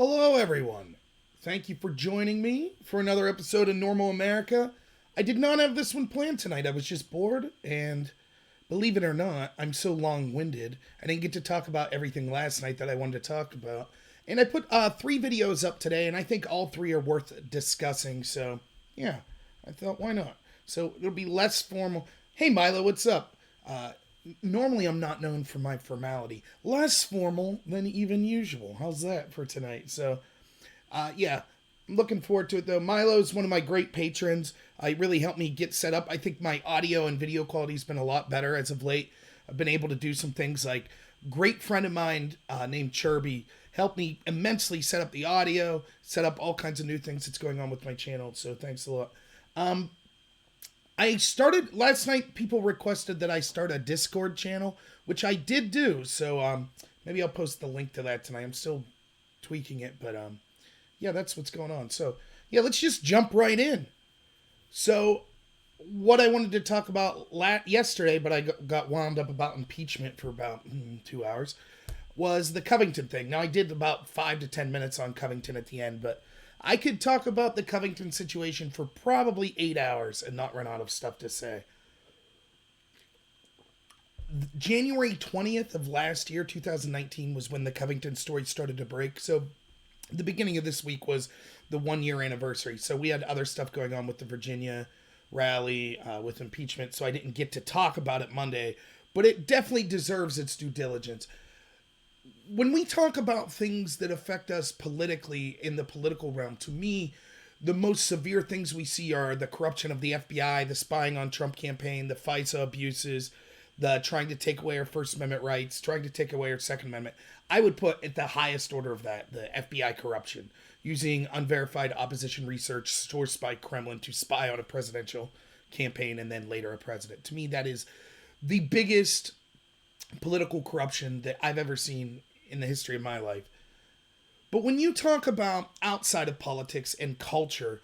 Hello, everyone. Thank you for joining me for another episode of Normal America. I did not have this one planned tonight. I was just bored, and believe it or not, I'm so long-winded. I didn't get to talk about everything last night that I wanted to talk about. And I put 3 videos up today, and I think all 3 are worth discussing. So, yeah, I thought, why not? So it'll be less formal. Hey, Milo, what's up? Normally, I'm not known for my formality. Less formal than even usual. How's that for tonight? So, yeah, I'm looking forward to it, though. Milo's one of my great patrons. He really helped me get set up. I think my audio and video quality has been a lot better as of late. I've been able to do some things like great friend of mine named Chirby helped me immensely set up the audio, set up all kinds of new things that's going on with my channel. So thanks a lot. I started last night. People requested that I start a Discord channel, which I did do. So maybe I'll post the link to that tonight. I'm still tweaking it, but yeah, that's what's going on. So yeah, let's just jump right in. So what I wanted to talk about yesterday, but I got wound up about impeachment for about 2 hours, was the Covington thing. Now I did about 5 to 10 minutes on Covington at the end, but I could talk about the Covington situation for probably 8 hours and not run out of stuff to say. January 20th of last year, 2019, was when the Covington story started to break. So the beginning of this week was the 1-year anniversary. So we had other stuff going on with the Virginia rally, with impeachment. So I didn't get to talk about it Monday, but it definitely deserves its due diligence. When we talk about things that affect us politically in the political realm, to me, the most severe things we see are the corruption of the FBI, the spying on Trump campaign, the FISA abuses, the trying to take away our First Amendment rights, trying to take away our Second Amendment. I would put at the highest order of that, the FBI corruption, using unverified opposition research sourced by Kremlin to spy on a presidential campaign and then later a president. To me, that is the biggest political corruption that I've ever seen in the history of my life. But when you talk about outside of politics and culture,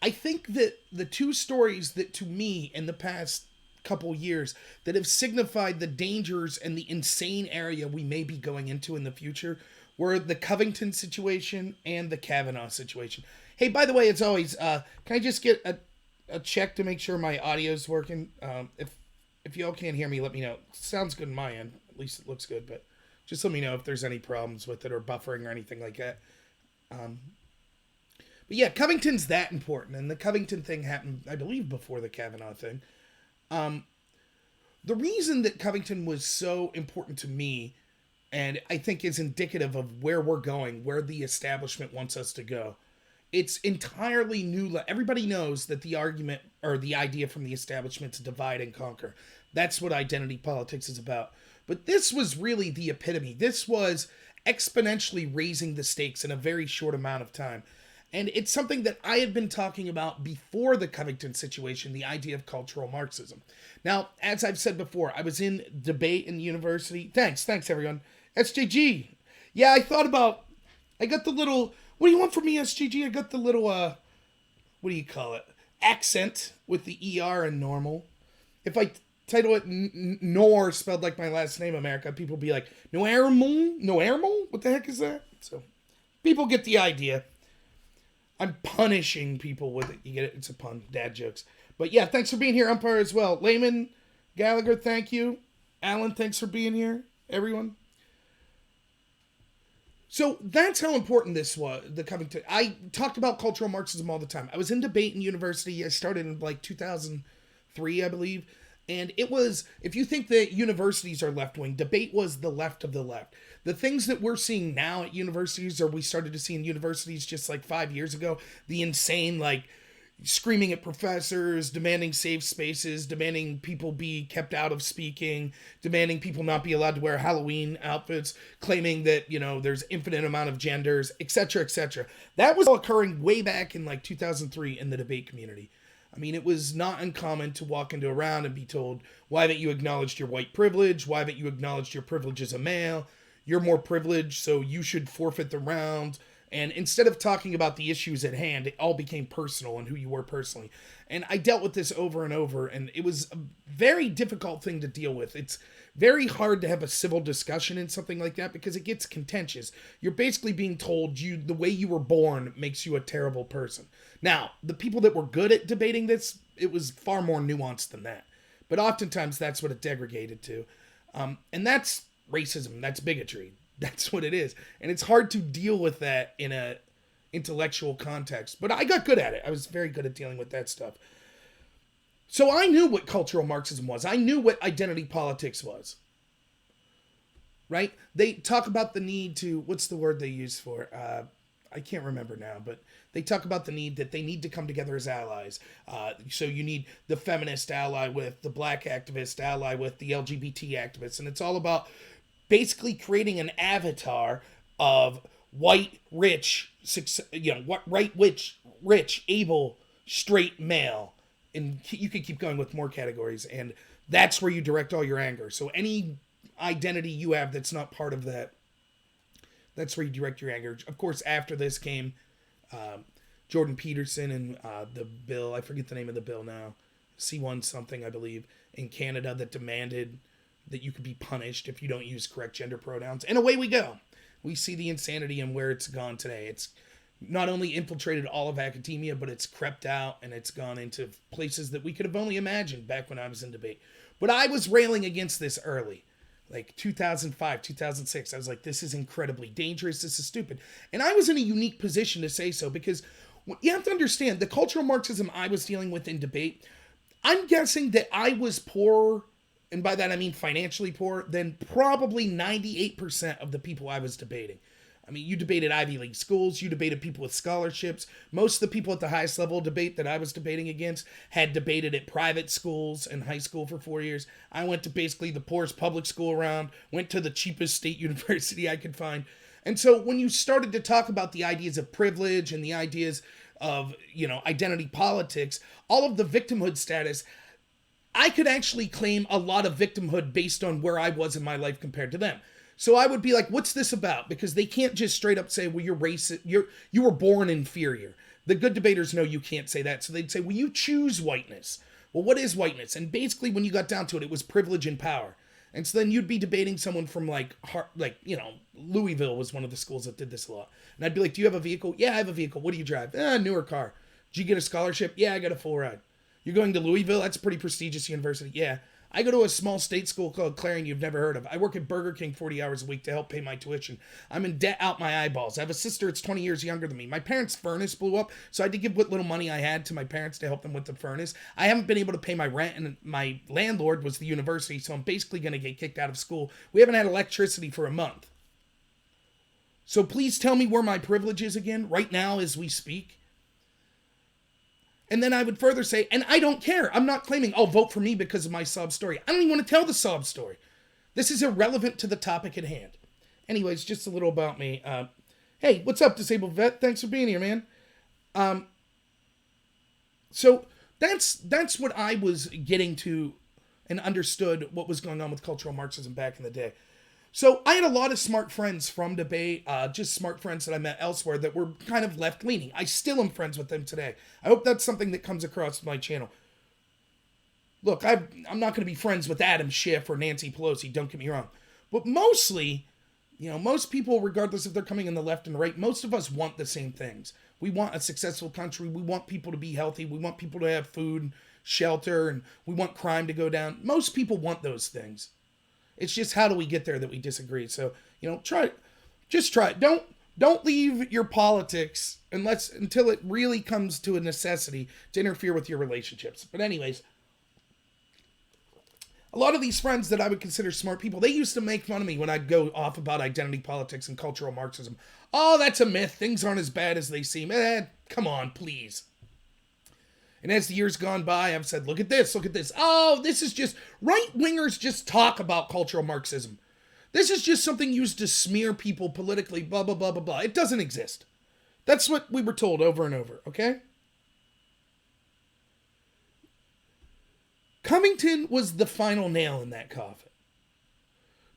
I think that the 2 stories that to me in the past couple years that have signified the dangers and the insane area we may be going into in the future were the Covington situation and the Kavanaugh situation. Hey, by the way, as always, can I just get a check to make sure my audio's working? If y'all can't hear me, let me know. Sounds good on my end. At least it looks good, but just let me know if there's any problems with it or buffering or anything like that. But yeah, Covington's that important. And the Covington thing happened, I believe, before the Kavanaugh thing. The reason that Covington was so important to me, and I think is indicative of where we're going, where the establishment wants us to go, it's entirely new. Everybody knows that the argument or the idea from the establishment to divide and conquer. That's what identity politics is about. But this was really the epitome. This was exponentially raising the stakes in a very short amount of time. And it's something that I had been talking about before the Covington situation, the idea of cultural Marxism. Now, as I've said before, I was in debate in university. Thanks everyone. SJG. Yeah, I got the little, what do you want from me, SJG? I got the little, what do you call it? Accent with the ER and normal. If I title it Nor spelled like my last name, America, people be like, Noermal? What the heck is that? So, people get the idea. I'm punishing people with it. You get it? It's a pun. Dad jokes. But yeah, thanks for being here, Umpire, as well. Layman, Gallagher, thank you. Alan, thanks for being here. Everyone. So that's how important this was, the Covington. I talked about cultural Marxism all the time. I was in debate in university. I started in like 2003, I believe. And it was, if you think that universities are left-wing, debate was the left of the left. The things that we're seeing now at universities, or we started to see in universities just like 5 years ago, the insane, like, screaming at professors, demanding safe spaces, demanding people be kept out of speaking, demanding people not be allowed to wear Halloween outfits, claiming that, there's infinite amount of genders, etc., etc. That was all occurring way back in like 2003 in the debate community. I mean, it was not uncommon to walk into a round and be told, why haven't you acknowledged your white privilege? Why haven't you acknowledged your privilege as a male? You're more privileged, so you should forfeit the round. And instead of talking about the issues at hand, it all became personal and who you were personally. And I dealt with this over and over, and it was a very difficult thing to deal with. It's very hard to have a civil discussion in something like that because it gets contentious. You're basically being told the way you were born makes you a terrible person. Now, the people that were good at debating this, it was far more nuanced than that. But oftentimes that's what it degraded to. And that's racism, that's bigotry. That's what it is. And it's hard to deal with that in a intellectual context. But I got good at it. I was very good at dealing with that stuff. So I knew what cultural Marxism was. I knew what identity politics was. Right? They talk about the need to, what's the word they use for? I can't remember now, but they talk about the need that they need to come together as allies. So you need the feminist ally with, the black activist ally with, the LGBT activists. And it's all about basically creating an avatar of white, rich, rich, able, straight male. And you could keep going with more categories. And that's where you direct all your anger. So any identity you have that's not part of that, that's where you direct your anger. Of course, after this came Jordan Peterson and the bill, I forget the name of the bill now, C1 something, I believe, in Canada that demanded that you could be punished if you don't use correct gender pronouns. And away we go. We see the insanity and where it's gone today. It's not only infiltrated all of academia, but it's crept out and it's gone into places that we could have only imagined back when I was in debate. But I was railing against this early. Like 2005, 2006, I was like, this is incredibly dangerous. This is stupid. And I was in a unique position to say so because you have to understand the cultural Marxism I was dealing with in debate. I'm guessing that I was poorer, and by that I mean financially poor, than probably 98% of the people I was debating. I mean, you debated Ivy League schools, you debated people with scholarships. Most of the people at the highest level debate that I was debating against had debated at private schools and high school for 4 years. I went to basically the poorest public school around, went to the cheapest state university I could find. And so when you started to talk about the ideas of privilege and the ideas of, identity politics, all of the victimhood status, I could actually claim a lot of victimhood based on where I was in my life compared to them. So I would be like, what's this about? Because they can't just straight up say, well, you're racist, you were born inferior. The good debaters know you can't say that. So they'd say, well, you choose whiteness. Well, what is whiteness? And basically when you got down to it, it was privilege and power. And so then you'd be debating someone from Louisville was one of the schools that did this a lot. And I'd be like, do you have a vehicle? Yeah, I have a vehicle. What do you drive? Newer car. Did you get a scholarship? Yeah, I got a full ride. You're going to Louisville? That's a pretty prestigious university. Yeah. I go to a small state school called Clarion you've never heard of. I work at Burger King 40 hours a week to help pay my tuition. I'm in debt out my eyeballs. I have a sister that's 20 years younger than me. My parents' furnace blew up, so I had to give what little money I had to my parents to help them with the furnace. I haven't been able to pay my rent, and my landlord was the university, so I'm basically going to get kicked out of school. We haven't had electricity for a month. So please tell me where my privilege is again, right now as we speak. And then I would further say, and I don't care. I'm not claiming, vote for me because of my sob story. I don't even want to tell the sob story. This is irrelevant to the topic at hand. Anyways, just a little about me. Hey, what's up, disabled vet? Thanks for being here, man. So that's what I was getting to and understood what was going on with cultural Marxism back in the day. So I had a lot of smart friends from debate, just smart friends that I met elsewhere that were kind of left-leaning. I still am friends with them today. I hope that's something that comes across my channel. Look, I'm not going to be friends with Adam Schiff or Nancy Pelosi, don't get me wrong. But mostly, most people, regardless if they're coming in the left and the right, most of us want the same things. We want a successful country. We want people to be healthy. We want people to have food, shelter, and we want crime to go down. Most people want those things. It's just how do we get there that we disagree. So, try it. Just try it. Don't leave your politics until it really comes to a necessity to interfere with your relationships. But anyways, a lot of these friends that I would consider smart people, they used to make fun of me when I'd go off about identity politics and cultural Marxism. Oh, that's a myth. Things aren't as bad as they seem. Come on, please. And as the years gone by, I've said, look at this, look at this. Oh, this is just, right-wingers just talk about cultural Marxism. This is just something used to smear people politically, blah, blah, blah, blah, blah. It doesn't exist. That's what we were told over and over, okay? Covington was the final nail in that coffin.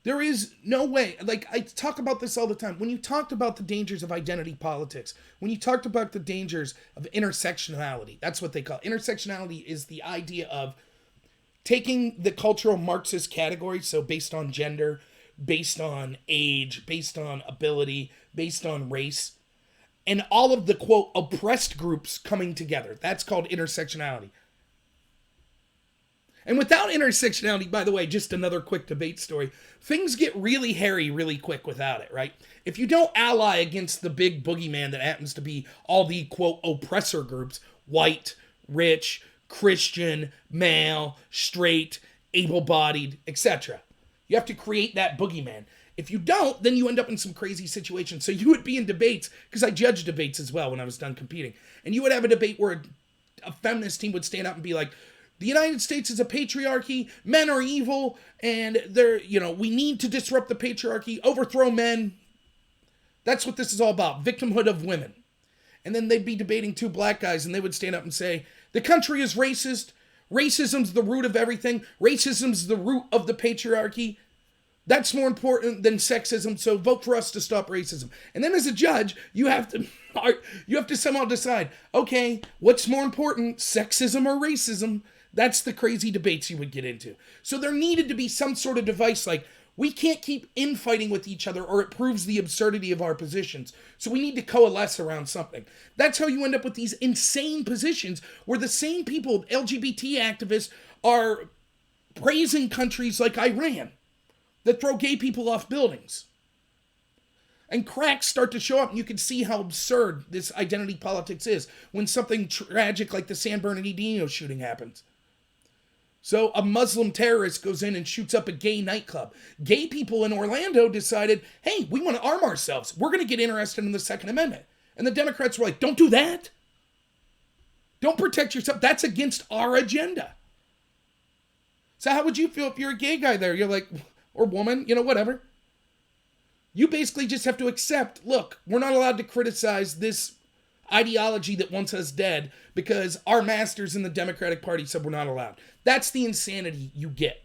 There is no way. Like, I talk about this all the time. When you talked about the dangers of identity politics, when you talked about the dangers of intersectionality, that's what they call it. Intersectionality is the idea of taking the cultural Marxist categories, so based on gender, based on age, based on ability, based on race, and all of the, quote, oppressed groups coming together. That's called intersectionality. And without intersectionality, by the way, just another quick debate story, things get really hairy really quick without it, right? If you don't ally against the big boogeyman that happens to be all the, quote, oppressor groups, white, rich, Christian, male, straight, able-bodied, etc. You have to create that boogeyman. If you don't, then you end up in some crazy situations. So you would be in debates, because I judged debates as well when I was done competing, and you would have a debate where a feminist team would stand up and be like, the United States is a patriarchy, men are evil, and we need to disrupt the patriarchy, overthrow men. That's what this is all about, victimhood of women. And then they'd be debating two black guys, and they would stand up and say, the country is racist, racism's the root of everything, racism's the root of the patriarchy, that's more important than sexism, so vote for us to stop racism. And then as a judge, you have to somehow decide, okay, what's more important, sexism or racism? That's the crazy debates you would get into. So there needed to be some sort of device like, we can't keep infighting with each other or it proves the absurdity of our positions. So we need to coalesce around something. That's how you end up with these insane positions where the same people, LGBT activists, are praising countries like Iran that throw gay people off buildings. And cracks start to show up, and you can see how absurd this identity politics is when something tragic like the San Bernardino shooting happens. So a Muslim terrorist goes in and shoots up a gay nightclub. Gay people in Orlando decided, hey, we want to arm ourselves. We're going to get interested in the Second Amendment. And the Democrats were like, don't do that. Don't protect yourself. That's against our agenda. So how would you feel if you're a gay guy there? You're like, or woman, whatever. You basically just have to accept, look, we're not allowed to criticize this ideology that wants us dead because our masters in the Democratic Party said we're not allowed. That's the insanity you get.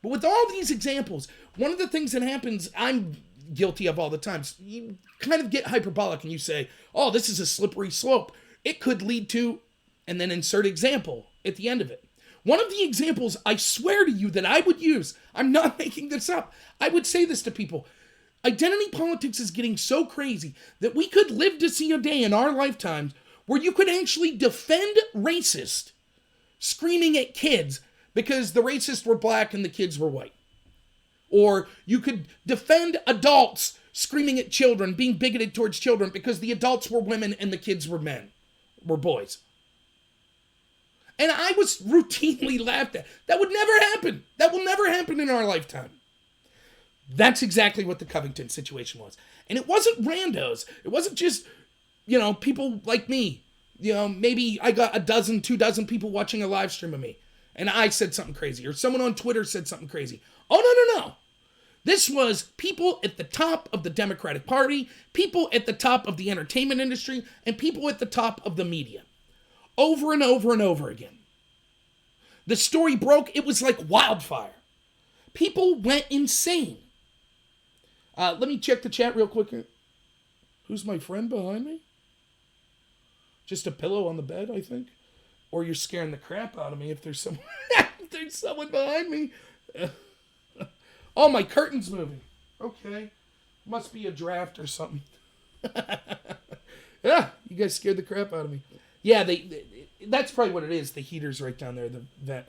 But with all these examples, one of the things that happens, I'm guilty of all the time, you kind of get hyperbolic and you say, oh, this is a slippery slope. It could lead to, and then insert example at the end of it. One of the examples I swear to you that I would use, I'm not making this up, I would say this to people. Identity politics is getting so crazy that we could live to see a day in our lifetimes where you could actually defend racist screaming at kids because the racists were black and the kids were white. Or you could defend adults screaming at children, being bigoted towards children because the adults were women and the kids were men, were boys. And I was routinely laughed at. That would never happen. That will never happen in our lifetime. That's exactly what the Covington situation was. And it wasn't randos. It wasn't just, people like me. Maybe I got 2 dozen people watching a live stream of me. And I said something crazy. Or someone on Twitter said something crazy. Oh, no. This was people at the top of the Democratic Party, people at the top of the entertainment industry, and people at the top of the media. Over and over and over again. The story broke. It was like wildfire. People went insane. Let me check the chat real quick. Who's my friend behind me? Just a pillow on the bed, I think. Or you're scaring the crap out of me if there's someone, if there's someone behind me. Oh, my curtain's moving. Okay. Must be a draft or something. Yeah, you guys scared the crap out of me. Yeah, that's probably what it is. The heater's right down there, the vent.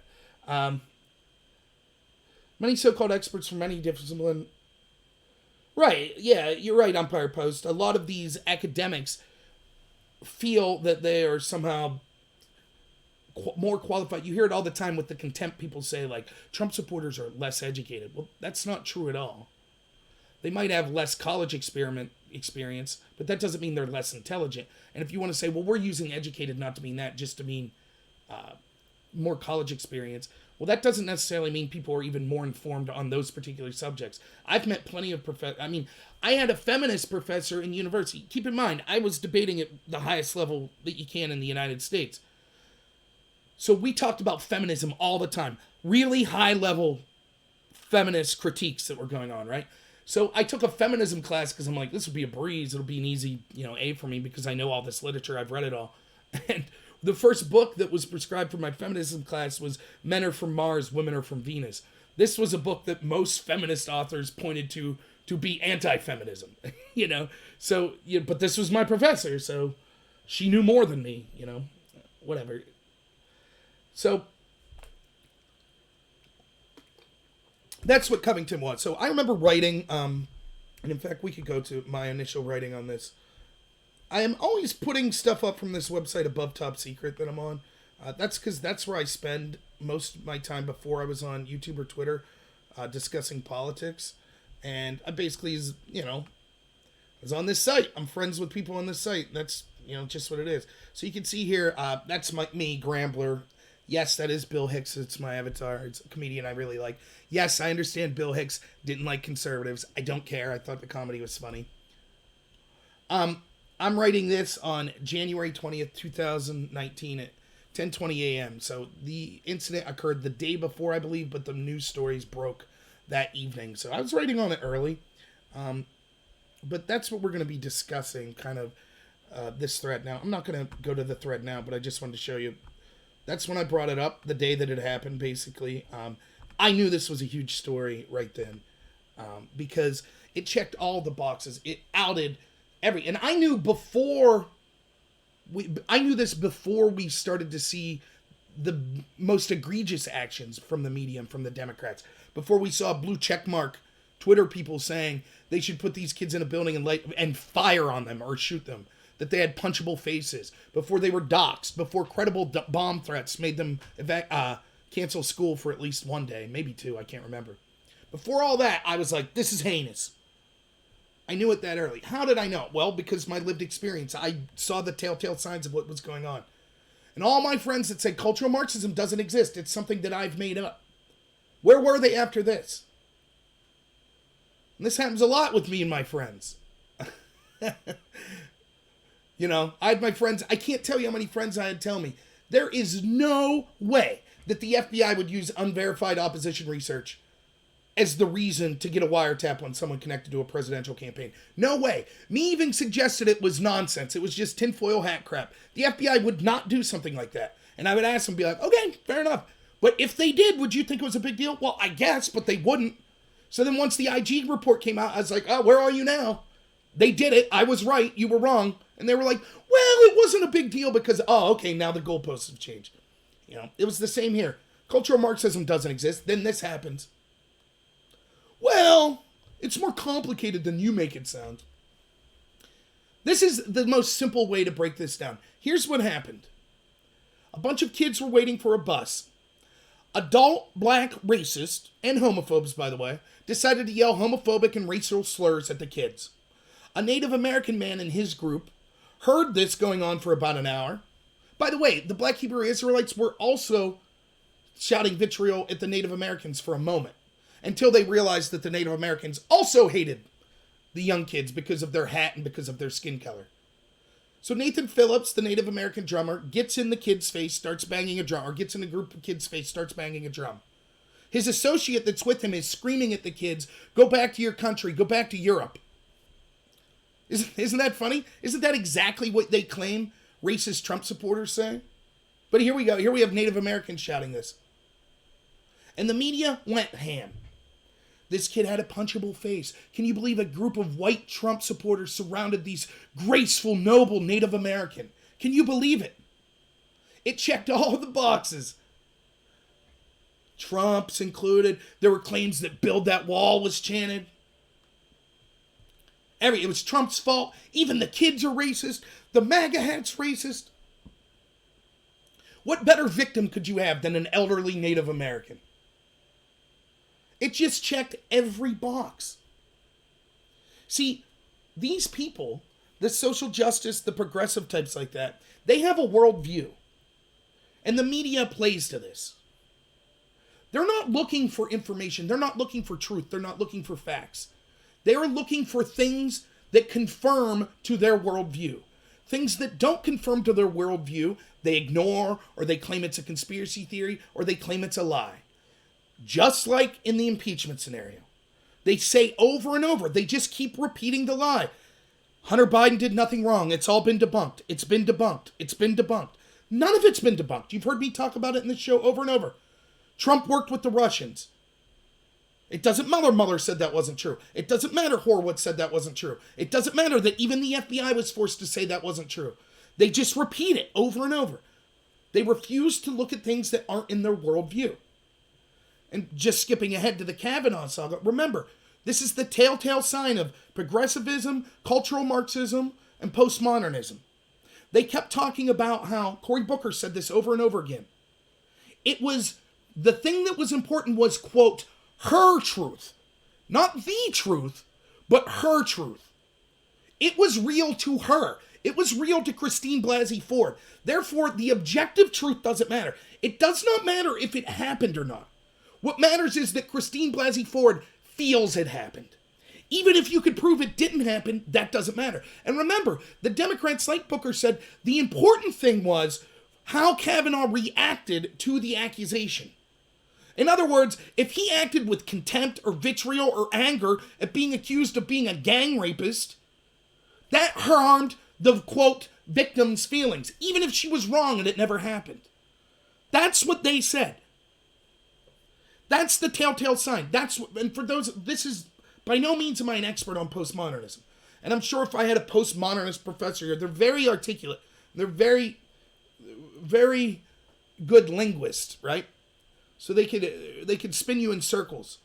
Many so-called experts from many disciplines. Right, yeah, you're right, Umpire Post. A lot of these academics feel that they are somehow more qualified. You hear it all the time with the contempt people say, like, Trump supporters are less educated. Well, that's not true at all. They might have less college experience, but that doesn't mean they're less intelligent. And if you want to say, well, we're using educated not to mean that, just to mean more college experience, well, that doesn't necessarily mean people are even more informed on those particular subjects. I've met plenty of I had a feminist professor in university. Keep in mind, I was debating at the highest level that you can in the United States. So we talked about feminism all the time. Really high level feminist critiques that were going on, right? So I took a feminism class because I'm like, this would be a breeze. It'll be an easy, A for me because I know all this literature. I've read it all. And the first book that was prescribed for my feminism class was Men Are From Mars, Women Are From Venus. This was a book that most feminist authors pointed to be anti-feminism, So, but this was my professor, so she knew more than me, whatever. So that's what Covington was. So I remember writing, and in fact, we could go to my initial writing on this. I am always putting stuff up from this website Above Top Secret that I'm on. That's because that's where I spend most of my time before I was on YouTube or Twitter discussing politics. And I basically, was on this site. I'm friends with people on this site. That's, just what it is. So you can see here, that's me, Grambler. Yes, that is Bill Hicks. It's my avatar. It's a comedian I really like. Yes, I understand Bill Hicks didn't like conservatives. I don't care. I thought the comedy was funny. I'm writing this on January 20th, 2019 at 10:20 a.m. So the incident occurred the day before, I believe, but the news stories broke that evening. So I was writing on it early. But that's what we're going to be discussing, kind of this thread. Now, I'm not going to go to the thread now, but I just wanted to show you. That's when I brought it up, the day that it happened, basically. I knew this was a huge story right then because it checked all the boxes. It outed and I knew this before we started to see the most egregious actions from the media and from the Democrats. Before we saw blue checkmark Twitter people saying they should put these kids in a building and fire on them or shoot them. That they had punchable faces. Before they were doxxed. Before credible bomb threats made them cancel school for at least one day. Maybe two, I can't remember. Before all that, I was like, this is heinous. I knew it that early. How did I know? Well, because my lived experience. I saw the telltale signs of what was going on. And all my friends that say cultural Marxism doesn't exist. It's something that I've made up. Where were they after this? And this happens a lot with me and my friends. I had my friends, I can't tell you how many friends I had tell me, there is no way that the FBI would use unverified opposition research as the reason to get a wiretap on someone connected to a presidential campaign. No way. Me even suggested it was nonsense. It was just tinfoil hat crap. The FBI would not do something like that. And I would ask them, be like, okay, fair enough. But if they did, would you think it was a big deal? Well, I guess, but they wouldn't. So then once the IG report came out, I was like, oh, where are you now? They did it. I was right. You were wrong. And they were like, well, it wasn't a big deal because, okay, now the goalposts have changed. It was the same here. Cultural Marxism doesn't exist. Then this happens. Well, it's more complicated than you make it sound. This is the most simple way to break this down. Here's what happened. A bunch of kids were waiting for a bus. Adult black racists, and homophobes, by the way, decided to yell homophobic and racial slurs at the kids. A Native American man in his group heard this going on for about an hour. By the way, the Black Hebrew Israelites were also shouting vitriol at the Native Americans for a moment, until they realized that the Native Americans also hated the young kids because of their hat and because of their skin color. So Nathan Phillips, the Native American drummer, gets in the kid's face, starts banging a drum, or gets in a group of kids' face, starts banging a drum. His associate that's with him is screaming at the kids, go back to your country, go back to Europe. Isn't that funny? Isn't that exactly what they claim racist Trump supporters say? But here we go. Here we have Native Americans shouting this. And the media went ham. This kid had a punchable face. Can you believe a group of white Trump supporters surrounded these graceful, noble Native American? Can you believe it? It checked all the boxes. Trump's included. There were claims that build that wall was chanted. It was Trump's fault. Even the kids are racist. The MAGA hat's racist. What better victim could you have than an elderly Native American? It just checked every box. See, these people, the social justice, the progressive types like that, they have a worldview. And the media plays to this. They're not looking for information. They're not looking for truth. They're not looking for facts. They are looking for things that confirm to their worldview. Things that don't confirm to their worldview, they ignore, or they claim it's a conspiracy theory, or they claim it's a lie. just like in the impeachment scenario. They say over and over, they just keep repeating the lie. Hunter Biden did nothing wrong. It's all been debunked. It's been debunked. It's been debunked. None of it's been debunked. You've heard me talk about it in this show over and over. Trump worked with the Russians. It doesn't matter Mueller said that wasn't true. It doesn't matter Horowitz said that wasn't true. It doesn't matter that even the FBI was forced to say that wasn't true. They just repeat it over and over. They refuse to look at things that aren't in their worldview. And just skipping ahead to the Kavanaugh saga, remember, this is the telltale sign of progressivism, cultural Marxism, and postmodernism. They kept talking about how, Cory Booker said this over and over again. It was, the thing that was important was, quote, her truth. Not the truth, but her truth. It was real to her. It was real to Christine Blasey Ford. Therefore, the objective truth doesn't matter. It does not matter if it happened or not. What matters is that Christine Blasey Ford feels it happened. Even if you could prove it didn't happen, that doesn't matter. And remember, the Democrats, like Booker said, the important thing was how Kavanaugh reacted to the accusation. In other words, if he acted with contempt or vitriol or anger at being accused of being a gang rapist, that harmed the, quote, victim's feelings, even if she was wrong and it never happened. That's what they said. That's the telltale sign. And for those, this is, by no means am I an expert on postmodernism. And I'm sure if I had a postmodernist professor here, they're very articulate. They're very, very good linguists, right? So they could spin you in circles.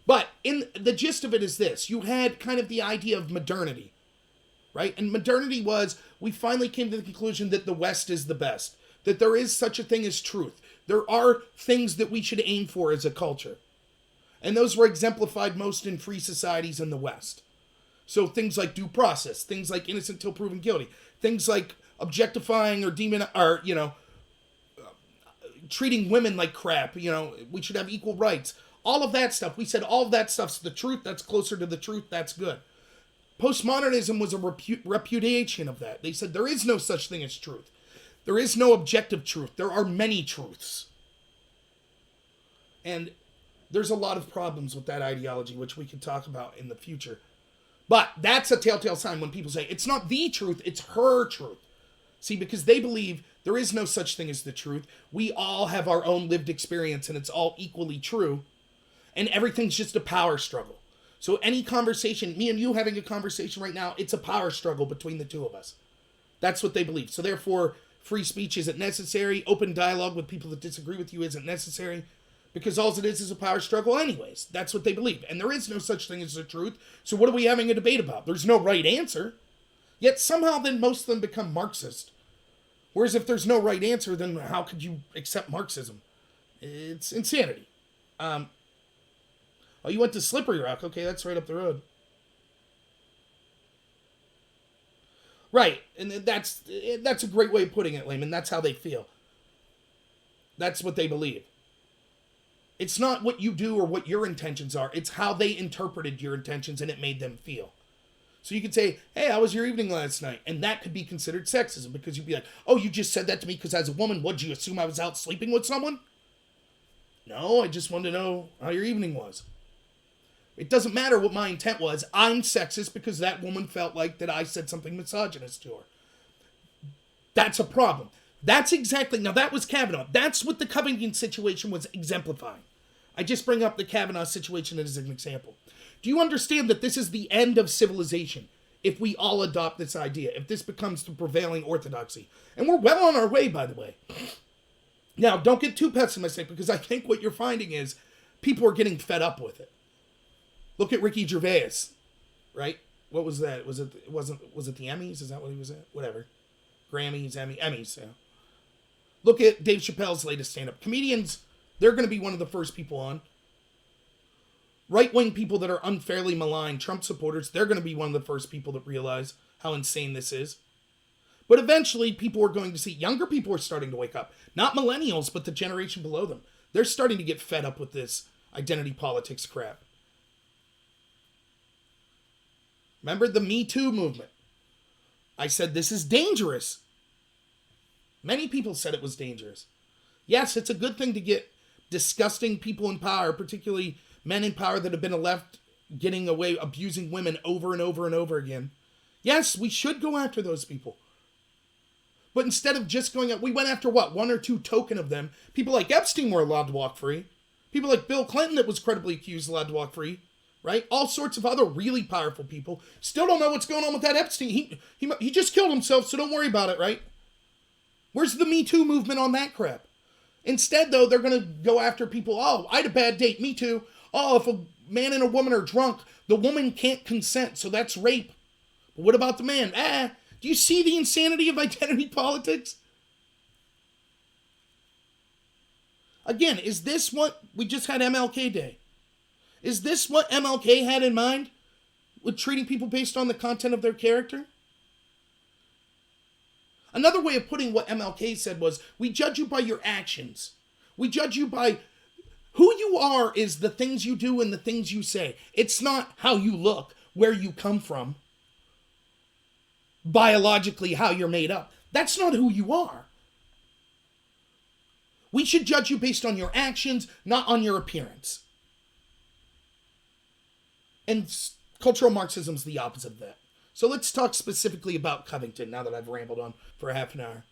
But in the gist of it is this. You had kind of the idea of modernity, right? And modernity was, we finally came to the conclusion that the West is the best. That there is such a thing as truth. There are things that we should aim for as a culture. And those were exemplified most in free societies in the West. So things like due process, things like innocent till proven guilty, things like objectifying or treating women like crap, we should have equal rights. All of that stuff. We said all of that stuff's the truth, that's closer to the truth, that's good. Postmodernism was a repudiation of that. They said there is no such thing as truth. There is no objective truth. There are many truths. And there's a lot of problems with that ideology, which we can talk about in the future. But that's a telltale sign when people say, it's not the truth, it's her truth. See, because they believe there is no such thing as the truth. We all have our own lived experience, and it's all equally true. And everything's just a power struggle. So any conversation, me and you having a conversation right now, it's a power struggle between the two of us. That's what they believe. So therefore, free speech isn't necessary. Open dialogue with people that disagree with you isn't necessary. Because all it is a power struggle anyways. That's what they believe. And there is no such thing as the truth. So what are we having a debate about? There's no right answer. Yet somehow then most of them become Marxist. Whereas if there's no right answer, then how could you accept Marxism? It's insanity. Oh, you went to Slippery Rock. Okay, that's right up the road. Right, and that's a great way of putting it, Layman. That's how they feel. That's what they believe. It's not what you do or what your intentions are. It's how they interpreted your intentions and it made them feel. So you could say, hey, how was your evening last night? And that could be considered sexism because you'd be like, oh, you just said that to me because as a woman, what'd you assume I was out sleeping with someone? No, I just wanted to know how your evening was. It doesn't matter what my intent was. I'm sexist because that woman felt like that I said something misogynist to her. That's a problem. That's exactly, now that was Kavanaugh. That's what the Covington situation was exemplifying. I just bring up the Kavanaugh situation as an example. Do you understand that this is the end of civilization if we all adopt this idea, if this becomes the prevailing orthodoxy? And we're well on our way, by the way. Now, don't get too pessimistic because I think what you're finding is people are getting fed up with it. Look at Ricky Gervais, right? What was that? Was it the Emmys? Is that what he was at? Whatever. Grammys, Emmys, yeah. Look at Dave Chappelle's latest stand-up. Comedians, they're going to be one of the first people on. Right-wing people that are unfairly maligned, Trump supporters, they're going to be one of the first people that realize how insane this is. But eventually, people are going to see, younger people are starting to wake up. Not millennials, but the generation below them. They're starting to get fed up with this identity politics crap. Remember the Me Too movement? I said this is dangerous. Many people said it was dangerous. Yes, it's a good thing to get disgusting people in power, particularly men in power that have been left getting away, abusing women over and over and over again. Yes, we should go after those people. But instead of just going up, we went after what? 1 or 2 token of them. People like Epstein were allowed to walk free. People like Bill Clinton that was credibly accused allowed to walk free. Right? All sorts of other really powerful people. Still don't know what's going on with that Epstein. He just killed himself, so don't worry about it, right? Where's the Me Too movement on that crap? Instead, though, they're going to go after people. Oh, I had a bad date. Me too. Oh, if a man and a woman are drunk, the woman can't consent, so that's rape. But what about the man? Do you see the insanity of identity politics? Again, is this what we just had MLK Day? Is this what MLK had in mind with treating people based on the content of their character? Another way of putting what MLK said was, we judge you by your actions. We judge you by who you are is the things you do and the things you say. It's not how you look, where you come from, biologically how you're made up. That's not who you are. We should judge you based on your actions, not on your appearance. And cultural Marxism is the opposite of that. So let's talk specifically about Covington now that I've rambled on for half an hour.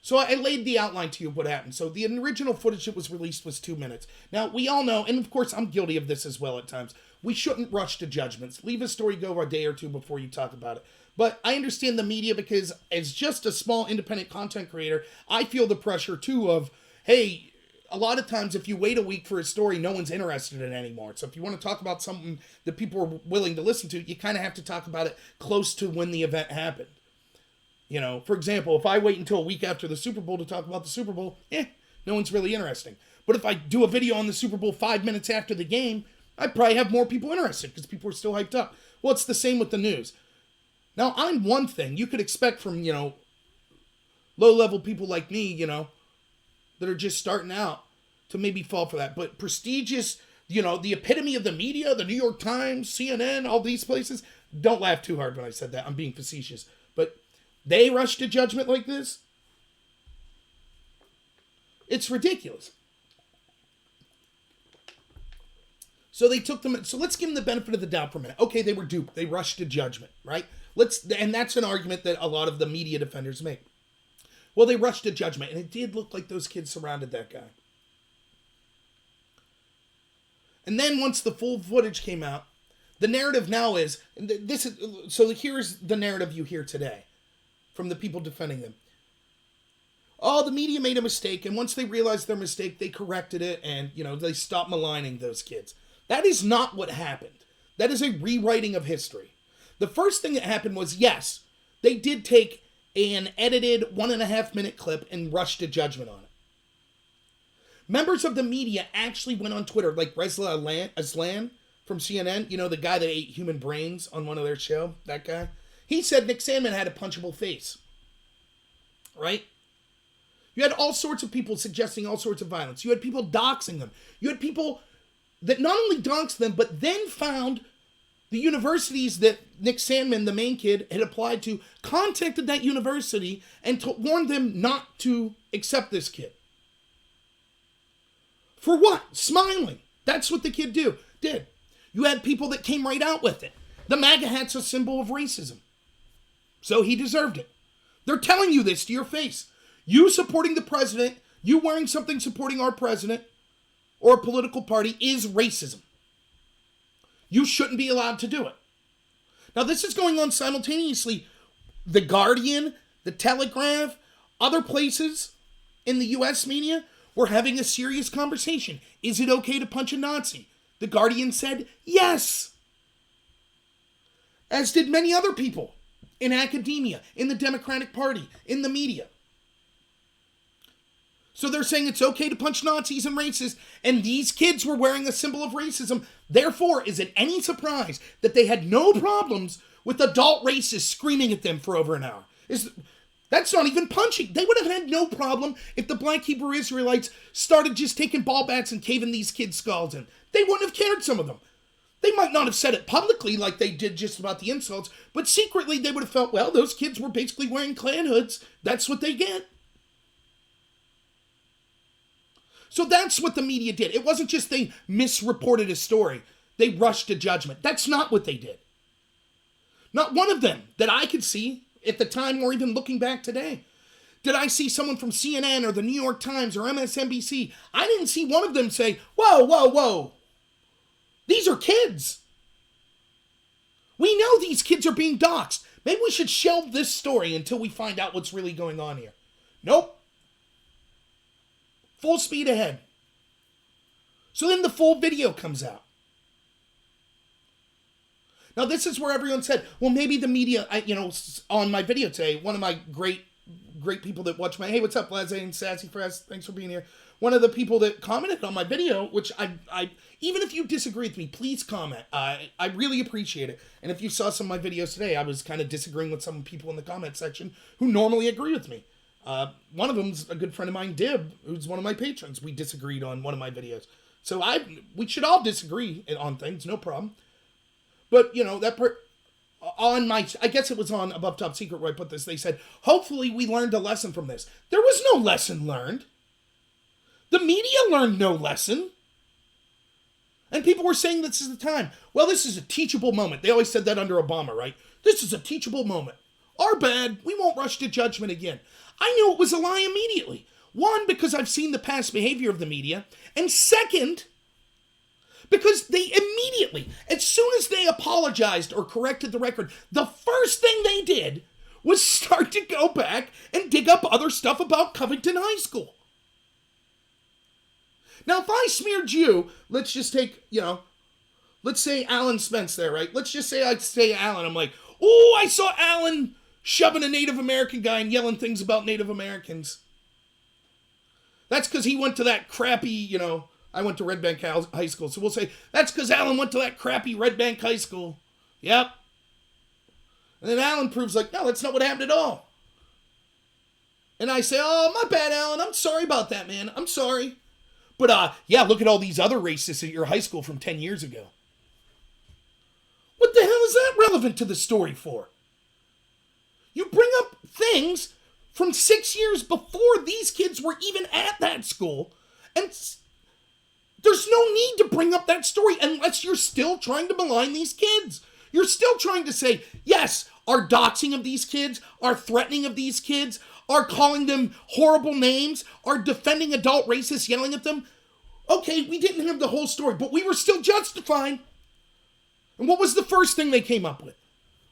So I laid the outline to you of what happened. So the original footage that was released was 2 minutes. Now, we all know, and of course I'm guilty of this as well at times, we shouldn't rush to judgments. Leave a story go a day or two before you talk about it. But I understand the media because as just a small independent content creator, I feel the pressure too of, hey, a lot of times if you wait a week for a story, no one's interested in it anymore. So if you want to talk about something that people are willing to listen to, you kind of have to talk about it close to when the event happened. You know, for example, if I wait until a week after the Super Bowl to talk about the Super Bowl, no one's really interesting. But if I do a video on the Super Bowl 5 minutes after the game, I'd probably have more people interested because people are still hyped up. Well, it's the same with the news. Now, I'm one thing you could expect from, low-level people like me, that are just starting out to maybe fall for that. But prestigious, the epitome of the media, the New York Times, CNN, all these places, don't laugh too hard when I said that. I'm being facetious. But they rush to judgment like this? It's ridiculous. So they took them, so let's give them the benefit of the doubt for a minute. Okay, they were duped. They rushed to judgment, right? And that's an argument that a lot of the media defenders make. Well, they rushed to judgment, and it did look like those kids surrounded that guy. And then once the full footage came out, the narrative now is, so here's the narrative you hear today from the people defending them. Oh, the media made a mistake, and once they realized their mistake, they corrected it, and, they stopped maligning those kids. That is not what happened. That is a rewriting of history. The first thing that happened was, yes, they did take an edited 1.5-minute clip and rushed to judgment on it. Members of the media actually went on Twitter, like Reza Aslan from CNN, the guy that ate human brains on one of their show, that guy. He said Nick Sandmann had a punchable face. Right? You had all sorts of people suggesting all sorts of violence. You had people doxing them. You had people that not only doxed them, but then found the universities that Nick Sandmann, the main kid, had applied to, contacted that university and warned them not to accept this kid. For what? Smiling. That's what the kid did. You had people that came right out with it. The MAGA hat's a symbol of racism. So he deserved it. They're telling you this to your face. You supporting the president, you wearing something supporting our president or a political party is racism. You shouldn't be allowed to do it. Now, this is going on simultaneously. The Guardian, the Telegraph, other places in the U.S. media were having a serious conversation. Is it okay to punch a Nazi? The Guardian said yes. As did many other people in academia, in the Democratic Party, in the media. So they're saying it's okay to punch Nazis and racists, and these kids were wearing a symbol of racism. Therefore, is it any surprise that they had no problems with adult racists screaming at them for over an hour? That's not even punching. They would have had no problem if the Black Hebrew Israelites started just taking ball bats and caving these kids' skulls in. They wouldn't have cared, some of them. They might not have said it publicly like they did just about the insults, but secretly they would have felt, well, those kids were basically wearing Klan hoods. That's what they get. So that's what the media did. It wasn't just they misreported a story. They rushed to judgment. That's not what they did. Not one of them that I could see at the time or even looking back today. Did I see someone from CNN or the New York Times or MSNBC? I didn't see one of them say, whoa, whoa, whoa. These are kids. We know these kids are being doxxed. Maybe we should shelve this story until we find out what's really going on here. Nope. Full speed ahead. So then the full video comes out. Now this is where everyone said, well, maybe the media, on my video today, one of my great people that watch my, hey, what's up, Blase and Sassy Fresh, thanks for being here. One of the people that commented on my video, which I even if you disagree with me, please comment. I really appreciate it. And if you saw some of my videos today, I was kind of disagreeing with some people in the comment section who normally agree with me. One of them's a good friend of mine, Dib, who's one of my patrons. We disagreed on one of my videos. So we should all disagree on things, no problem. But, I guess it was on Above Top Secret where I put this, they said, hopefully we learned a lesson from this. There was no lesson learned. The media learned no lesson. And people were saying this is the time. Well, this is a teachable moment. They always said that under Obama, right? This is a teachable moment. Our bad. We won't rush to judgment again. I knew it was a lie immediately. One, because I've seen the past behavior of the media. And second, because they immediately, as soon as they apologized or corrected the record, the first thing they did was start to go back and dig up other stuff about Covington High School. Now, if I smeared you, let's just take, let's say Alan Spence there, right? Let's just say I'd say Alan. I'm like, oh, I saw Alan shoving a Native American guy and yelling things about Native Americans. That's because he went to that crappy, I went to Red Bank High School. So we'll say, that's because Alan went to that crappy Red Bank High School. Yep. And then Alan proves like, no, that's not what happened at all. And I say, oh, my bad, Alan. I'm sorry about that, man. I'm sorry. But, look at all these other racists at your high school from 10 years ago. What the hell is that relevant to the story for? You bring up things from 6 years before these kids were even at that school, and there's no need to bring up that story unless you're still trying to malign these kids. You're still trying to say, yes, our doxing of these kids, our threatening of these kids, are calling them horrible names, are defending adult racists, yelling at them. Okay, we didn't have the whole story, but we were still justified. And what was the first thing they came up with?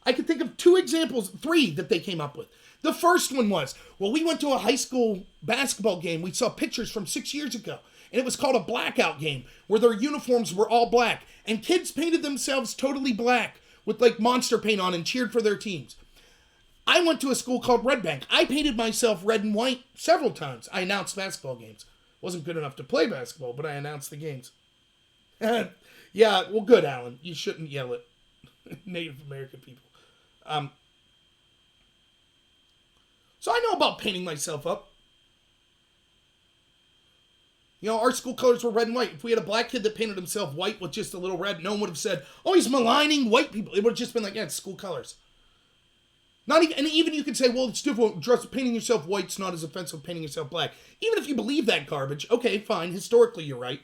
I could think of 3 that they came up with. The first one was, well, we went to a high school basketball game. We saw pictures from 6 years ago, and it was called a blackout game, where their uniforms were all black, and kids painted themselves totally black with like monster paint on and cheered for their teams. I went to a school called Red Bank. I painted myself red and white several times. I announced basketball games. Wasn't good enough to play basketball, but I announced the games. Yeah, well, good, Alan. You shouldn't yell at Native American people. So I know about painting myself up. Our school colors were red and white. If we had a black kid that painted himself white with just a little red, no one would have said, oh, he's maligning white people. It would have just been like, yeah, it's school colors. Even you could say, well, it's different. Just painting yourself white's not as offensive as painting yourself black. Even if you believe that garbage, okay, fine. Historically, you're right.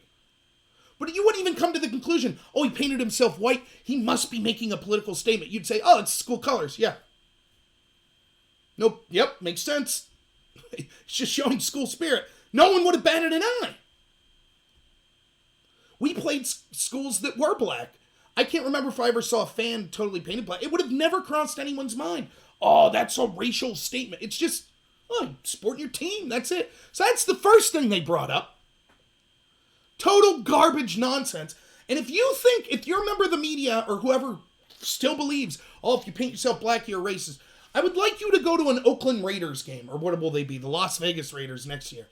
But you wouldn't even come to the conclusion, oh, he painted himself white. He must be making a political statement. You'd say, oh, it's school colors. Yeah. Nope. Yep. Makes sense. It's just showing school spirit. No one would have batted an eye. We played schools that were black. I can't remember if I ever saw a fan totally painted black. It would have never crossed anyone's mind. Oh, that's a racial statement. It's just, support your team. That's it. So that's the first thing they brought up. Total garbage nonsense. And if you're a member of the media or whoever still believes, if you paint yourself black, you're a racist, I would like you to go to an Oakland Raiders game, or what will they be? The Las Vegas Raiders next year.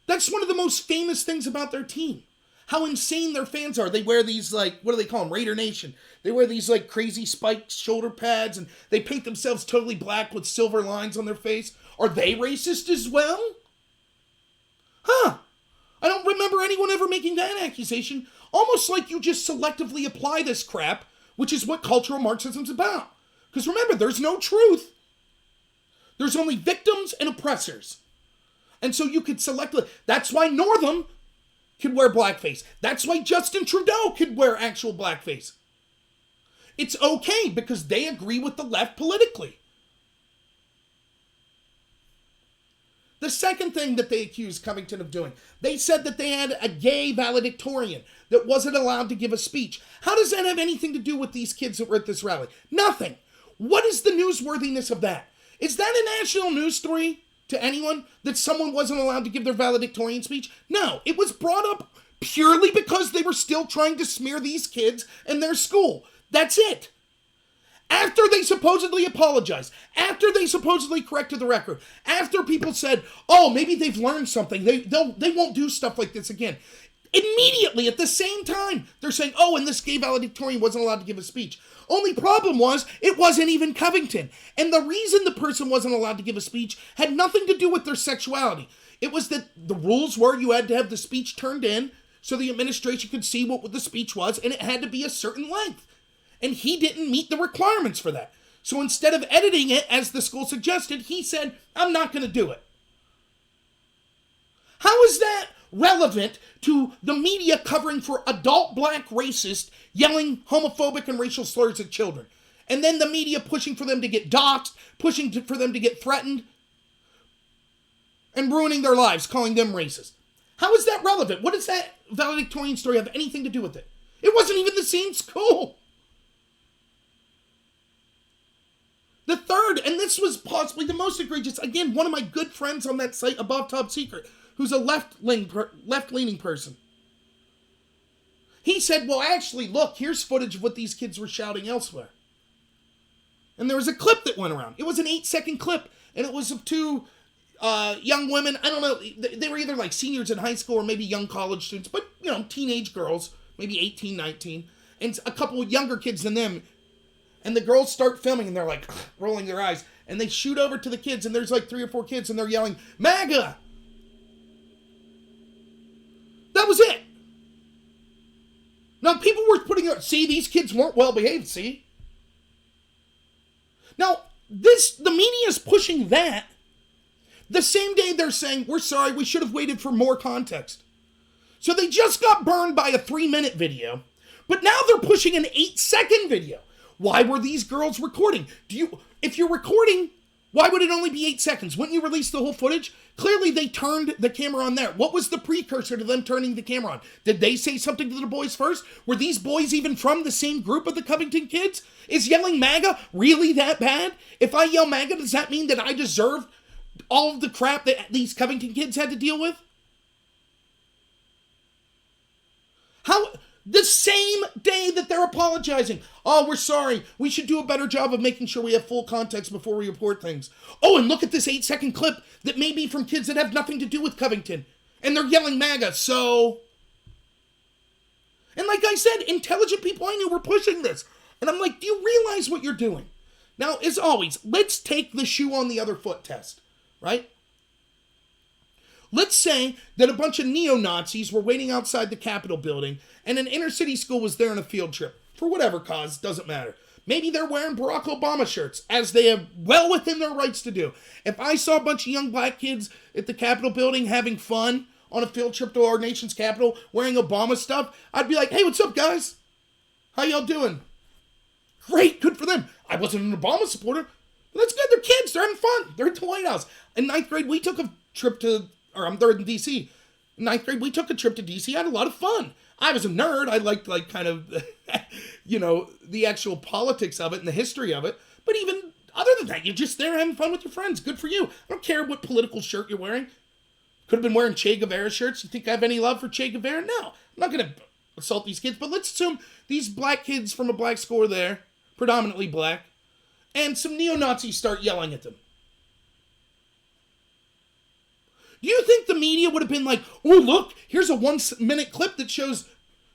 That's one of the most famous things about their team. How insane their fans are. They wear these, what do they call them? Raider Nation. They wear these, crazy spiked shoulder pads, and they paint themselves totally black with silver lines on their face. Are they racist as well? Huh. I don't remember anyone ever making that accusation. Almost like you just selectively apply this crap, which is what cultural Marxism's about. Because remember, there's no truth. There's only victims and oppressors. And so you could select, that's why Northam could wear blackface. That's why Justin Trudeau could wear actual blackface. It's okay because they agree with the left politically. The second thing that they accused Covington of doing, they said that they had a gay valedictorian that wasn't allowed to give a speech. How does that have anything to do with these kids that were at this rally? Nothing. What is the newsworthiness of that? Is that a national news story to anyone that someone wasn't allowed to give their valedictorian speech? No, it was brought up purely because they were still trying to smear these kids and their school. That's it. After they supposedly apologized, after they supposedly corrected the record, after people said, oh, maybe they've learned something, they won't do stuff like this again. Immediately, at the same time, they're saying, oh, and this gay valedictorian wasn't allowed to give a speech. Only problem was, it wasn't even Covington. And the reason the person wasn't allowed to give a speech had nothing to do with their sexuality. It was that the rules were you had to have the speech turned in so the administration could see what the speech was, and it had to be a certain length. And he didn't meet the requirements for that. So instead of editing it as the school suggested, he said, I'm not going to do it. How is that relevant to the media covering for adult black racists yelling homophobic and racial slurs at children? And then the media pushing for them to get doxxed, for them to get threatened, and ruining their lives, calling them racist. How is that relevant? What does that valedictorian story have anything to do with it? It wasn't even the same school. The third, and this was possibly the most egregious, again, one of my good friends on that site, Above Top Secret, who's a left-leaning person. He said, well, actually, look, here's footage of what these kids were shouting elsewhere. And there was a clip that went around. It was an 8-second clip, and it was of two young women. I don't know, they were either like seniors in high school or maybe young college students, but, you know, teenage girls, maybe 18, 19, and a couple of younger kids than them. And the girls start filming, and they're like rolling their eyes. And they shoot over to the kids, and there's like 3 or 4 kids, and they're yelling, MAGA! That was it. Now, people were putting out, see, these kids weren't well behaved, see? Now, the media is pushing that. The same day they're saying, we're sorry, we should have waited for more context. So they just got burned by a 3-minute video, but now they're pushing an 8-second video. Why were these girls recording? If you're recording, why would it only be 8 seconds? Wouldn't you release the whole footage? Clearly they turned the camera on there. What was the precursor to them turning the camera on? Did they say something to the boys first? Were these boys even from the same group of the Covington kids? Is yelling MAGA really that bad? If I yell MAGA, does that mean that I deserve all of the crap that these Covington kids had to deal with? The same day that they're apologizing. Oh, we're sorry. We should do a better job of making sure we have full context before we report things. Oh, and look at this 8-second clip that may be from kids that have nothing to do with Covington. And they're yelling MAGA, so... And like I said, intelligent people I knew were pushing this. And I'm like, do you realize what you're doing? Now, as always, let's take the shoe on the other foot test, right? Let's say that a bunch of neo-Nazis were waiting outside the Capitol building and an inner-city school was there on a field trip. For whatever cause, doesn't matter. Maybe they're wearing Barack Obama shirts, as they have well within their rights to do. If I saw a bunch of young black kids at the Capitol building having fun on a field trip to our nation's capital, wearing Obama stuff, I'd be like, hey, what's up, guys? How y'all doing? Great, good for them. I wasn't an Obama supporter, but that's good. They're kids. They're having fun. They're at the White House. In 9th grade, we took a trip they're in D.C. In 9th grade, we took a trip to D.C. I had a lot of fun. I was a nerd. I liked, kind of, the actual politics of it and the history of it. But even other than that, you're just there having fun with your friends. Good for you. I don't care what political shirt you're wearing. Could have been wearing Che Guevara shirts. You think I have any love for Che Guevara? No. I'm not going to assault these kids. But let's assume these black kids from a black school are there, predominantly black, and some neo-Nazis start yelling at them. Do you think the media would have been like, oh, look, here's a 1-minute clip that shows,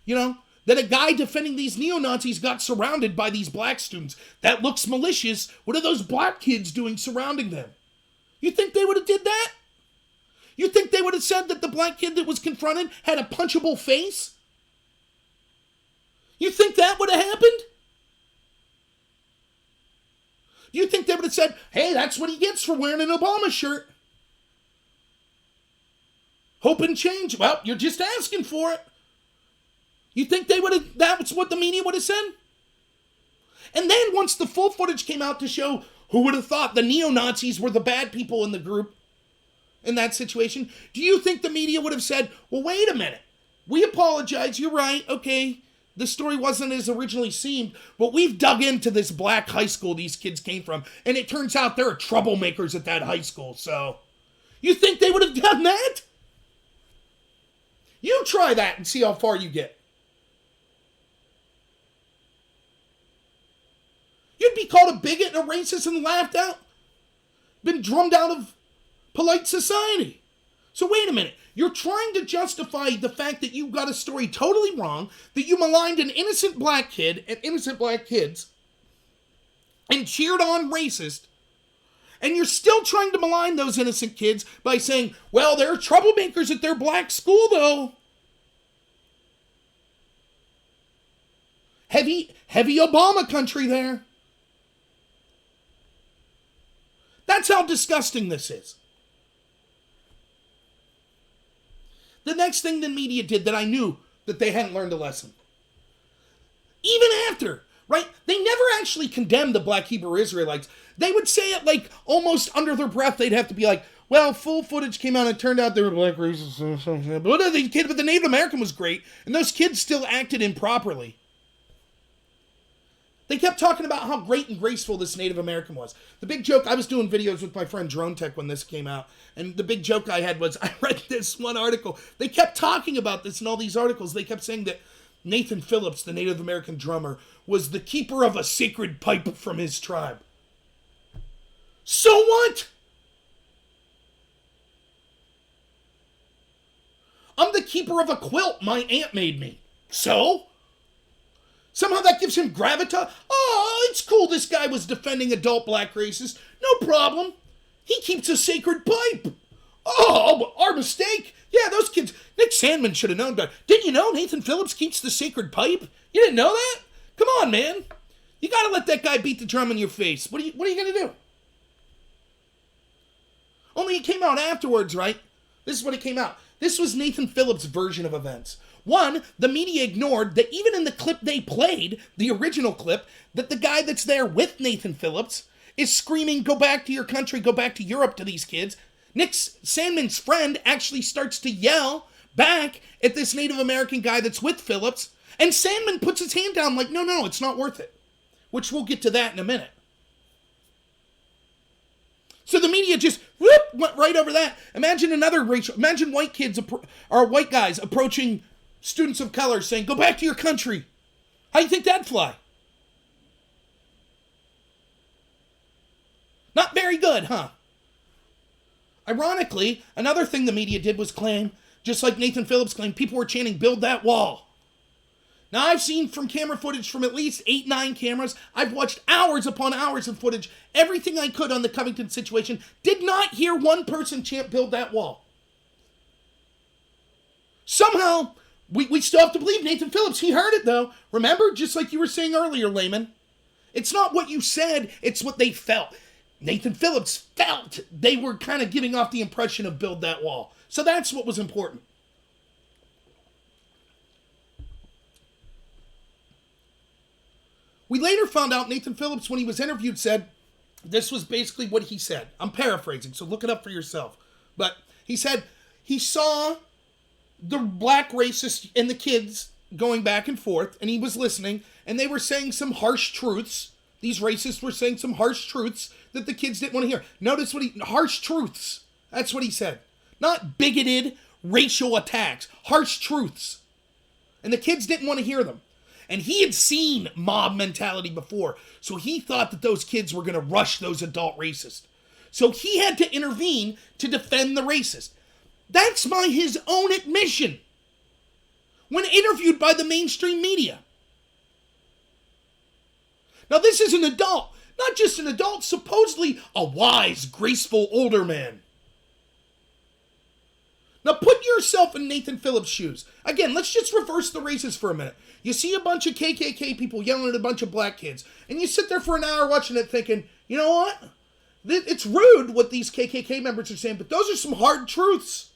that a guy defending these neo-Nazis got surrounded by these black students. That looks malicious. What are those black kids doing surrounding them? You think they would have did that? You think they would have said that the black kid that was confronted had a punchable face? You think that would have happened? You think they would have said, hey, that's what he gets for wearing an Obama shirt? Hope and change. Well, you're just asking for it. You think they would have, that's what the media would have said? And then once the full footage came out to show, who would have thought the neo-Nazis were the bad people in the group in that situation, do you think the media would have said, well, wait a minute. We apologize. You're right. Okay. The story wasn't as originally seemed, but we've dug into this black high school these kids came from, and it turns out there are troublemakers at that high school, so you think they would have done that? You try that and see how far you get. You'd be called a bigot and a racist and laughed out. Been drummed out of polite society. So wait a minute. You're trying to justify the fact that you got a story totally wrong, that you maligned an innocent black kid and innocent black kids, and cheered on racist, and you're still trying to malign those innocent kids by saying, well, there are troublemakers at their black school, though. Heavy Obama country there. That's how disgusting this is. The next thing the media did that I knew that they hadn't learned a lesson. Even after, right? They never actually condemned the Black Hebrew Israelites. They would say it like almost under their breath. They'd have to be like, well, full footage came out and it turned out they were black racists. But the Native American was great. And those kids still acted improperly. They kept talking about how great and graceful this Native American was. The big joke, I was doing videos with my friend Drone Tech when this came out, and the big joke I had was, I read this one article. They kept talking about this in all these articles. They kept saying that Nathan Phillips, the Native American drummer, was the keeper of a sacred pipe from his tribe. So what? I'm the keeper of a quilt my aunt made me. So? Somehow that gives him gravitas. Oh, it's cool this guy was defending adult black racists. No problem. He keeps a sacred pipe. Oh, our mistake. Yeah, those kids. Nick Sandmann should have known better. Didn't you know Nathan Phillips keeps the sacred pipe? You didn't know that? Come on, man. You got to let that guy beat the drum in your face. What are you going to do? Only it came out afterwards, right? This is when it came out. This was Nathan Phillips' version of events. One, the media ignored that even in the clip they played, the original clip, that the guy that's there with Nathan Phillips is screaming, go back to your country, go back to Europe to these kids. Nick Sandmann's friend actually starts to yell back at this Native American guy that's with Phillips, and Sandmann puts his hand down like, no, it's not worth it. Which we'll get to that in a minute. So the media just went right over that. Imagine white kids or white guys approaching students of color saying, go back to your country. How do you think that'd fly? Not very good, huh? Ironically, another thing the media did was claim, just like Nathan Phillips claimed, people were chanting, build that wall. Now, I've seen from camera footage from at least 8-9 cameras. I've watched hours upon hours of footage, everything I could on the Covington situation. Did not hear one person chant, build that wall. Somehow, we still have to believe Nathan Phillips. He heard it, though. Remember, just like you were saying earlier, Layman. It's not what you said, it's what they felt. Nathan Phillips felt they were kind of giving off the impression of build that wall. So that's what was important. We later found out Nathan Phillips, when he was interviewed, said, this was basically what he said. I'm paraphrasing, so look it up for yourself. But he said he saw the black racists and the kids going back and forth, and he was listening, and they were saying some harsh truths. These racists were saying some harsh truths that the kids didn't want to hear. Notice harsh truths. That's what he said. Not bigoted racial attacks. Harsh truths. And the kids didn't want to hear them. And he had seen mob mentality before, so he thought that those kids were going to rush those adult racists. So he had to intervene to defend the racist. That's by his own admission when interviewed by the mainstream media. Now, this is an adult, not just an adult, supposedly a wise, graceful older man. Now, put yourself in Nathan Phillips' shoes. Again, let's just reverse the races for a minute. You see a bunch of KKK people yelling at a bunch of black kids, and you sit there for an hour watching it thinking, you know what? It's rude what these KKK members are saying, but those are some hard truths.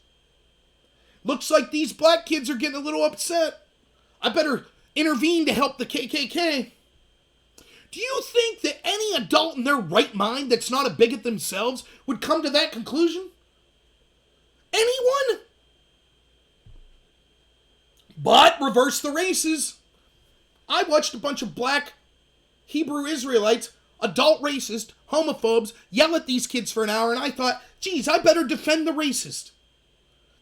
Looks like these black kids are getting a little upset. I better intervene to help the KKK. Do you think that any adult in their right mind that's not a bigot themselves would come to that conclusion? Anyone? But reverse the races. I watched a bunch of Black Hebrew Israelites, adult racist, homophobes, yell at these kids for an hour, and I thought, geez, I better defend the racist.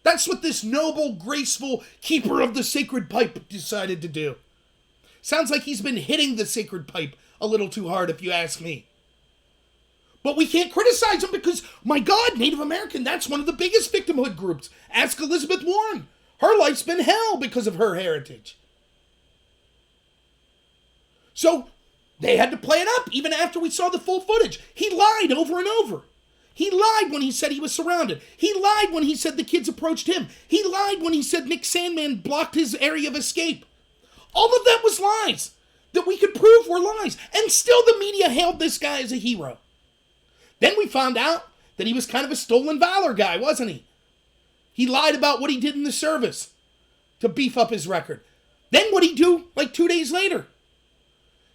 That's what this noble, graceful keeper of the sacred pipe decided to do. Sounds like he's been hitting the sacred pipe a little too hard, if you ask me. But we can't criticize him because, my God, Native American, that's one of the biggest victimhood groups. Ask Elizabeth Warren. Her life's been hell because of her heritage. So they had to play it up even after we saw the full footage. He lied over and over. He lied when he said he was surrounded. He lied when he said the kids approached him. He lied when he said Nick Sandmann blocked his area of escape. All of that was lies that we could prove were lies. And still the media hailed this guy as a hero. Then we found out that he was kind of a stolen valor guy, wasn't he? He lied about what he did in the service to beef up his record. Then what'd he do like 2 days later?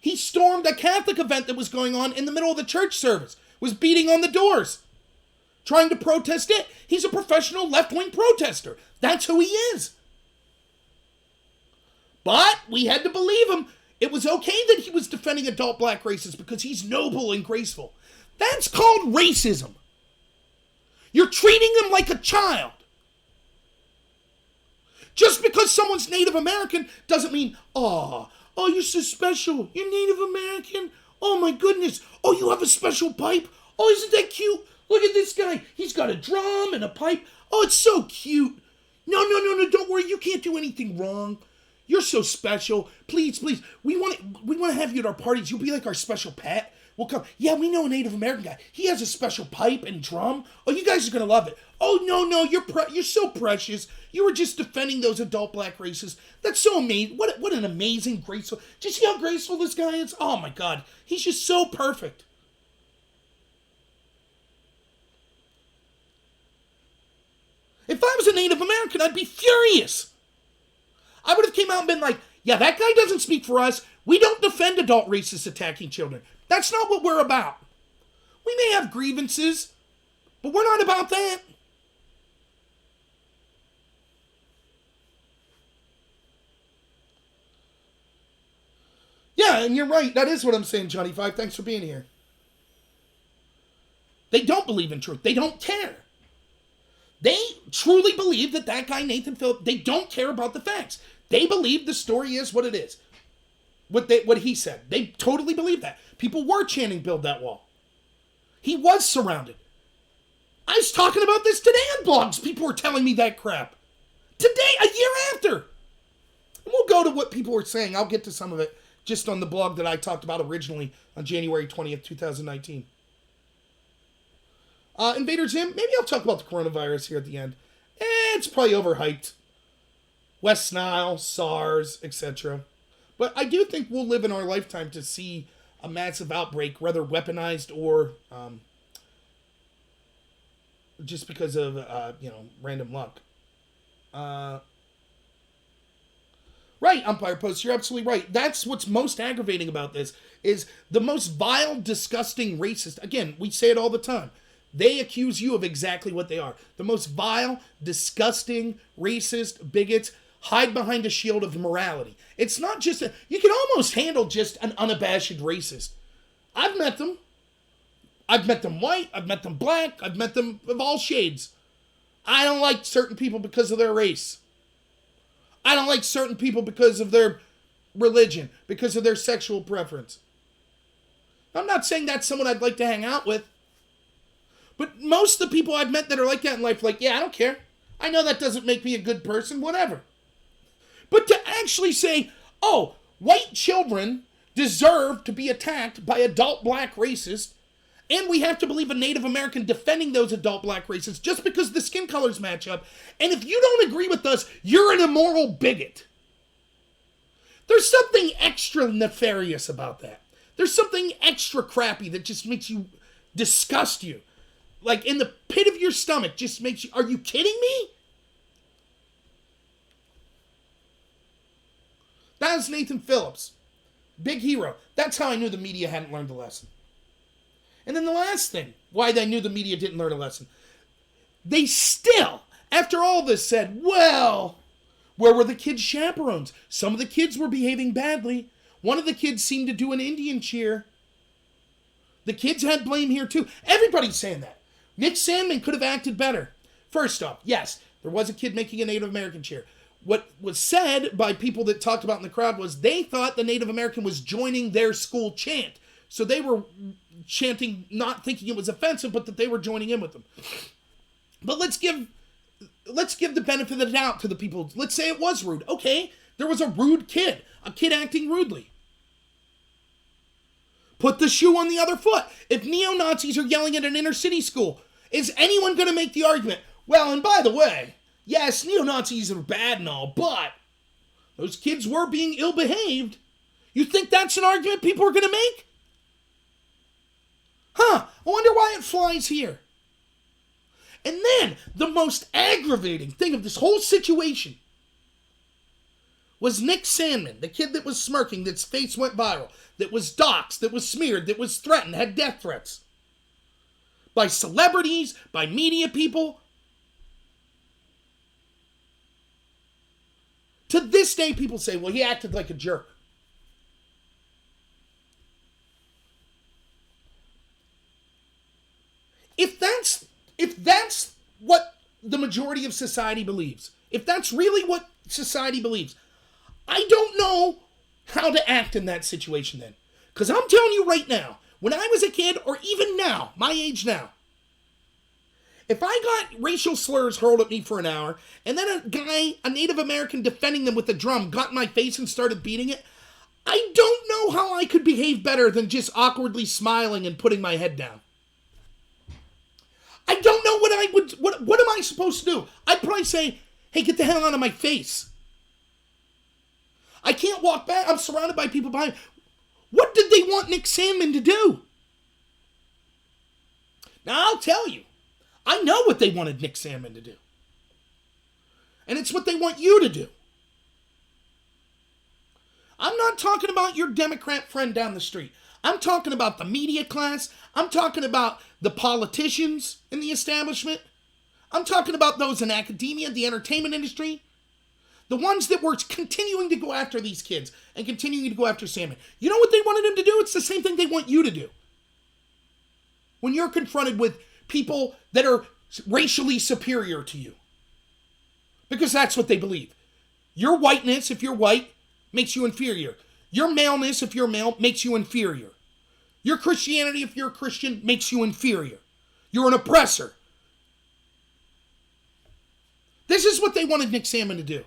He stormed a Catholic event that was going on in the middle of the church service, was beating on the doors, trying to protest it. He's a professional left-wing protester. That's who he is. But we had to believe him. It was okay that he was defending adult black racists because he's noble and graceful. That's called racism. You're treating them like a child. Just because someone's Native American doesn't mean, oh, you're so special. You're Native American. Oh, my goodness. Oh, you have a special pipe. Oh, isn't that cute? Look at this guy. He's got a drum and a pipe. Oh, it's so cute. No, don't worry. You can't do anything wrong. You're so special. Please. We want to have you at our parties. You'll be like our special pet. We'll come. Yeah, we know a Native American guy. He has a special pipe and drum. Oh, you guys are going to love it. Oh, no, you're so precious. You were just defending those adult black racists. That's so amazing. What an amazing, graceful. Do you see how graceful this guy is? Oh, my God. He's just so perfect. If I was a Native American, I'd be furious. I would have came out and been like, yeah, that guy doesn't speak for us. We don't defend adult racists attacking children. That's not what we're about. We may have grievances, but we're not about that. Yeah, and you're right. That is what I'm saying, Johnny Five. Thanks for being here. They don't believe in truth. They don't care. They truly believe that guy, Nathan Phillips, they don't care about the facts. They believe the story is what it is. What he said. They totally believe that. People were chanting, build that wall. He was surrounded. I was talking about this today on blogs. People were telling me that crap. Today, a year after. And we'll go to what people were saying. I'll get to some of it just on the blog that I talked about originally on January 20th, 2019. Invader Zim, maybe I'll talk about the coronavirus here at the end. It's probably overhyped. West Nile, SARS, etc. But I do think we'll live in our lifetime to see a massive outbreak, whether weaponized or just because of, random luck. Right, Umpire Post, you're absolutely right. That's what's most aggravating about this, is the most vile, disgusting, racist. Again, we say it all the time. They accuse you of exactly what they are. The most vile, disgusting, racist, bigots, hide behind a shield of morality. It's not just you can almost handle just an unabashed racist. I've met them. I've met them white, I've met them black, I've met them of all shades. I don't like certain people because of their race. I don't like certain people because of their religion, because of their sexual preference. I'm not saying that's someone I'd like to hang out with. But most of the people I've met that are like that in life, like, yeah, I don't care. I know that doesn't make me a good person, whatever. But to actually say, oh, white children deserve to be attacked by adult black racists, and we have to believe a Native American defending those adult black racists just because the skin colors match up, and if you don't agree with us, you're an immoral bigot. There's something extra nefarious about that. There's something extra crappy that just makes you disgust you. Like in the pit of your stomach, just makes you, are you kidding me? as Nathan Phillips. Big hero. That's how I knew the media hadn't learned the lesson. And then the last thing, why I knew the media didn't learn a lesson. They still, after all this, said, well, where were the kids' chaperones? Some of the kids were behaving badly. One of the kids seemed to do an Indian cheer. The kids had blame here too. Everybody's saying that. Nick Sandmann could have acted better. First off, yes, there was a kid making a Native American cheer. What was said by people that talked about in the crowd was they thought the Native American was joining their school chant. So they were chanting, not thinking it was offensive, but that they were joining in with them. But let's give the benefit of the doubt to the people. Let's say it was rude. Okay, there was a rude kid, a kid acting rudely. Put the shoe on the other foot. If neo-Nazis are yelling at an inner-city school, is anyone going to make the argument, well, and by the way, yes, neo-Nazis are bad and all, but those kids were being ill-behaved. You think that's an argument people are going to make? I wonder why it flies here. And then, the most aggravating thing of this whole situation was Nick Sandmann, the kid that was smirking, that's face went viral, that was doxxed, that was smeared, that was threatened, had death threats. By celebrities, by media people. To this day, people say, well, he acted like a jerk. If that's what the majority of society believes, if that's really what society believes, I don't know how to act in that situation then. Because I'm telling you right now, when I was a kid, or even now, my age now, if I got racial slurs hurled at me for an hour, and then a Native American defending them with a drum got in my face and started beating it, I don't know how I could behave better than just awkwardly smiling and putting my head down. I don't know what am I supposed to do? I'd probably say, hey, get the hell out of my face. I can't walk back. I'm surrounded by people behind me. What did they want Nick Sandmann to do? Now, I'll tell you. I know what they wanted Nick Sandmann to do. And it's what they want you to do. I'm not talking about your Democrat friend down the street. I'm talking about the media class. I'm talking about the politicians in the establishment. I'm talking about those in academia, the entertainment industry. The ones that were continuing to go after these kids and continuing to go after Sandmann. You know what they wanted him to do? It's the same thing they want you to do. When you're confronted with people that are racially superior to you. Because that's what they believe. Your whiteness, if you're white, makes you inferior. Your maleness, if you're male, makes you inferior. Your Christianity, if you're a Christian, makes you inferior. You're an oppressor. This is what they wanted Nick Sandmann to do.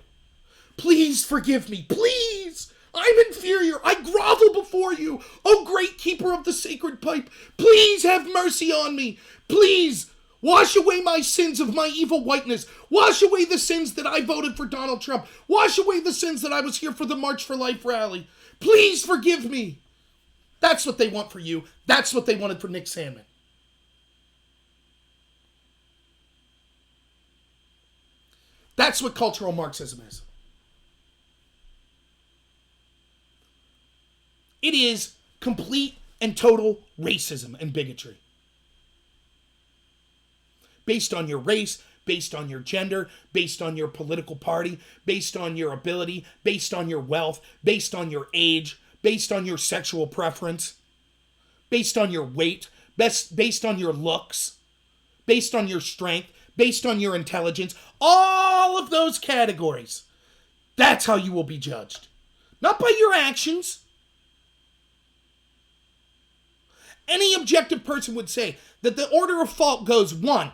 Please forgive me. Please. I'm inferior. I grovel before you. Oh, great keeper of the sacred pipe. Please have mercy on me. Please wash away my sins of my evil whiteness. Wash away the sins that I voted for Donald Trump. Wash away the sins that I was here for the March for Life rally. Please forgive me. That's what they want for you. That's what they wanted for Nick Sandmann. That's what cultural Marxism is. It is complete and total racism and bigotry. Based on your race, based on your gender, based on your political party, based on your ability, based on your wealth, based on your age, based on your sexual preference, based on your weight, based on your looks, based on your strength, based on your intelligence, all of those categories. That's how you will be judged. Not by your actions. Any objective person would say that the order of fault goes, 1,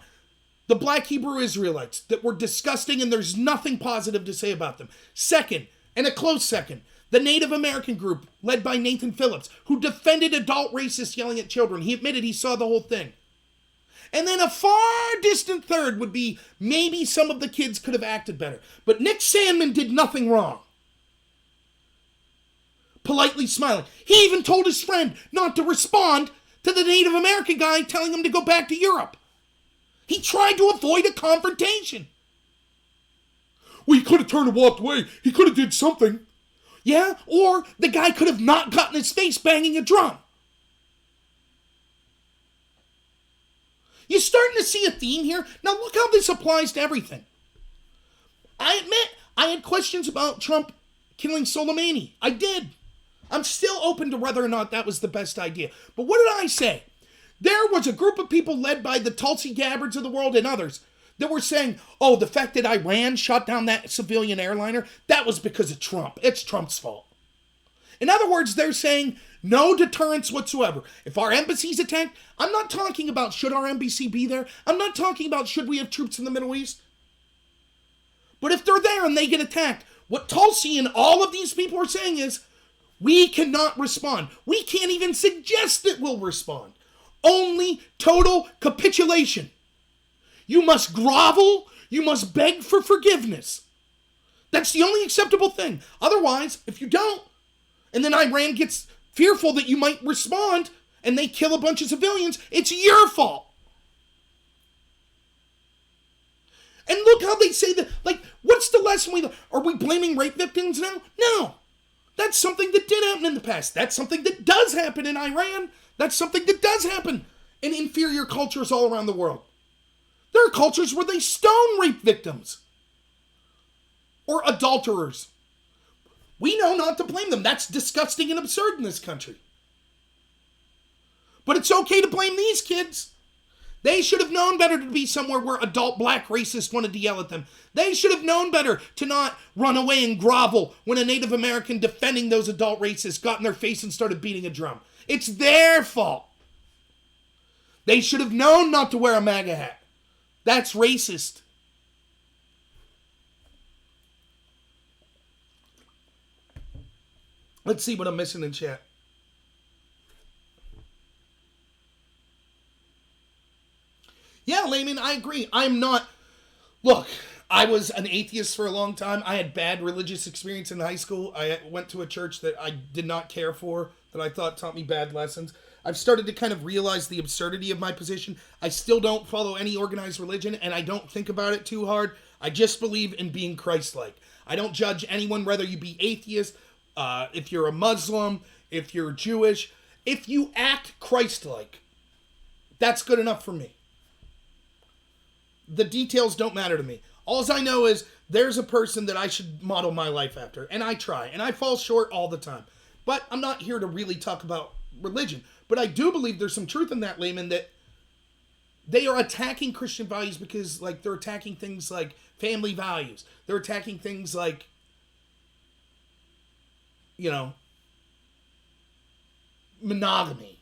the Black Hebrew Israelites that were disgusting and there's nothing positive to say about them. 2nd, and a close second, the Native American group led by Nathan Phillips, who defended adult racists yelling at children. He admitted he saw the whole thing. And then a far distant third would be maybe some of the kids could have acted better. But Nick Sandmann did nothing wrong. Politely smiling. He even told his friend not to respond to the Native American guy telling him to go back to Europe. He tried to avoid a confrontation. Well, he could have turned and walked away. He could have did something. Yeah? Or the guy could have not gotten his face banging a drum. You're starting to see a theme here. Now look how this applies to everything. I admit, I had questions about Trump killing Soleimani. I did. I'm still open to whether or not that was the best idea. But what did I say? There was a group of people led by the Tulsi Gabbards of the world and others that were saying, oh, the fact that Iran shot down that civilian airliner, that was because of Trump. It's Trump's fault. In other words, they're saying no deterrence whatsoever. If our embassy's attacked, I'm not talking about should our embassy be there. I'm not talking about should we have troops in the Middle East. But if they're there and they get attacked, what Tulsi and all of these people are saying is, we cannot respond. We can't even suggest that we'll respond. Only total capitulation. You must grovel. You must beg for forgiveness. That's the only acceptable thing. Otherwise, if you don't, and then Iran gets fearful that you might respond and they kill a bunch of civilians, it's your fault. And look how they say that, like, what's the lesson we learn? Are we blaming rape victims now? No. That's something that did happen in the past. That's something that does happen in Iran. That's something that does happen in inferior cultures all around the world. There are cultures where they stone rape victims or adulterers. We know not to blame them. That's disgusting and absurd in this country. But it's okay to blame these kids. They should have known better to be somewhere where adult black racists wanted to yell at them. They should have known better to not run away and grovel when a Native American defending those adult racists got in their face and started beating a drum. It's their fault. They should have known not to wear a MAGA hat. That's racist. Let's see what I'm missing in chat. Yeah, Layman, I agree. I'm not... Look, I was an atheist for a long time. I had bad religious experience in high school. I went to a church that I did not care for, that I thought taught me bad lessons. I've started to kind of realize the absurdity of my position. I still don't follow any organized religion, and I don't think about it too hard. I just believe in being Christ-like. I don't judge anyone, whether you be atheist, if you're a Muslim, if you're Jewish. If you act Christ-like, that's good enough for me. The details don't matter to me. All I know is there's a person that I should model my life after. And I try. And I fall short all the time. But I'm not here to really talk about religion. But I do believe there's some truth in that, Layman, that they are attacking Christian values because, like, they're attacking things like family values. They're attacking things like, you know, monogamy.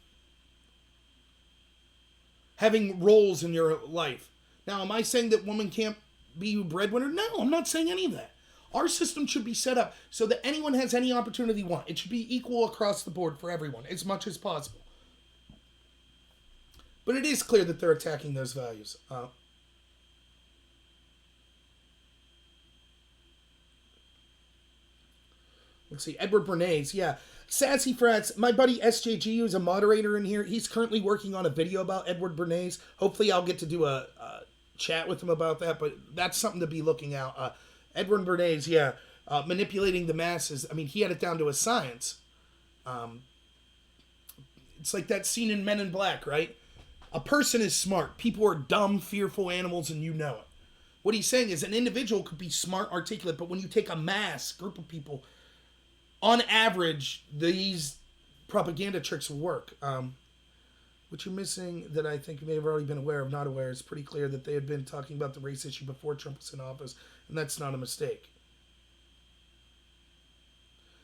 Having roles in your life. Now, am I saying that women can't be a breadwinner? No, I'm not saying any of that. Our system should be set up so that anyone has any opportunity they want. It should be equal across the board for everyone, as much as possible. But it is clear that they're attacking those values. Let's see, Edward Bernays, yeah. Sassy Frats, my buddy SJG, who's a moderator in here, he's currently working on a video about Edward Bernays. Hopefully I'll get to do a chat with him about that, but that's something to be looking out. Edward Bernays, yeah, manipulating the masses. I mean, he had it down to a science. It's like that scene in Men in Black, right? A person is smart. People are dumb, fearful animals, and you know it. What he's saying is an individual could be smart, articulate, but when you take a mass group of people, on average, these propaganda tricks will work. What you're missing that I think you may have already been aware of, not aware, it's pretty clear that they had been talking about the race issue before Trump was in office, and that's not a mistake.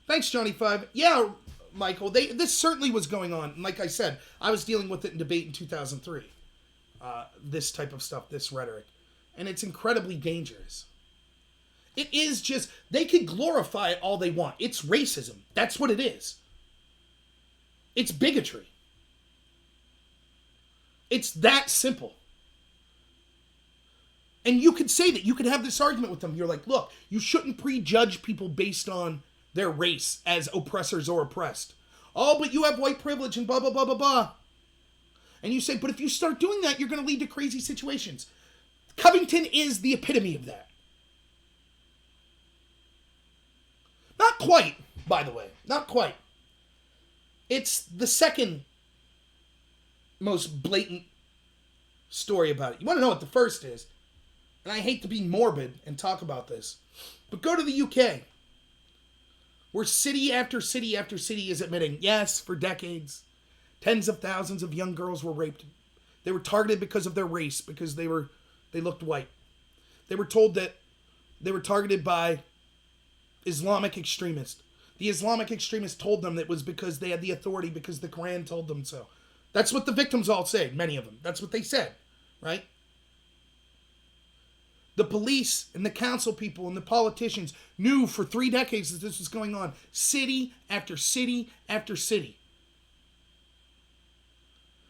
Thanks, Johnny Five. Yeah, Michael, this certainly was going on. And like I said, I was dealing with it in debate in 2003. This type of stuff, this rhetoric. And it's incredibly dangerous. It is just, they can glorify it all they want. It's racism. That's what it is. It's bigotry. It's that simple. And you could say that. You could have this argument with them. You're like, look, you shouldn't prejudge people based on their race as oppressors or oppressed. Oh, but you have white privilege and blah, blah, blah, blah, blah. And you say, but if you start doing that, you're going to lead to crazy situations. Covington is the epitome of that. Not quite. by the way. Not quite. It's the second most blatant story about it. You want to know what the first is? And I hate to be morbid and talk about this, but go to the UK, where city after city after city is admitting, yes, for decades, tens of thousands of young girls were raped. They were targeted because of their race, because they looked white. They were told that they were targeted by Islamic extremists. The Islamic extremists told them that it was because they had the authority, because the Quran told them so. That's what the victims all say, many of them. That's what they said, right? The police and the council people and the politicians knew for 3 decades that this was going on. City after city after city.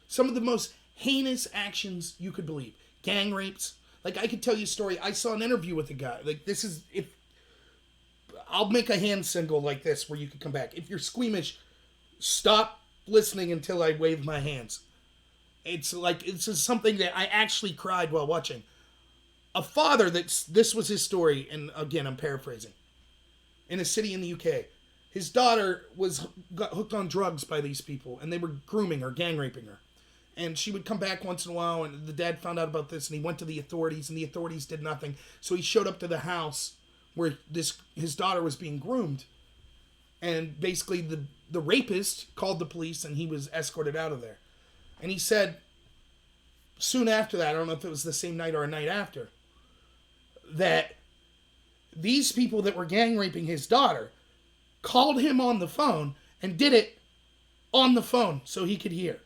Some of the most heinous actions you could believe. Gang rapes. Like, I could tell you a story. I saw an interview with a guy. Like, this is... I'll make a hand signal like this where you can come back. If you're squeamish, stop listening until I wave my hands. It's just something that I actually cried while watching. A father, this was his story, and again, I'm paraphrasing. In a city in the UK. His daughter got hooked on drugs by these people, and they were grooming her, gang raping her. And she would come back once in a while, and the dad found out about this, and he went to the authorities, and the authorities did nothing. So he showed up to the house where his daughter was being groomed. And basically the rapist called the police, and he was escorted out of there. And he said, soon after that, I don't know if it was the same night or a night after, that these people that were gang raping his daughter called him on the phone and did it on the phone so he could hear.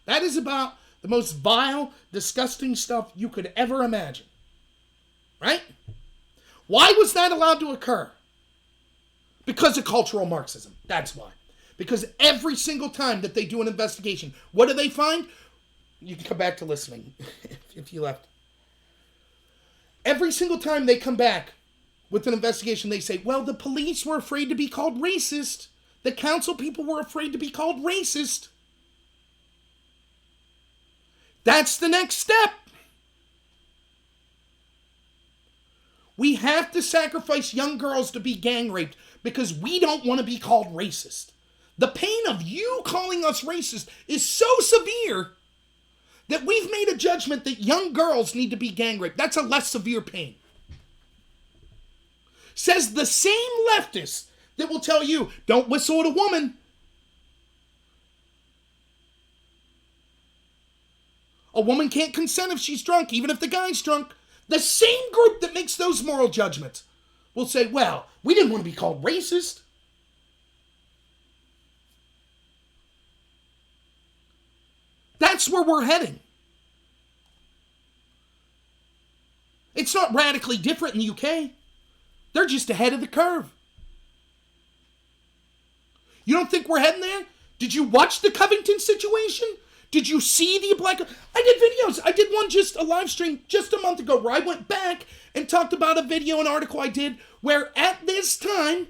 That is about the most vile, disgusting stuff you could ever imagine. Right? Why was that allowed to occur? Because of cultural Marxism. That's why. Because every single time that they do an investigation, what do they find? You can come back to listening if you left. Every single time they come back with an investigation, they say, well, the police were afraid to be called racist. The council people were afraid to be called racist. That's the next step. We have to sacrifice young girls to be gang raped because we don't want to be called racist. The pain of you calling us racist is so severe that we've made a judgment that young girls need to be gang raped. That's a less severe pain. Says the same leftist that will tell you, don't whistle at a woman. A woman can't consent if she's drunk, even if the guy's drunk. The same group that makes those moral judgments will say, well, we didn't want to be called racist. That's where we're heading. It's not radically different in the UK. They're just ahead of the curve. You don't think we're heading there? Did you watch the Covington situation? Did you see the Black... I did videos. I did one a live stream just a month ago where I went back and talked about a video, an article I did where at this time,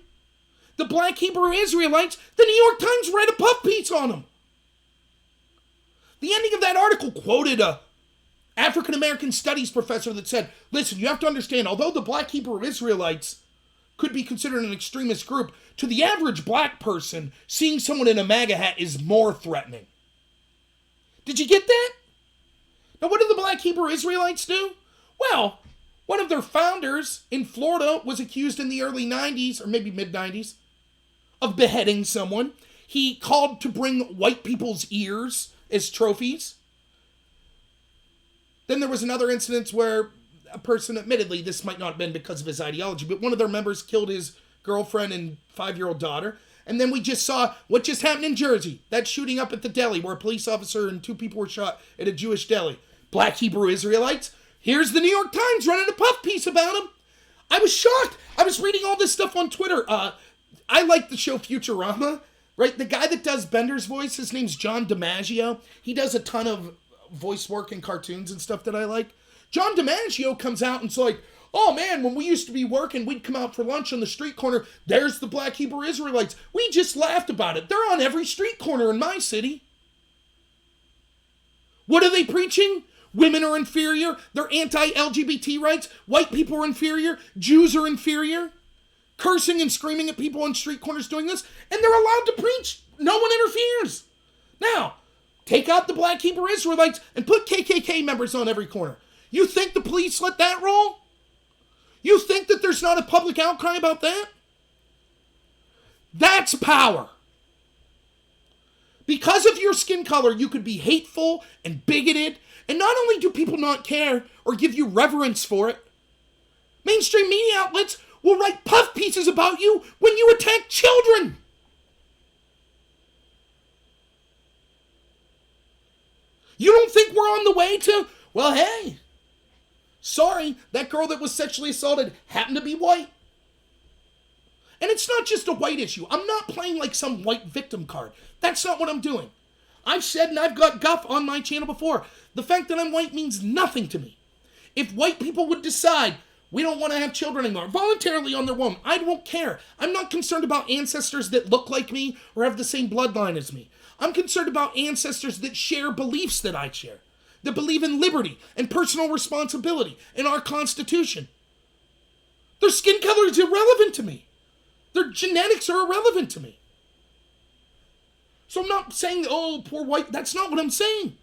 the Black Hebrew Israelites, the New York Times read a puff piece on them. The ending of that article quoted a African-American studies professor that said, listen, you have to understand, although the Black Hebrew Israelites could be considered an extremist group, to the average black person, seeing someone in a MAGA hat is more threatening. Did you get that? Now, what did the Black Hebrew Israelites do? Well, one of their founders in Florida was accused in the early 90s, or maybe mid-90s, of beheading someone. He called to bring white people's ears as trophies. Then there was another incident where a person, admittedly, this might not have been because of his ideology, but one of their members killed his girlfriend and 5-year-old daughter. And then we just saw what just happened in Jersey. That shooting up at the deli where a police officer and 2 people were shot at a Jewish deli. Black Hebrew Israelites. Here's the New York Times running a puff piece about them. I was shocked. I was reading all this stuff on Twitter. I like the show Futurama, right? The guy that does Bender's voice, his name's John DiMaggio. He does a ton of voice work in cartoons and stuff that I like. John DiMaggio comes out and it's like, oh man, when we used to be working, we'd come out for lunch on the street corner. There's the Black Hebrew Israelites. We just laughed about it. They're on every street corner in my city. What are they preaching? Women are inferior. They're anti-LGBT rights. White people are inferior. Jews are inferior. cursing and screaming at people on street corners doing this, and they're allowed to preach. No one interferes. Now, take out the Black Hebrew Israelites and put KKK members on every corner. You think the police let that roll? You think that there's not a public outcry about that? That's power. Because of your skin color, you could be hateful and bigoted, and not only do people not care or give you reverence for it, mainstream media outlets will write puff pieces about you when you attack children. You don't think we're on the way to, well, hey, sorry, that girl that was sexually assaulted happened to be white. And it's not just a white issue. I'm not playing like some white victim card. That's not what I'm doing. I've said, and I've got guff on my channel before, the fact that I'm white means nothing to me. If white people would decide we don't want to have children anymore, voluntarily on their own, I won't care. I'm not concerned about ancestors that look like me or have the same bloodline as me. I'm concerned about ancestors that share beliefs that I share, that believe in liberty and personal responsibility in our Constitution. Their skin color is irrelevant to me. Their genetics are irrelevant to me. So I'm not saying, oh, poor white. That's not what I'm saying.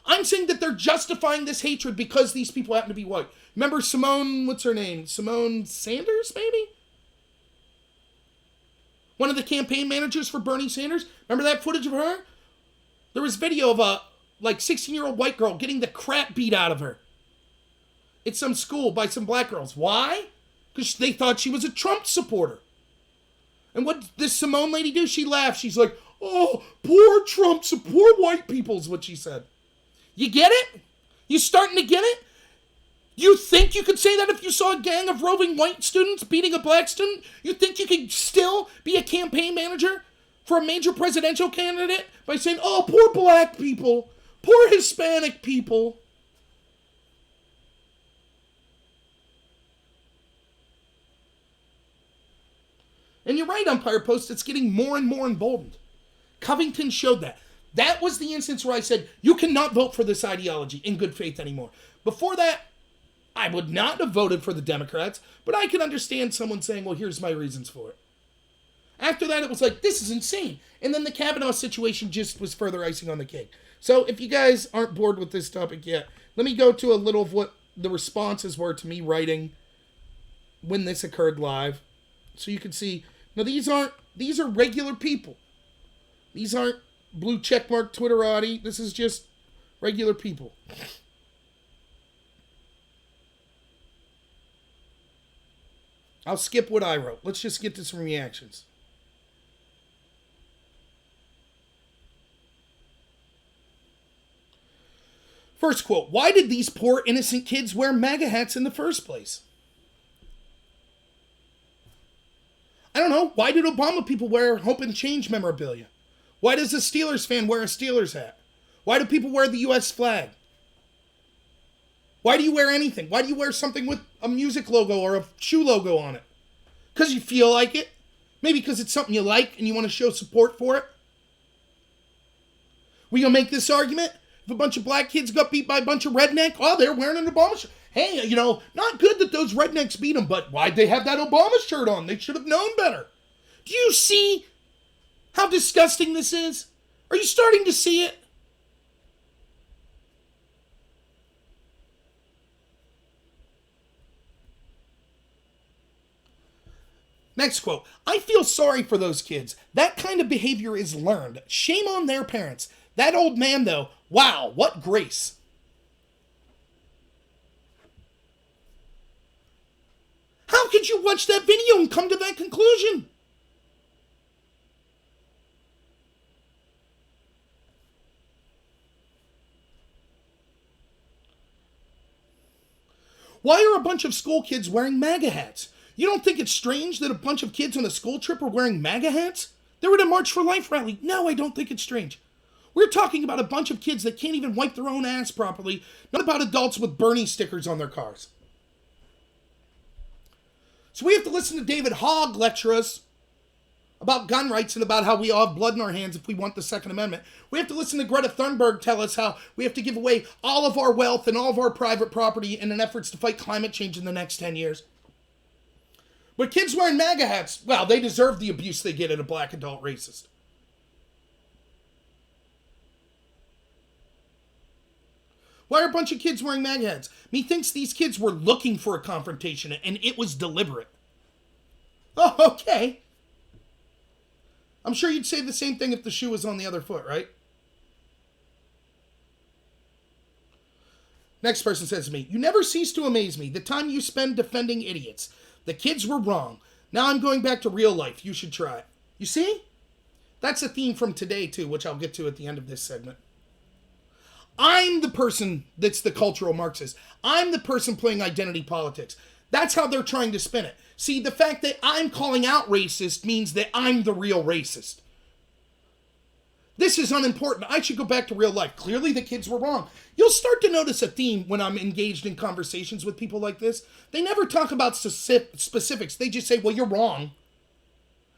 I'm saying that they're justifying this hatred because these people happen to be white. Remember Simone, what's her name? Simone Sanders, maybe? One of the campaign managers for Bernie Sanders. Remember that footage of her? There was video of a 16-year-old white girl getting the crap beat out of her at some school by some black girls. Why? Because they thought she was a Trump supporter. And what did this Simone lady do? She laughed. She's like, oh, poor Trump, poor white people is what she said. You get it? You starting to get it? You think you could say that if you saw a gang of roving white students beating a black student? You think you could still be a campaign manager for a major presidential candidate by saying, oh, poor black people, poor Hispanic people? And you're right, Umpire Post, it's getting more and more emboldened. Covington showed that. That was the instance where I said, you cannot vote for this ideology in good faith anymore. Before that, I would not have voted for the Democrats, but I can understand someone saying, well, here's my reasons for it. After that, it was like, this is insane. And then the Kavanaugh situation just was further icing on the cake. So if you guys aren't bored with this topic yet, let me go to a little of what the responses were to me writing when this occurred live. So you can see, now these are regular people. These aren't blue checkmark Twitterati. This is just regular people. I'll skip what I wrote. Let's just get to some reactions. First quote, why did these poor innocent kids wear MAGA hats in the first place? I don't know. Why did Obama people wear Hope and Change memorabilia? Why does a Steelers fan wear a Steelers hat? Why do people wear the U.S. flag? Why do you wear anything? Why do you wear something with a music logo or a shoe logo on it? Because you feel like it? Maybe because it's something you like and you want to show support for it? We gonna make this argument? If a bunch of black kids got beat by a bunch of redneck, oh, they're wearing an Obama shirt. Hey, not good that those rednecks beat them, but why'd they have that Obama shirt on? They should have known better. Do you see how disgusting this is? Are you starting to see it? Next quote, I feel sorry for those kids. That kind of behavior is learned. Shame on their parents. That old man, though, wow, what grace. How could you watch that video and come to that conclusion? Why are a bunch of school kids wearing MAGA hats? You don't think it's strange that a bunch of kids on a school trip are wearing MAGA hats? They were at a March for Life rally. No, I don't think it's strange. We're talking about a bunch of kids that can't even wipe their own ass properly, not about adults with Bernie stickers on their cars. So we have to listen to David Hogg lecture us about gun rights and about how we all have blood in our hands if we want the Second Amendment. We have to listen to Greta Thunberg tell us how we have to give away all of our wealth and all of our private property in an effort to fight climate change in the next 10 years. But kids wearing MAGA hats, well, they deserve the abuse they get at a black adult racist. Why are a bunch of kids wearing MAGA hats? Methinks these kids were looking for a confrontation and it was deliberate. Oh, okay. I'm sure you'd say the same thing if the shoe was on the other foot, right? Next person says to me, you never cease to amaze me. The time you spend defending idiots. The kids were wrong. Now I'm going back to real life. You should try it. You see? That's a theme from today, too, which I'll get to at the end of this segment. I'm the person that's the cultural Marxist. I'm the person playing identity politics. That's how they're trying to spin it. See, the fact that I'm calling out racist means that I'm the real racist. This is unimportant. I should go back to real life. Clearly the kids were wrong. You'll start to notice a theme when I'm engaged in conversations with people like this. They never talk about specifics. They just say, well, you're wrong.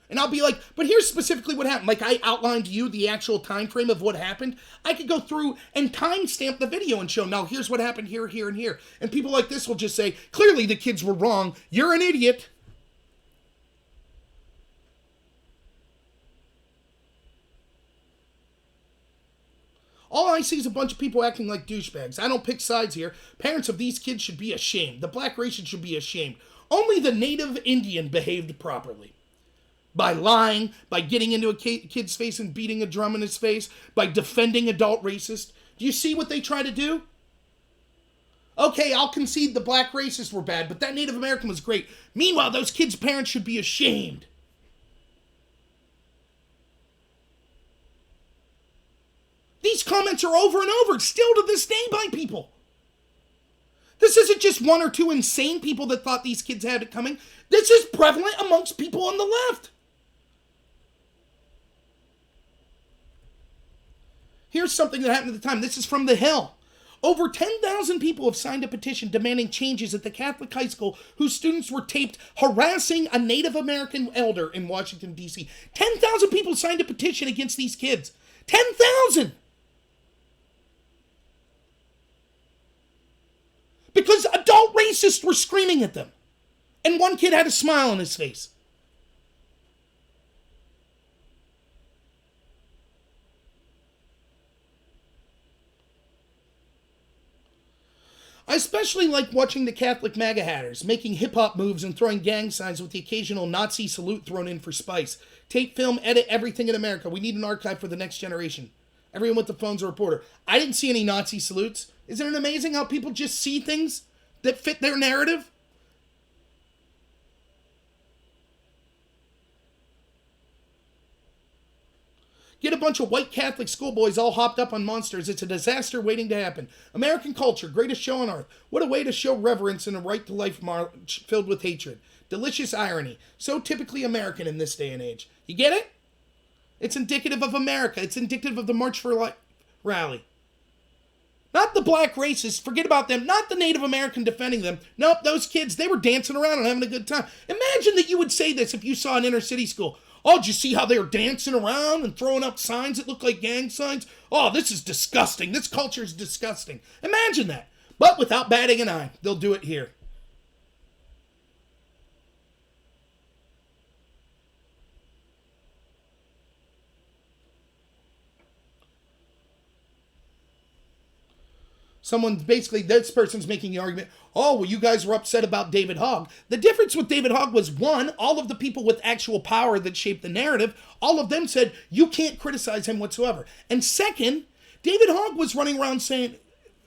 And I'll be like, but here's specifically what happened. Like I outlined to you the actual time frame of what happened. I could go through and timestamp the video and show, now here's what happened here, here, and here. And people like this will just say, clearly the kids were wrong. You're an idiot. All I see is a bunch of people acting like douchebags. I don't pick sides here. Parents of these kids should be ashamed. The black racists should be ashamed. Only the native Indian behaved properly. By lying, by getting into a kid's face and beating a drum in his face, by defending adult racists. Do you see what they try to do? Okay, I'll concede the black racists were bad, but that Native American was great. Meanwhile, those kids' parents should be ashamed. These comments are over and over, still to this day by people. This isn't just one or two insane people that thought these kids had it coming. This is prevalent amongst people on the left. Here's something that happened at the time. This is from The Hill. Over 10,000 people have signed a petition demanding changes at the Catholic high school whose students were taped harassing a Native American elder in Washington, D.C. 10,000 people signed a petition against these kids. 10,000! Because adult racists were screaming at them. And one kid had a smile on his face. I especially like watching the Catholic MAGA hatters making hip-hop moves and throwing gang signs with the occasional Nazi salute thrown in for spice. Tape, film, edit everything in America. We need an archive for the next generation. Everyone with the phone's a reporter. I didn't see any Nazi salutes. Isn't it amazing how people just see things that fit their narrative? Get a bunch of white Catholic schoolboys all hopped up on monsters. It's a disaster waiting to happen. American culture, greatest show on earth. What a way to show reverence in a right to life march filled with hatred. Delicious irony. So typically American in this day and age. You get it? It's indicative of America. It's indicative of the March for Life rally. Not the black racists. Forget about them. Not the Native American defending them. Nope, those kids, they were dancing around and having a good time. Imagine that you would say this if you saw an inner city school. Oh, did you see how they were dancing around and throwing up signs that look like gang signs? Oh, this is disgusting. This culture is disgusting. Imagine that. But without batting an eye, they'll do it here. This person's making the argument, oh, well, you guys were upset about David Hogg. The difference with David Hogg was, one, all of the people with actual power that shaped the narrative, all of them said, you can't criticize him whatsoever. And second, David Hogg was running around saying,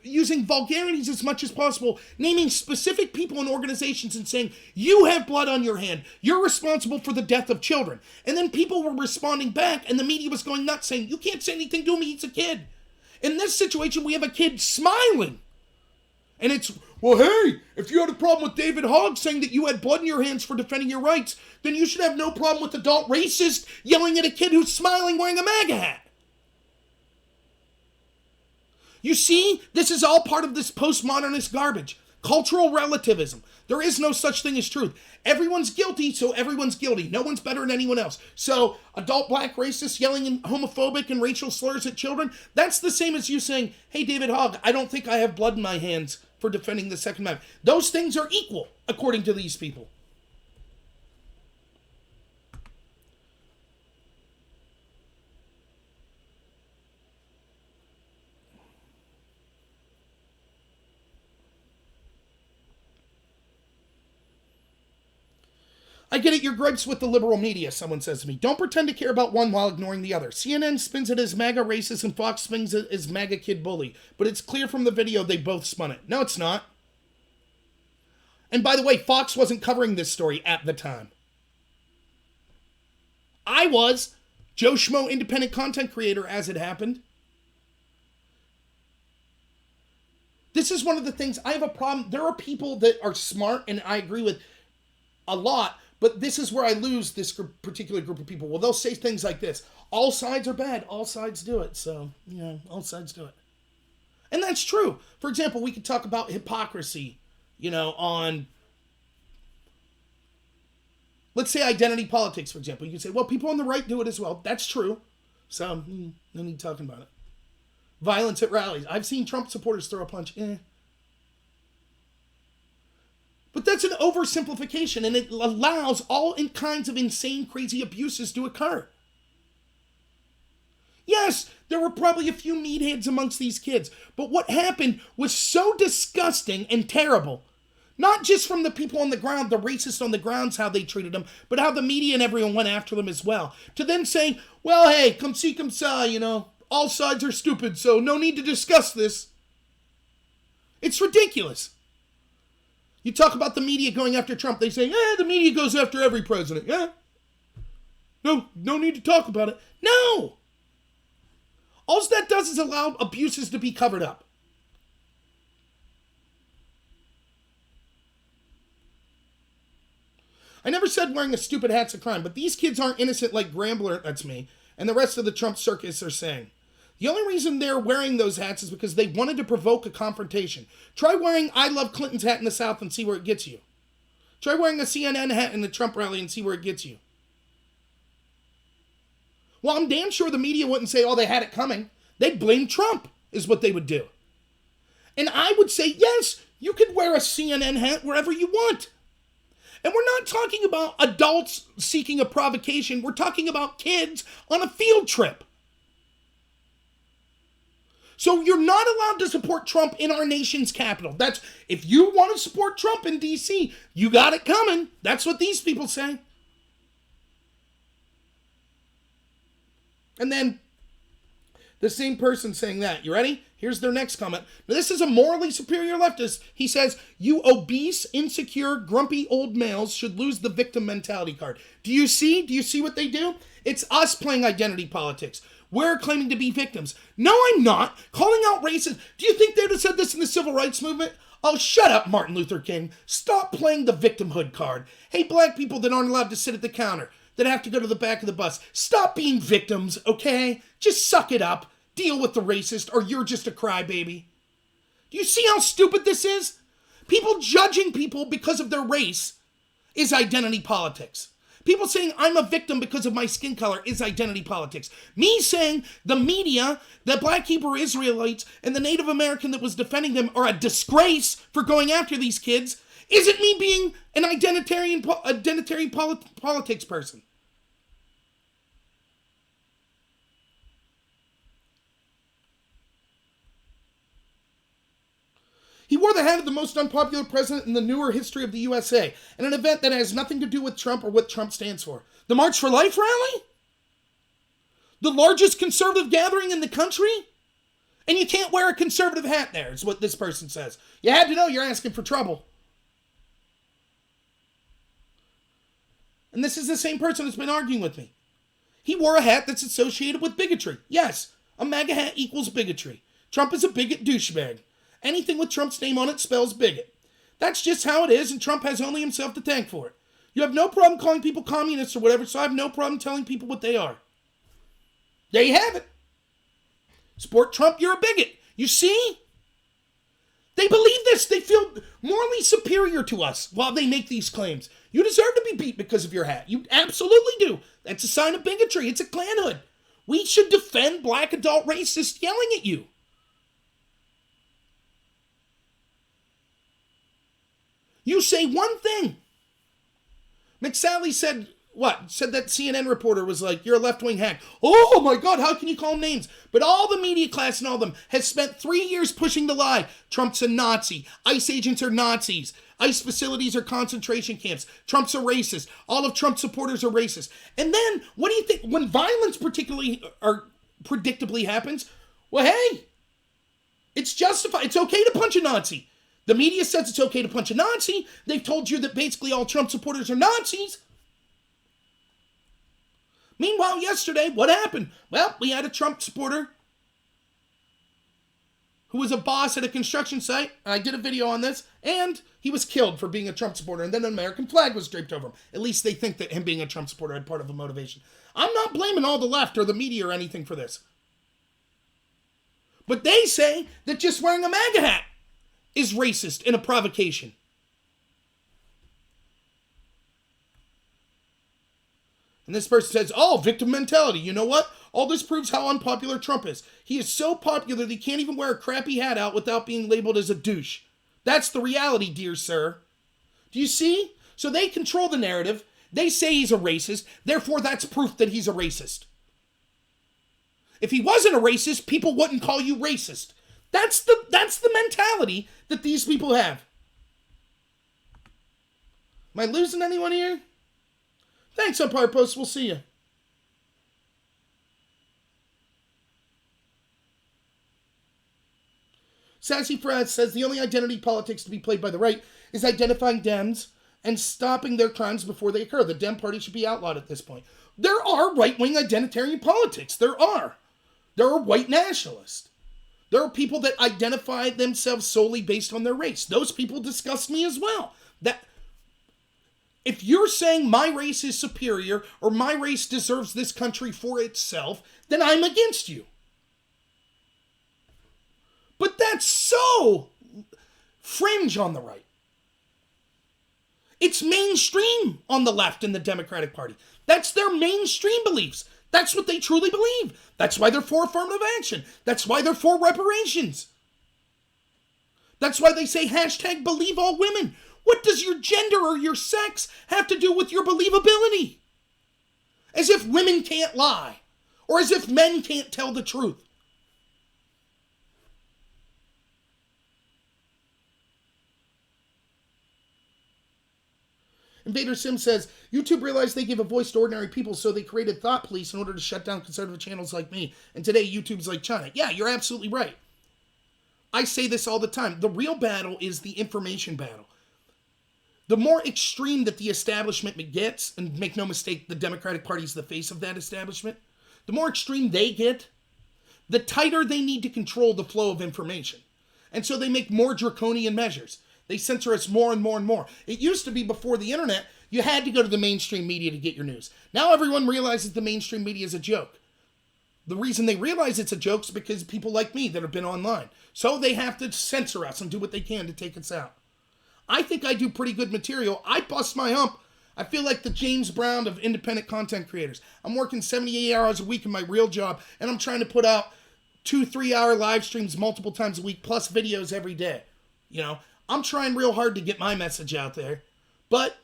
using vulgarities as much as possible, naming specific people and organizations and saying, you have blood on your hand. You're responsible for the death of children. And then people were responding back, and the media was going nuts saying, you can't say anything to him, he's a kid. In this situation, we have a kid smiling. And it's, well, hey, if you had a problem with David Hogg saying that you had blood in your hands for defending your rights, then you should have no problem with adult racists yelling at a kid who's smiling wearing a MAGA hat. You see, this is all part of this postmodernist garbage. Cultural relativism. There is no such thing as truth. Everyone's guilty, so everyone's guilty. No one's better than anyone else. So adult black racists yelling in homophobic and racial slurs at children, that's the same as you saying, hey, David Hogg, I don't think I have blood in my hands for defending the Second Amendment. Those things are equal, according to these people. I get it, your gripes with the liberal media, someone says to me. Don't pretend to care about one while ignoring the other. CNN spins it as MAGA racist and Fox spins it as MAGA kid bully. But it's clear from the video they both spun it. No, it's not. And by the way, Fox wasn't covering this story at the time. I was. Joe Schmo, independent content creator, as it happened. This is one of the things, I have a problem. There are people that are smart, and I agree with a lot, but this is where I lose this particular group of people. Well, they'll say things like this. All sides are bad. All sides do it. So, all sides do it. And that's true. For example, we could talk about hypocrisy, on, let's say, identity politics, for example. You could say, well, people on the right do it as well. That's true. So, no need talking about it. Violence at rallies. I've seen Trump supporters throw a punch. But that's an oversimplification, and it allows all kinds of insane, crazy abuses to occur. Yes, there were probably a few meatheads amongst these kids, but what happened was so disgusting and terrible. Not just from the people on the ground, the racists on the grounds, how they treated them, but how the media and everyone went after them as well. To then say, well, hey, come see, come saw, all sides are stupid, so no need to discuss this. It's ridiculous. You talk about the media going after Trump, they say, the media goes after every president. Yeah. No need to talk about it. No! All that does is allow abuses to be covered up. I never said wearing a stupid hat's a crime, but these kids aren't innocent like Grambler, that's me, and the rest of the Trump circus are saying. The only reason they're wearing those hats is because they wanted to provoke a confrontation. Try wearing I Love Clinton's hat in the South and see where it gets you. Try wearing a CNN hat in the Trump rally and see where it gets you. Well, I'm damn sure the media wouldn't say, oh, they had it coming. They'd blame Trump, is what they would do. And I would say, yes, you could wear a CNN hat wherever you want. And we're not talking about adults seeking a provocation. We're talking about kids on a field trip. So you're not allowed to support Trump in our nation's capital. That's, if you want to support Trump in D.C., you got it coming. That's what these people say. And then the same person saying that. You ready? Here's their next comment. Now, this is a morally superior leftist. He says, you obese, insecure, grumpy old males should lose the victim mentality card. Do you see? Do you see what they do? It's us playing identity politics. We're claiming to be victims. No, I'm not. Calling out racism. Do you think they'd have said this in the civil rights movement? Oh, shut up, Martin Luther King. Stop playing the victimhood card. Hey, black people that aren't allowed to sit at the counter, that have to go to the back of the bus, stop being victims, okay? Just suck it up. Deal with the racist, or you're just a crybaby. Do you see how stupid this is? People judging people because of their race is identity politics. People saying I'm a victim because of my skin color is identity politics. Me saying the media, the Black Hebrew Israelites, and the Native American that was defending them are a disgrace for going after these kids isn't me being an identitarian politics person. He wore the hat of the most unpopular president in the newer history of the USA, in an event that has nothing to do with Trump or what Trump stands for. The March for Life rally? The largest conservative gathering in the country? And you can't wear a conservative hat there, is what this person says. You had to know you're asking for trouble. And this is the same person that's been arguing with me. He wore a hat that's associated with bigotry. Yes, a MAGA hat equals bigotry. Trump is a bigot douchebag. Anything with Trump's name on it spells bigot. That's just how it is, and Trump has only himself to thank for it. You have no problem calling people communists or whatever, so I have no problem telling people what they are. There you have it. Support Trump, you're a bigot. You see? They believe this. They feel morally superior to us while they make these claims. You deserve to be beat because of your hat. You absolutely do. That's a sign of bigotry. It's a clanhood. We should defend black adult racists yelling at you. You say one thing. McSally said, what? Said that CNN reporter was like, you're a left-wing hack. Oh my God, how can you call them names? But all the media class and all of them has spent 3 years pushing the lie. Trump's a Nazi. ICE agents are Nazis. ICE facilities are concentration camps. Trump's a racist. All of Trump's supporters are racist. And then, what do you think? When violence predictably happens, well, hey, it's justified. It's okay to punch a Nazi. The media says it's okay to punch a Nazi. They've told you that basically all Trump supporters are Nazis. Meanwhile, yesterday, what happened? Well, we had a Trump supporter who was a boss at a construction site. I did a video on this, and he was killed for being a Trump supporter, and then an American flag was draped over him. At least they think that him being a Trump supporter had part of a motivation. I'm not blaming all the left or the media or anything for this. But they say that just wearing a MAGA hat is racist and a provocation. And this person says, oh, victim mentality. You know what? All this proves how unpopular Trump is. He is so popular that he can't even wear a crappy hat out without being labeled as a douche. That's the reality, dear sir. Do you see? So they control the narrative. They say he's a racist. Therefore, that's proof that he's a racist. If he wasn't a racist, people wouldn't call you racist. That's the mentality that these people have. Am I losing anyone here? Thanks, Empire Post. We'll see you. Sassy Fraz says the only identity politics to be played by the right is identifying Dems and stopping their crimes before they occur. The Dem Party should be outlawed at this point. There are right-wing identitarian politics. There are. There are white nationalists. There are people that identify themselves solely based on their race. Those people disgust me as well. If you're saying my race is superior or my race deserves this country for itself, then I'm against you. But that's so fringe on the right. It's mainstream on the left in the Democratic Party. That's their mainstream beliefs. That's what they truly believe. That's why they're for affirmative action. That's why they're for reparations. That's why they say hashtag believe all women. What does your gender or your sex have to do with your believability? As if women can't lie. Or as if men can't tell the truth. Invader Sim says, YouTube realized they gave a voice to ordinary people, so they created Thought Police in order to shut down conservative channels like me. And today, YouTube's like China. Yeah, you're absolutely right. I say this all the time. The real battle is the information battle. The more extreme that the establishment gets, and make no mistake, the Democratic Party is the face of that establishment, the more extreme they get, the tighter they need to control the flow of information. And so they make more draconian measures. They censor us more and more and more. It used to be before the internet, you had to go to the mainstream media to get your news. Now everyone realizes the mainstream media is a joke. The reason they realize it's a joke is because people like me that have been online. So they have to censor us and do what they can to take us out. I think I do pretty good material. I bust my hump. I feel like the James Brown of independent content creators. I'm working 78 hours a week in my real job, and I'm trying to put out 2-3 hour live streams multiple times a week, plus videos every day. You know, I'm trying real hard to get my message out there, but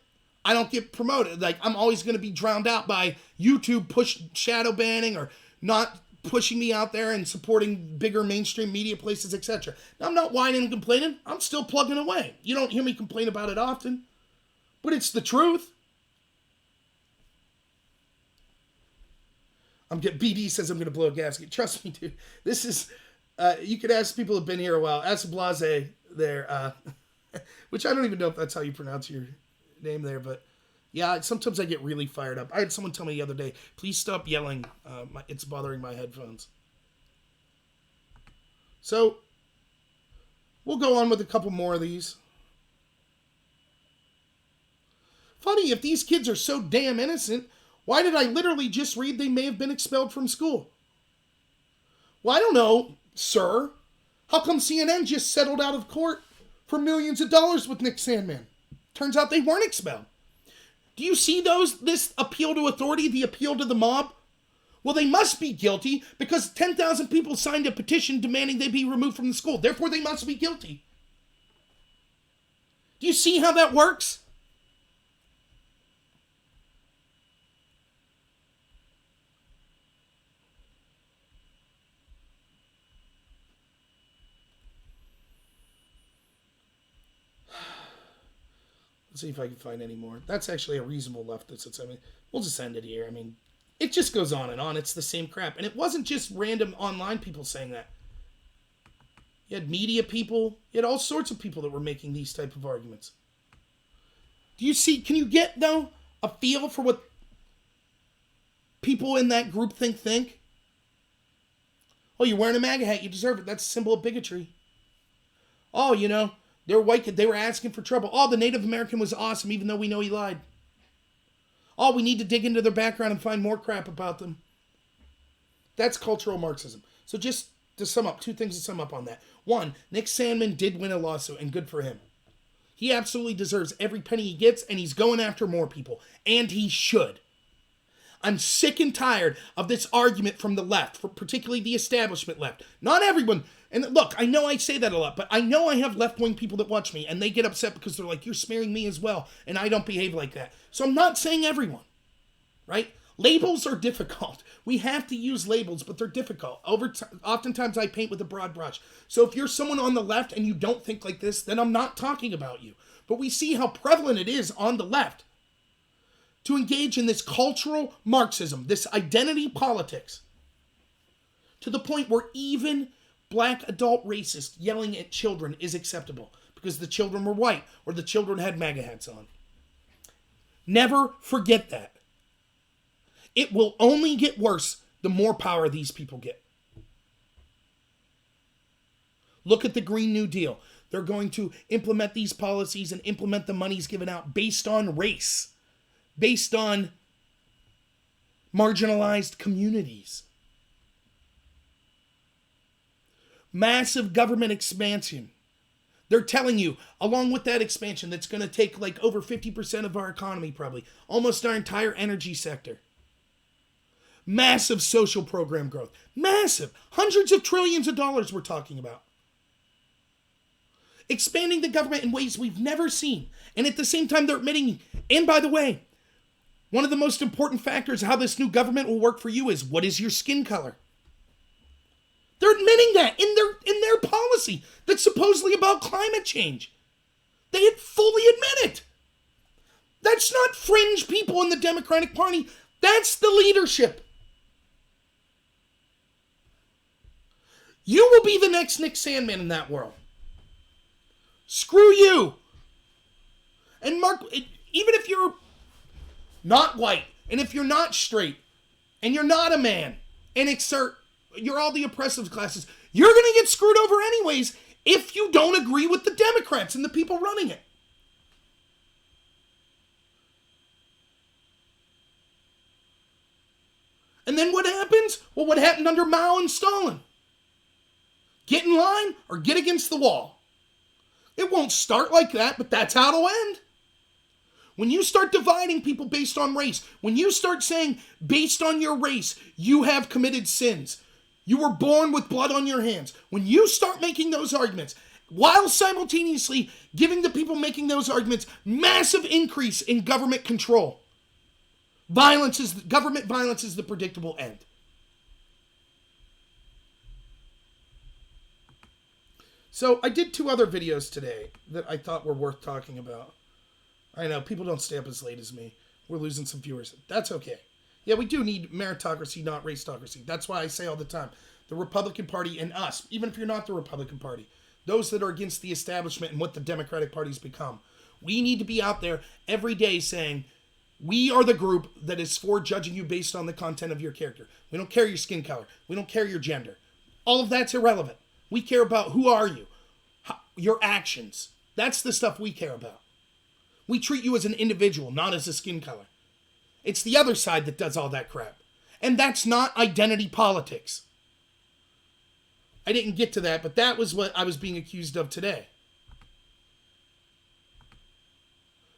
I don't get promoted. Like, I'm always going to be drowned out by YouTube push shadow banning or not pushing me out there and supporting bigger mainstream media places, etc. Now, I'm not whining and complaining. I'm still plugging away. You don't hear me complain about it often, but it's the truth. BD says I'm going to blow a gasket. Trust me, dude. This is, you could ask people who've been here a while. Ask Blase there, which I don't even know if that's how you pronounce your name there, but yeah, sometimes I get really fired up. I had someone tell me the other day, please stop yelling. It's bothering my headphones. So, we'll go on with a couple more of these. Funny, if these kids are so damn innocent, why did I literally just read they may have been expelled from school? Well, I don't know, sir. How come CNN just settled out of court for millions of dollars with Nick Sandmann? Turns out they weren't expelled. Do you see this appeal to authority, the appeal to the mob? Well, they must be guilty because 10,000 people signed a petition demanding they be removed from the school. Therefore, they must be guilty. Do you see how that works? Let's see if I can find any more. That's actually a reasonable leftist. I mean, we'll just end it here. I mean, it just goes on and on. It's the same crap. And it wasn't just random online people saying that. You had media people. You had all sorts of people that were making these type of arguments. Do you see, can you get, though, a feel for what people in that group think? Oh, you're wearing a MAGA hat. You deserve it. That's a symbol of bigotry. Oh, you know, they're white. They were asking for trouble. Oh, the Native American was awesome, even though we know he lied. Oh, we need to dig into their background and find more crap about them. That's cultural Marxism. So just to sum up, two things to sum up on that. One, Nick Sandmann did win a lawsuit, and good for him. He absolutely deserves every penny he gets, and he's going after more people. And he should. I'm sick and tired of this argument from the left, particularly the establishment left. Not everyone. And look, I know I say that a lot, but I know I have left-wing people that watch me, and they get upset because they're like, you're smearing me as well, and I don't behave like that. So I'm not saying everyone, right? Labels are difficult. We have to use labels, but they're difficult. Oftentimes I paint with a broad brush. So if you're someone on the left and you don't think like this, then I'm not talking about you. But we see how prevalent it is on the left to engage in this cultural Marxism, this identity politics, to the point where even black adult racists yelling at children is acceptable because the children were white or the children had MAGA hats on. Never forget that. It will only get worse the more power these people get. Look at the Green New Deal. They're going to implement these policies and implement the monies given out based on race, based on marginalized communities. Massive government expansion. They're telling you, along with that expansion, that's going to take like over 50% of our economy probably, almost our entire energy sector. Massive social program growth. Massive. Hundreds of trillions of dollars we're talking about. Expanding the government in ways we've never seen. And at the same time, they're admitting, and by the way, one of the most important factors how this new government will work for you is what is your skin color? They're admitting that in their policy that's supposedly about climate change. They fully admit it. That's not fringe people in the Democratic Party. That's the leadership. You will be the next Nick Sandmann in that world. Screw you. And Mark, even if you're not white, and if you're not straight, and you're not a man, and you're all the oppressive classes, you're going to get screwed over anyways if you don't agree with the Democrats and the people running it. And then what happens? Well, what happened under Mao and Stalin? Get in line or get against the wall. It won't start like that, but that's how it'll end. When you start dividing people based on race, when you start saying, based on your race, you have committed sins, you were born with blood on your hands, when you start making those arguments, while simultaneously giving the people making those arguments massive increase in government control, government violence is the predictable end. So I did 2 other videos today that I thought were worth talking about. I know, people don't stay up as late as me. We're losing some viewers. That's okay. Yeah, we do need meritocracy, not racetocracy. That's why I say all the time, the Republican Party and us, even if you're not the Republican Party, those that are against the establishment and what the Democratic Party's become, we need to be out there every day saying, we are the group that is for judging you based on the content of your character. We don't care your skin color. We don't care your gender. All of that's irrelevant. We care about who are you, your actions. That's the stuff we care about. We treat you as an individual, not as a skin color. It's the other side that does all that crap. And that's not identity politics. I didn't get to that, but that was what I was being accused of today.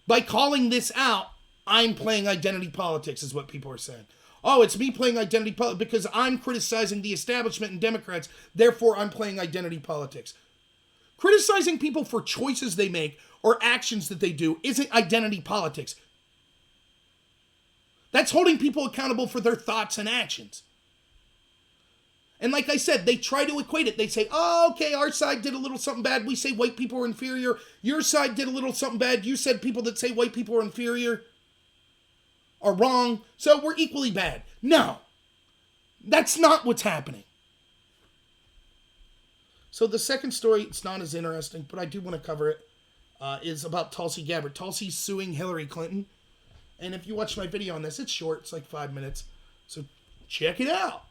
By calling this out, I'm playing identity politics, is what people are saying. Oh, it's me playing identity politics because I'm criticizing the establishment and Democrats, therefore I'm playing identity politics. Criticizing people for choices they make or actions that they do isn't identity politics. That's holding people accountable for their thoughts and actions. And like I said, they try to equate it. They say, oh, okay, our side did a little something bad. We say white people are inferior. Your side did a little something bad. You said people that say white people are inferior are wrong, so we're equally bad. No, that's not what's happening. So the second story, it's not as interesting, but I do want to cover it, is about Tulsi Gabbard. Tulsi's suing Hillary Clinton. And if you watch my video on this, it's short. It's like 5 minutes. So check it out.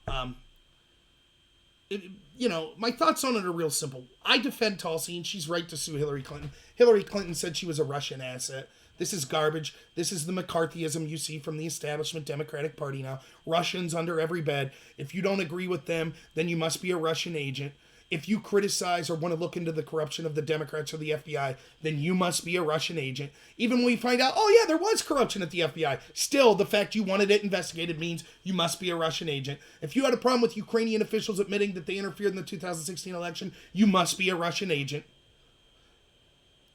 My thoughts on it are real simple. I defend Tulsi, and she's right to sue Hillary Clinton. Hillary Clinton said she was a Russian asset. This is garbage. This is the McCarthyism you see from the establishment Democratic Party now. Russians under every bed. If you don't agree with them, then you must be a Russian agent. If you criticize or want to look into the corruption of the Democrats or the FBI, then you must be a Russian agent. Even when we find out, oh yeah, there was corruption at the FBI, still the fact you wanted it investigated means you must be a Russian agent. If you had a problem with Ukrainian officials admitting that they interfered in the 2016 election, you must be a Russian agent.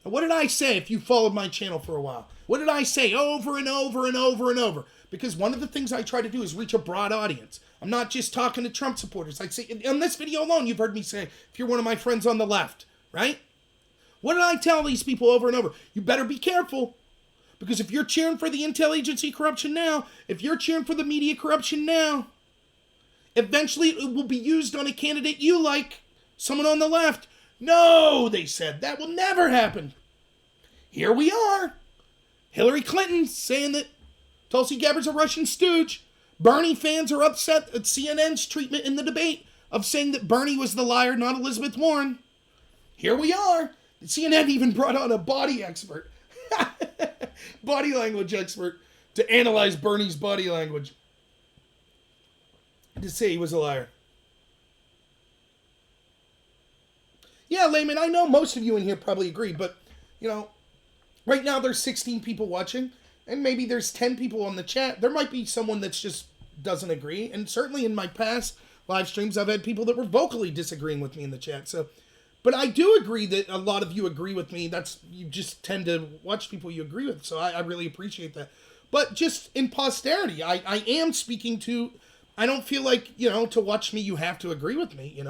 Now, what did I say if you followed my channel for a while? What did I say over and over and over and over? Because one of the things I try to do is reach a broad audience. I'm not just talking to Trump supporters. I say, on this video alone, you've heard me say, if you're one of my friends on the left, right? What did I tell these people over and over? You better be careful. Because if you're cheering for the intel agency corruption now, if you're cheering for the media corruption now, eventually it will be used on a candidate you like, someone on the left. No, they said, that will never happen. Here we are. Hillary Clinton saying that Tulsi Gabbard's a Russian stooge. Bernie fans are upset at CNN's treatment in the debate of saying that Bernie was the liar, not Elizabeth Warren. Here we are. CNN even brought on a body expert, body language expert, to analyze Bernie's body language to say he was a liar. Yeah, Layman, I know most of you in here probably agree, but, right now there's 16 people watching. And maybe there's 10 people on the chat. There might be someone that just doesn't agree. And certainly in my past live streams, I've had people that were vocally disagreeing with me in the chat. But I do agree that a lot of you agree with me. You just tend to watch people you agree with. So I really appreciate that. But just in posterity, I am speaking to, I don't feel like, to watch me, you have to agree with me,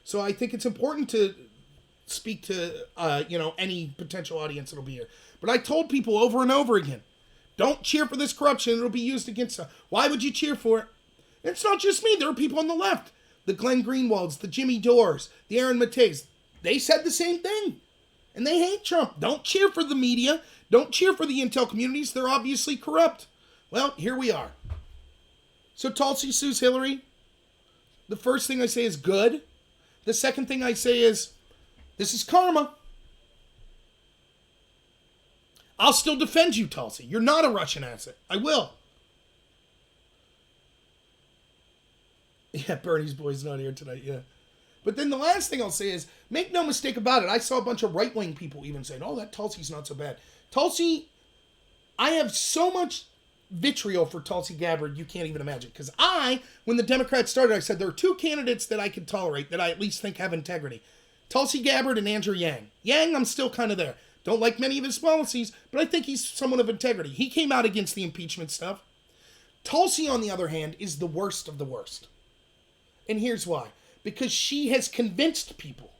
So I think it's important to speak to, any potential audience that'll be here. But I told people over and over again, don't cheer for this corruption. It'll be used against us. Why would you cheer for it? It's not just me. There are people on the left. The Glenn Greenwalds, the Jimmy Dores, the Aaron Mateys. They said the same thing. And they hate Trump. Don't cheer for the media. Don't cheer for the intel communities. They're obviously corrupt. Well, here we are. So Tulsi sues Hillary. The first thing I say is good. The second thing I say is, this is karma. I'll still defend you, Tulsi. You're not a Russian asset. I will. Yeah, Bernie's boy's not here tonight, yeah. But then the last thing I'll say is, make no mistake about it, I saw a bunch of right-wing people even saying, oh, that Tulsi's not so bad. Tulsi, I have so much vitriol for Tulsi Gabbard you can't even imagine. Because when the Democrats started, I said there are two candidates that I could tolerate, that I at least think have integrity. Tulsi Gabbard and Andrew Yang. Yang, I'm still kind of there. Don't like many of his policies, but I think he's someone of integrity. He came out against the impeachment stuff. Tulsi, on the other hand, is the worst of the worst. And here's why. Because she has convinced people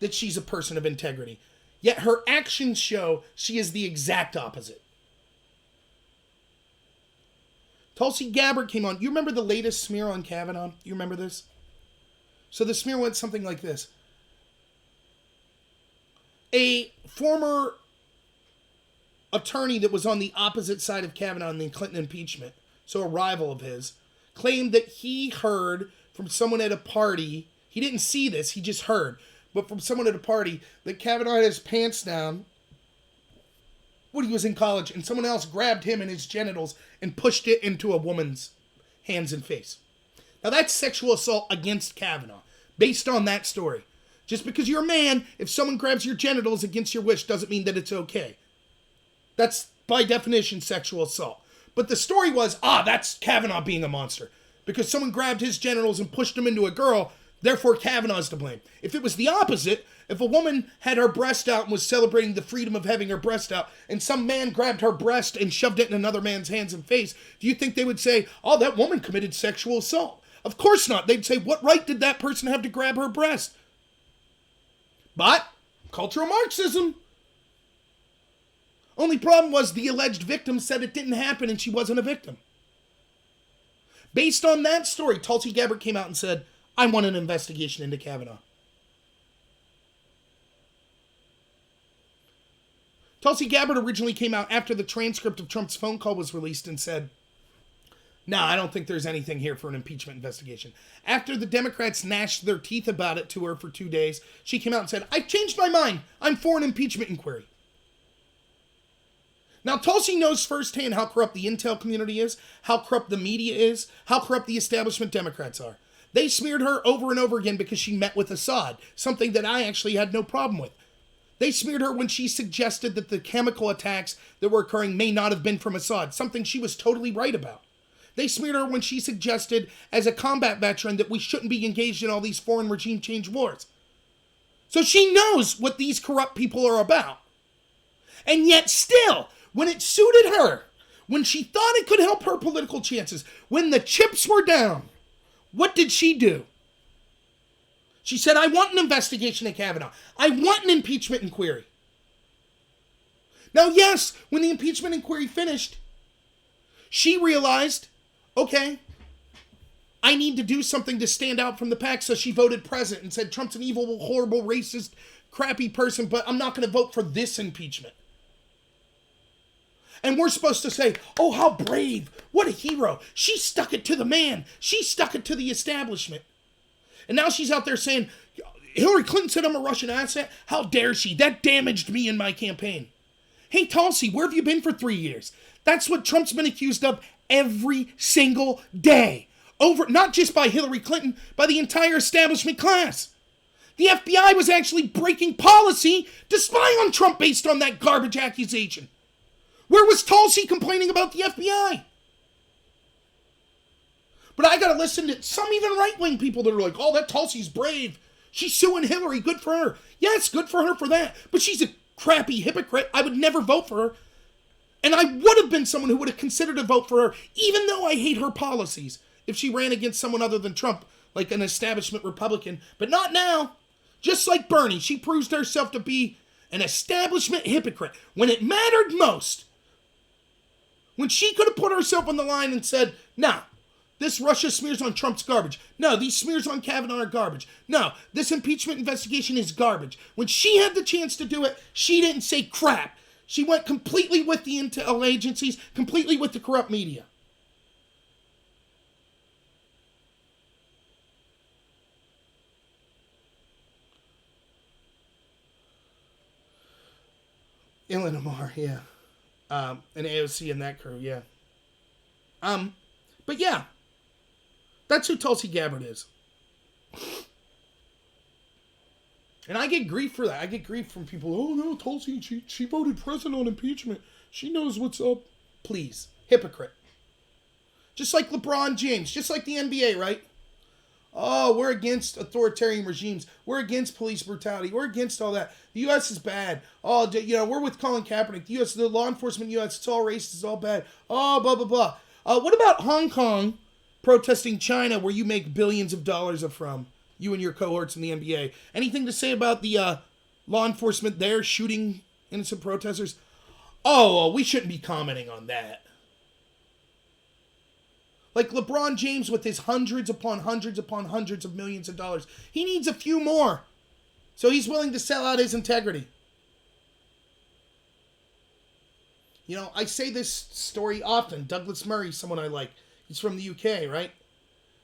that she's a person of integrity. Yet her actions show she is the exact opposite. Tulsi Gabbard came on. You remember the latest smear on Kavanaugh? You remember this? So the smear went something like this. A former attorney that was on the opposite side of Kavanaugh in the Clinton impeachment, so a rival of his, claimed that he heard from someone at a party, he didn't see this, he just heard, but from someone at a party, that Kavanaugh had his pants down when he was in college, and someone else grabbed him in his genitals and pushed it into a woman's hands and face. Now that's sexual assault against Kavanaugh. based on that story. Just because you're a man, if someone grabs your genitals against your wish doesn't mean that it's okay. That's, by definition, sexual assault. But the story was, that's Kavanaugh being a monster. Because someone grabbed his genitals and pushed them into a girl, therefore Kavanaugh's to blame. If it was the opposite, if a woman had her breast out and was celebrating the freedom of having her breast out, and some man grabbed her breast and shoved it in another man's hands and face, do you think they would say, that woman committed sexual assault? Of course not. They'd say, what right did that person have to grab her breast? But, cultural Marxism. Only problem was the alleged victim said it didn't happen and she wasn't a victim. Based on that story, Tulsi Gabbard came out and said, I want an investigation into Kavanaugh. Tulsi Gabbard originally came out after the transcript of Trump's phone call was released and said, no, I don't think there's anything here for an impeachment investigation. After the Democrats gnashed their teeth about it to her for 2 days, she came out and said, I've changed my mind. I'm for an impeachment inquiry. Now, Tulsi knows firsthand how corrupt the intel community is, how corrupt the media is, how corrupt the establishment Democrats are. They smeared her over and over again because she met with Assad, something that I actually had no problem with. They smeared her when she suggested that the chemical attacks that were occurring may not have been from Assad, something she was totally right about. They smeared her when she suggested, as a combat veteran, that we shouldn't be engaged in all these foreign regime change wars. So she knows what these corrupt people are about. And yet still, when it suited her, when she thought it could help her political chances, when the chips were down, what did she do? She said, I want an investigation of Kavanaugh. I want an impeachment inquiry. Now, yes, when the impeachment inquiry finished, she realized, okay, I need to do something to stand out from the pack, so she voted present and said, Trump's an evil, horrible, racist, crappy person, but I'm not going to vote for this impeachment. And we're supposed to say, oh, how brave. What a hero. She stuck it to the man. She stuck it to the establishment. And now she's out there saying, Hillary Clinton said I'm a Russian asset. How dare she? That damaged me in my campaign. Hey, Tulsi, where have you been for 3 years? That's what Trump's been accused of every single day. Over, not just by Hillary Clinton, by the entire establishment class. The FBI was actually breaking policy to spy on Trump based on that garbage accusation. Where was Tulsi complaining about the FBI? But I gotta listen to some even right-wing people that are like, oh, that Tulsi's brave. She's suing Hillary. Good for her. Yes, good for her for that. But she's a crappy hypocrite. I would never vote for her. And I would have been someone who would have considered a vote for her, even though I hate her policies, if she ran against someone other than Trump, like an establishment Republican. But not now. Just like Bernie, she proves herself to be an establishment hypocrite when it mattered most. When she could have put herself on the line and said, no, this Russia smears on Trump's garbage. No, these smears on Kavanaugh are garbage. No, this impeachment investigation is garbage. When she had the chance to do it, she didn't say crap. She went completely with the intel agencies, completely with the corrupt media. Ilhan Omar, yeah. And AOC and that crew, yeah. But yeah, that's who Tulsi Gabbard is. And I get grief for that. I get grief from people, oh no, Tulsi, she voted present on impeachment. She knows what's up. Please, hypocrite. Just like LeBron James, just like the NBA, right? Oh, we're against authoritarian regimes. We're against police brutality. We're against all that. The U.S. is bad. Oh, we're with Colin Kaepernick. The U.S., the law enforcement U.S., it's all racist. It's all bad. Oh, blah, blah, blah. What about Hong Kong protesting China, where you make billions of dollars from, you and your cohorts in the NBA? Anything to say about the law enforcement there shooting innocent protesters? Oh, we shouldn't be commenting on that. Like LeBron James with his hundreds upon hundreds upon hundreds of millions of dollars. He needs a few more. So he's willing to sell out his integrity. You know, I say this story often. Douglas Murray, someone I like. He's from the UK, right?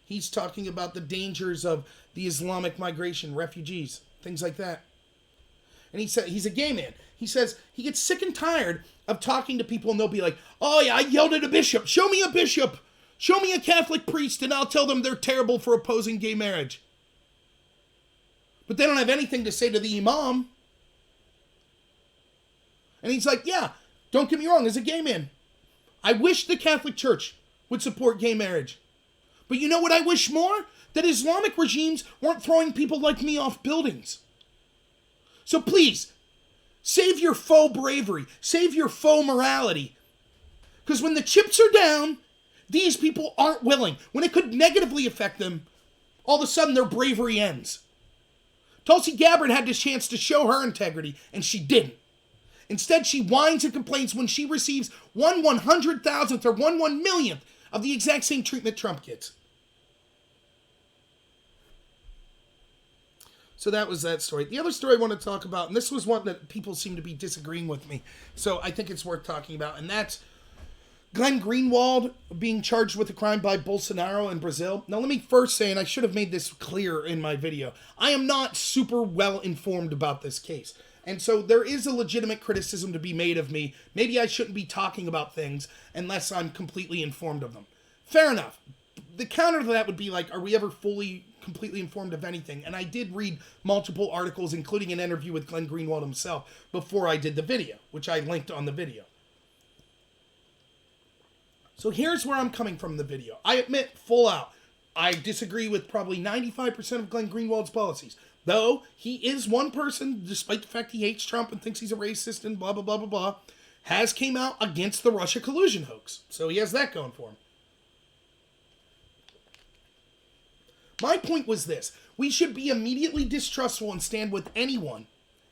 He's talking about the dangers of the Islamic migration, refugees, things like that. And he said, he's a gay man. He says he gets sick and tired of talking to people and they'll be like, oh yeah, I yelled at a bishop. Show me a bishop. Show me a Catholic priest and I'll tell them they're terrible for opposing gay marriage. But they don't have anything to say to the imam. And he's like, yeah, don't get me wrong, as a gay man, I wish the Catholic Church would support gay marriage. But you know what I wish more? That Islamic regimes weren't throwing people like me off buildings. So please, save your faux bravery. Save your faux morality. Because when the chips are down, these people aren't willing. When it could negatively affect them, all of a sudden their bravery ends. Tulsi Gabbard had the chance to show her integrity, and she didn't. Instead, she whines and complains when she receives 1/100,000th or 1/1,000,000th of the exact same treatment Trump gets. So that was that story. The other story I want to talk about, and this was one that people seem to be disagreeing with me, so I think it's worth talking about, and that's Glenn Greenwald being charged with a crime by Bolsonaro in Brazil. Now, let me first say, and I should have made this clear in my video, I am not super well informed about this case. And so there is a legitimate criticism to be made of me. Maybe I shouldn't be talking about things unless I'm completely informed of them. Fair enough. The counter to that would be like, are we ever completely informed of anything? And I did read multiple articles, including an interview with Glenn Greenwald himself, before I did the video, which I linked on the video. So here's where I'm coming from in the video. I admit full out, I disagree with probably 95% of Glenn Greenwald's policies. Though he is one person, despite the fact he hates Trump and thinks he's a racist and blah, blah, blah, blah, blah, has came out against the Russia collusion hoax. So he has that going for him. My point was this. We should be immediately distrustful and stand with anyone,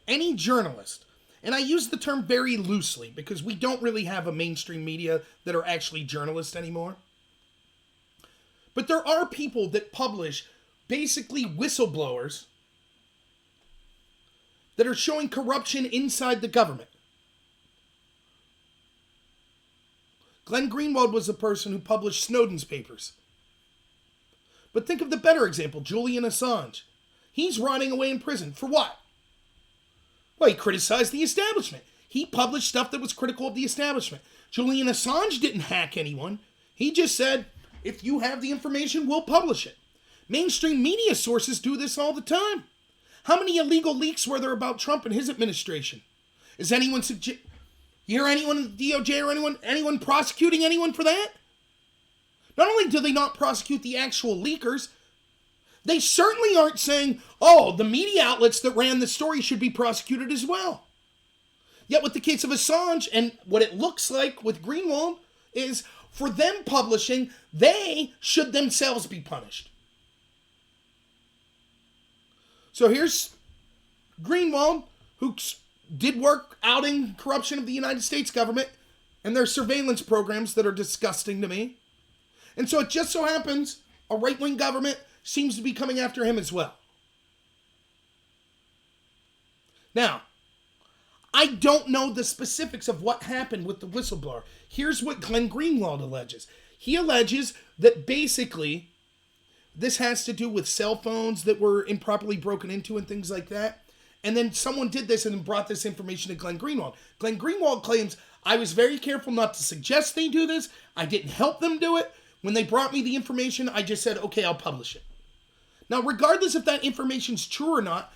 any journalist. And I use the term very loosely because we don't really have a mainstream media that are actually journalists anymore. But there are people that publish basically whistleblowers that are showing corruption inside the government. Glenn Greenwald was the person who published Snowden's papers. But think of the better example, Julian Assange. He's rotting away in prison. For what? Well, he criticized the establishment. He published stuff that was critical of the establishment. Julian Assange didn't hack anyone. He just said, if you have the information, we'll publish it. Mainstream media sources do this all the time. How many illegal leaks were there about Trump and his administration? Is anyone you hear anyone in the DOJ or anyone prosecuting anyone for that? Not only do they not prosecute the actual leakers, they certainly aren't saying, oh, the media outlets that ran the story should be prosecuted as well. Yet with the case of Assange and what it looks like with Greenwald is for them publishing, they should themselves be punished. So here's Greenwald, who did work outing corruption of the United States government and their surveillance programs that are disgusting to me. And so it just so happens a right-wing government seems to be coming after him as well. Now, I don't know the specifics of what happened with the whistleblower. Here's what Glenn Greenwald alleges. He alleges that basically this has to do with cell phones that were improperly broken into and things like that. And then someone did this and brought this information to Glenn Greenwald. Glenn Greenwald claims, I was very careful not to suggest they do this. I didn't help them do it. When they brought me the information, I just said, okay, I'll publish it. Now, regardless if that information's true or not,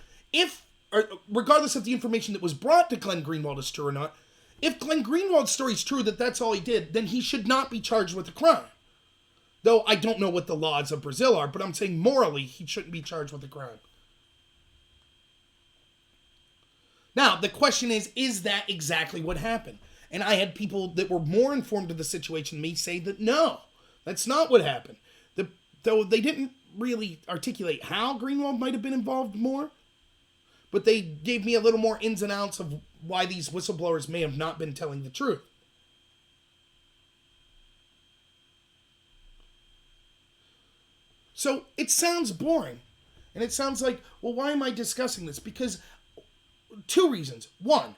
regardless if the information that was brought to Glenn Greenwald is true or not, if Glenn Greenwald's story is true that that's all he did, then he should not be charged with a crime. Though I don't know what the laws of Brazil are, but I'm saying morally he shouldn't be charged with a crime. Now, the question is that exactly what happened? And I had people that were more informed of the situation than me say that no, that's not what happened. Though they didn't really articulate how Greenwald might have been involved more, but they gave me a little more ins and outs of why these whistleblowers may have not been telling the truth. So it sounds boring. And it sounds like, well, why am I discussing this? Because two reasons. One,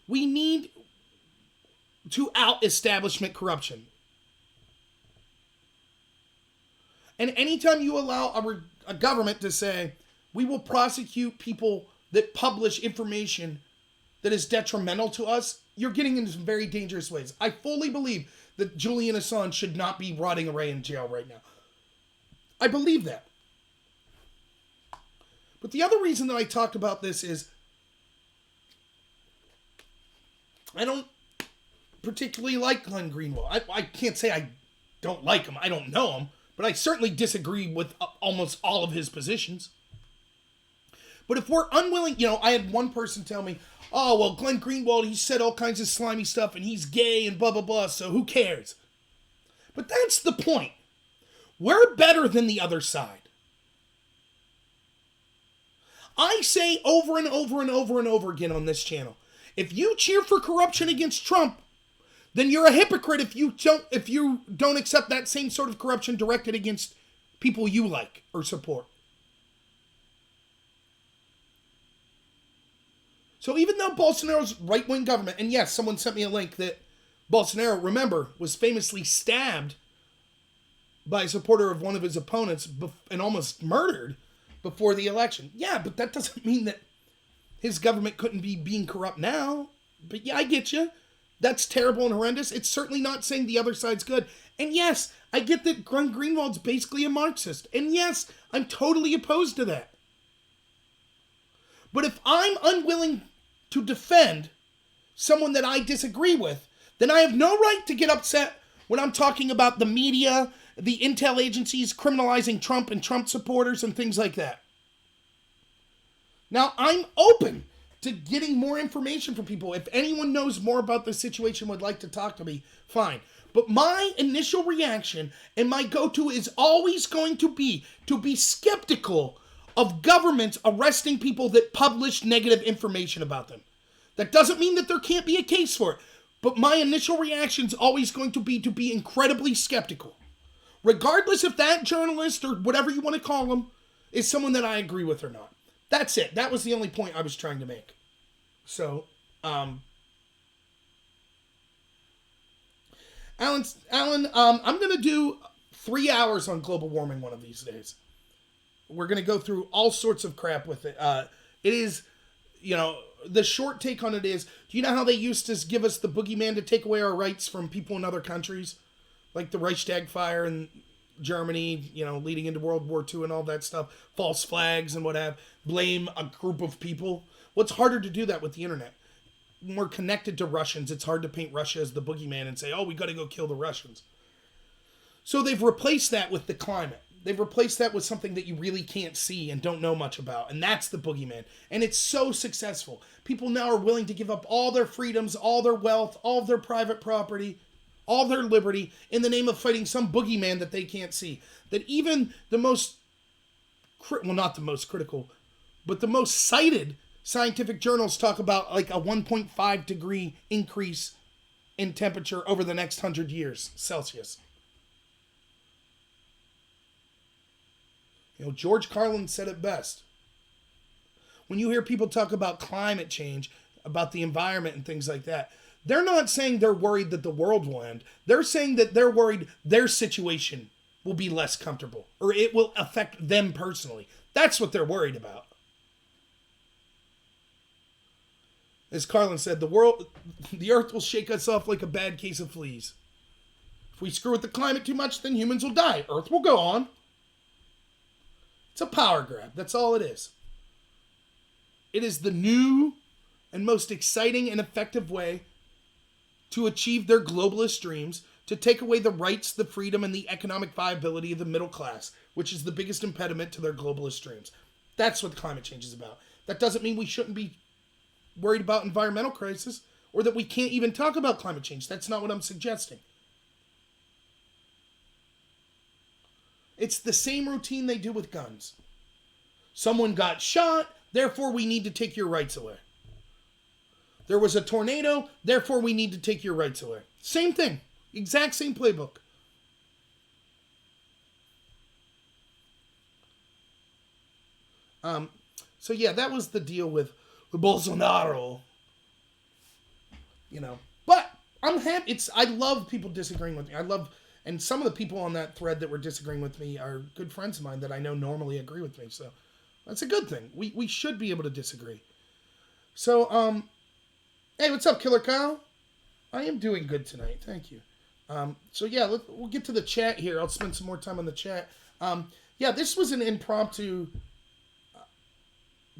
we need to out establishment corruption. And anytime you allow a government to say, we will prosecute people that publish information that is detrimental to us, you're getting into some very dangerous ways. I fully believe that Julian Assange should not be rotting away in jail right now. I believe that. But the other reason that I talked about this is I don't particularly like Glenn Greenwald. I can't say I don't like him. I don't know him. But I certainly disagree with almost all of his positions. But if we're unwilling, I had one person tell me, oh, well, Glenn Greenwald, he said all kinds of slimy stuff and he's gay and blah, blah, blah, so who cares? But that's the point. We're better than the other side. I say over and over and over and over again on this channel, if you cheer for corruption against Trump, then you're a hypocrite if you don't accept that same sort of corruption directed against people you like or support. So even though Bolsonaro's right-wing government, and yes, someone sent me a link that Bolsonaro, remember, was famously stabbed by a supporter of one of his opponents and almost murdered before the election. Yeah, but that doesn't mean that his government couldn't be being corrupt now. But yeah, I get you. That's terrible and horrendous. It's certainly not saying the other side's good. And yes, I get that Glenn Greenwald's basically a Marxist. And yes, I'm totally opposed to that. But if I'm unwilling to defend someone that I disagree with, then I have no right to get upset when I'm talking about the media, the intel agencies criminalizing Trump and Trump supporters and things like that. Now, I'm open to getting more information from people. If anyone knows more about the situation would like to talk to me, fine. But my initial reaction and my go-to is always going to be skeptical of governments arresting people that publish negative information about them. That doesn't mean that there can't be a case for it. But my initial reaction is always going to be incredibly skeptical. Regardless if that journalist or whatever you want to call them is someone that I agree with or not. That's it. That was the only point I was trying to make. So, Alan, I'm going to do 3 hours on global warming one of these days. We're going to go through all sorts of crap with it. It is, the short take on it is, do you know how they used to give us the boogeyman to take away our rights from people in other countries? Like the Reichstag fire in Germany, leading into World War II and all that stuff. False flags and what have. Blame a group of people. Well, it's harder to do that with the internet. When we're connected to Russians, it's hard to paint Russia as the boogeyman and say, oh, we got to go kill the Russians. So they've replaced that with the climate. They've replaced that with something that you really can't see and don't know much about. And that's the boogeyman. And it's so successful. People now are willing to give up all their freedoms, all their wealth, all of their private property, all their liberty in the name of fighting some boogeyman that they can't see. That even the most, not the most critical, but the most cited scientific journals talk about like a 1.5 degree increase in temperature over the next 100 years, Celsius. George Carlin said it best. When you hear people talk about climate change, about the environment and things like that, they're not saying they're worried that the world will end. They're saying that they're worried their situation will be less comfortable or it will affect them personally. That's what they're worried about. As Carlin said, the earth will shake us off like a bad case of fleas. If we screw with the climate too much, then humans will die. Earth will go on. It's a power grab. That's all it is. It is the new and most exciting and effective way to achieve their globalist dreams, to take away the rights, the freedom, and the economic viability of the middle class, which is the biggest impediment to their globalist dreams. That's what climate change is about. That doesn't mean we shouldn't be worried about environmental crisis or that we can't even talk about climate change. That's not what I'm suggesting. It's the same routine they do with guns. Someone got shot, therefore we need to take your rights away. There was a tornado, therefore we need to take your rights away. Same thing. Exact same playbook. So yeah, that was the deal with Bolsonaro. But I'm happy. I love people disagreeing with me. And some of the people on that thread that were disagreeing with me are good friends of mine that I know normally agree with me. So that's a good thing. We should be able to disagree. So, hey, what's up, Killer Kyle? I am doing good tonight. Thank you. So yeah, we'll get to the chat here. I'll spend some more time on the chat. Yeah, this was an impromptu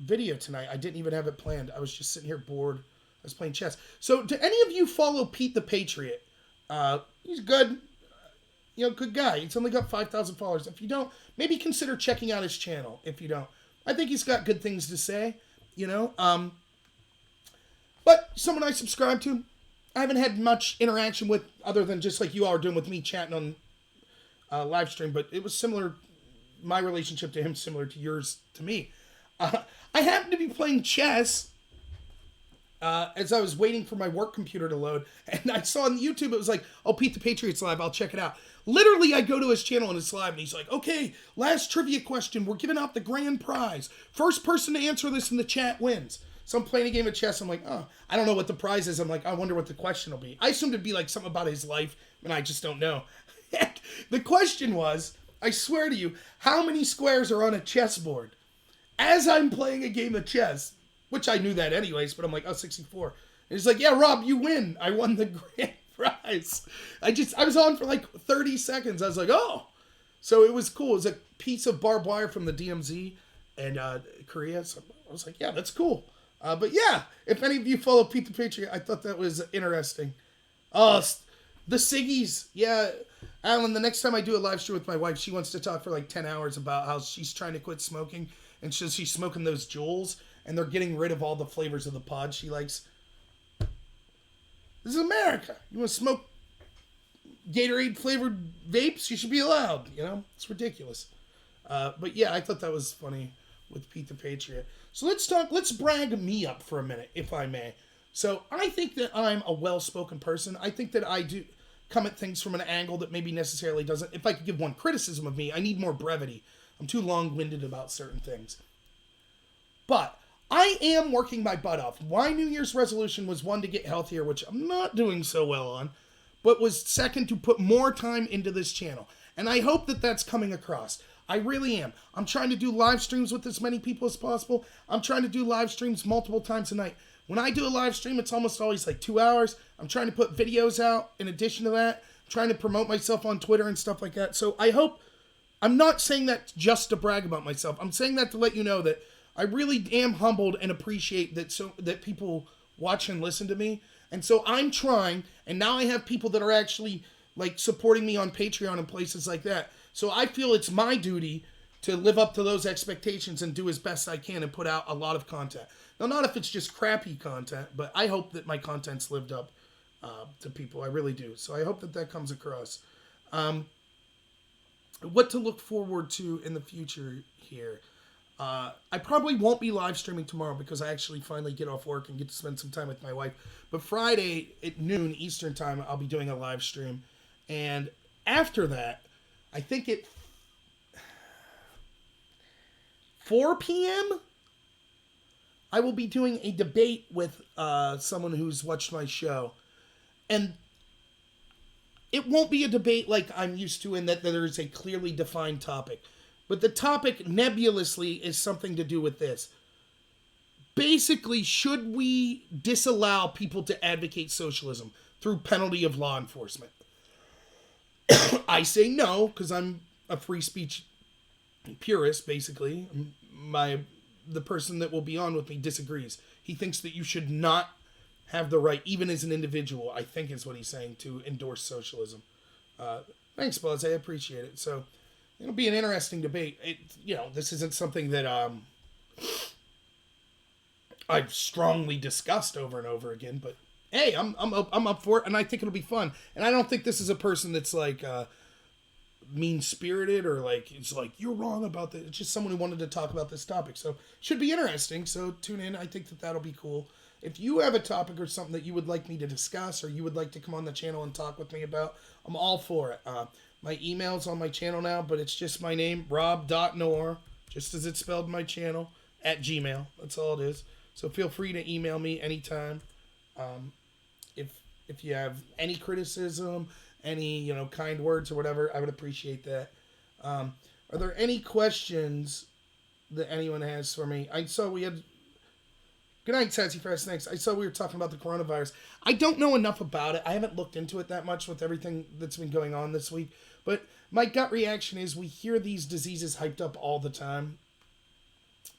video tonight. I didn't even have it planned. I was just sitting here bored. I was playing chess. So, do any of you follow Pete the Patriot? He's good. Good guy. He's only got 5,000 followers. If you don't, maybe consider checking out his channel. If you don't, I think he's got good things to say. But someone I subscribe to, I haven't had much interaction with other than just like you all are doing with me chatting on live stream. But it was similar. My relationship to him similar to yours to me. I happened to be playing chess as I was waiting for my work computer to load, and I saw on YouTube it was like, "Oh, Pete the Patriot's live. I'll check it out." Literally, I go to his channel and it's live, and he's like, "Okay, last trivia question. We're giving out the grand prize. First person to answer this in the chat wins." So I'm playing a game of chess. I'm like, "Oh, I don't know what the prize is." I'm like, "I wonder what the question will be." I assumed it'd be like something about his life, and I just don't know. The question was, I swear to you, how many squares are on a chessboard? As I'm playing a game of chess, which I knew that anyways, but I'm like, 64. And he's like, "Yeah, Rob, you win. I won the grand prize." I was on for like 30 seconds. I was like, "Oh." So it was cool. It was a piece of barbed wire from the DMZ and Korea. So I was like, "Yeah, that's cool." But yeah, if any of you follow Pete the Patriot, I thought that was interesting. Oh, the Siggies. Yeah. Alan, the next time I do a live stream with my wife, she wants to talk for like 10 hours about how she's trying to quit smoking. And she's smoking those Juuls, and they're getting rid of all the flavors of the pod she likes. This is America. You want to smoke Gatorade-flavored vapes? You should be allowed. It's ridiculous. But yeah, I thought that was funny with Pete the Patriot. So let's brag me up for a minute, if I may. So I think that I'm a well-spoken person. I think that I do come at things from an angle that maybe necessarily doesn't. If I could give one criticism of me, I need more brevity. I'm too long-winded about certain things. But I am working my butt off. My New Year's resolution was one, to get healthier, which I'm not doing so well on, but was second, to put more time into this channel. And I hope that that's coming across. I really am. I'm trying to do live streams with as many people as possible. I'm trying to do live streams multiple times a night. When I do a live stream, it's almost always like 2 hours. I'm trying to put videos out in addition to that. I'm trying to promote myself on Twitter and stuff like that. So I hope, I'm not saying that just to brag about myself. I'm saying that to let you know that I really am humbled and appreciate that people watch and listen to me. And so I'm trying, and now I have people that are actually like supporting me on Patreon and places like that. So I feel it's my duty to live up to those expectations and do as best I can and put out a lot of content. Now, not if it's just crappy content, but I hope that my content's lived up to people. I really do. So I hope that comes across. What to look forward to in the future here. I probably won't be live streaming tomorrow because I actually finally get off work and get to spend some time with my wife. But Friday at noon Eastern time, I'll be doing a live stream. And after that, I think at 4 p.m., I will be doing a debate with someone who's watched my show. And it won't be a debate like I'm used to in that there's a clearly defined topic. But the topic nebulously is something to do with this. Basically, should we disallow people to advocate socialism through penalty of law enforcement? I say no, because I'm a free speech purist, basically. The person that will be on with me disagrees. He thinks that you should not have the right, even as an individual, I think is what he's saying, to endorse socialism. Thanks, Buzz. I appreciate it. So it'll be an interesting debate. This isn't something that I've strongly discussed over and over again, but hey, I'm up for it, and I think it'll be fun. And I don't think this is a person that's like mean-spirited or like it's like you're wrong about this. It's just someone who wanted to talk about this topic, so should be interesting. So tune in. I think that'll be cool. If you have a topic or something that you would like me to discuss, or you would like to come on the channel and talk with me about, I'm all for it. My email's on my channel now, but it's just my name, rob.noor, just as it's spelled in my channel, at Gmail. That's all it is. So feel free to email me anytime. If you have any criticism, any kind words or whatever, I would appreciate that. Are there any questions that anyone has for me? I saw we had. Good night, Sassy Fast. Thanks. I saw we were talking about the coronavirus. I don't know enough about it. I haven't looked into it that much with everything that's been going on this week. But my gut reaction is we hear these diseases hyped up all the time.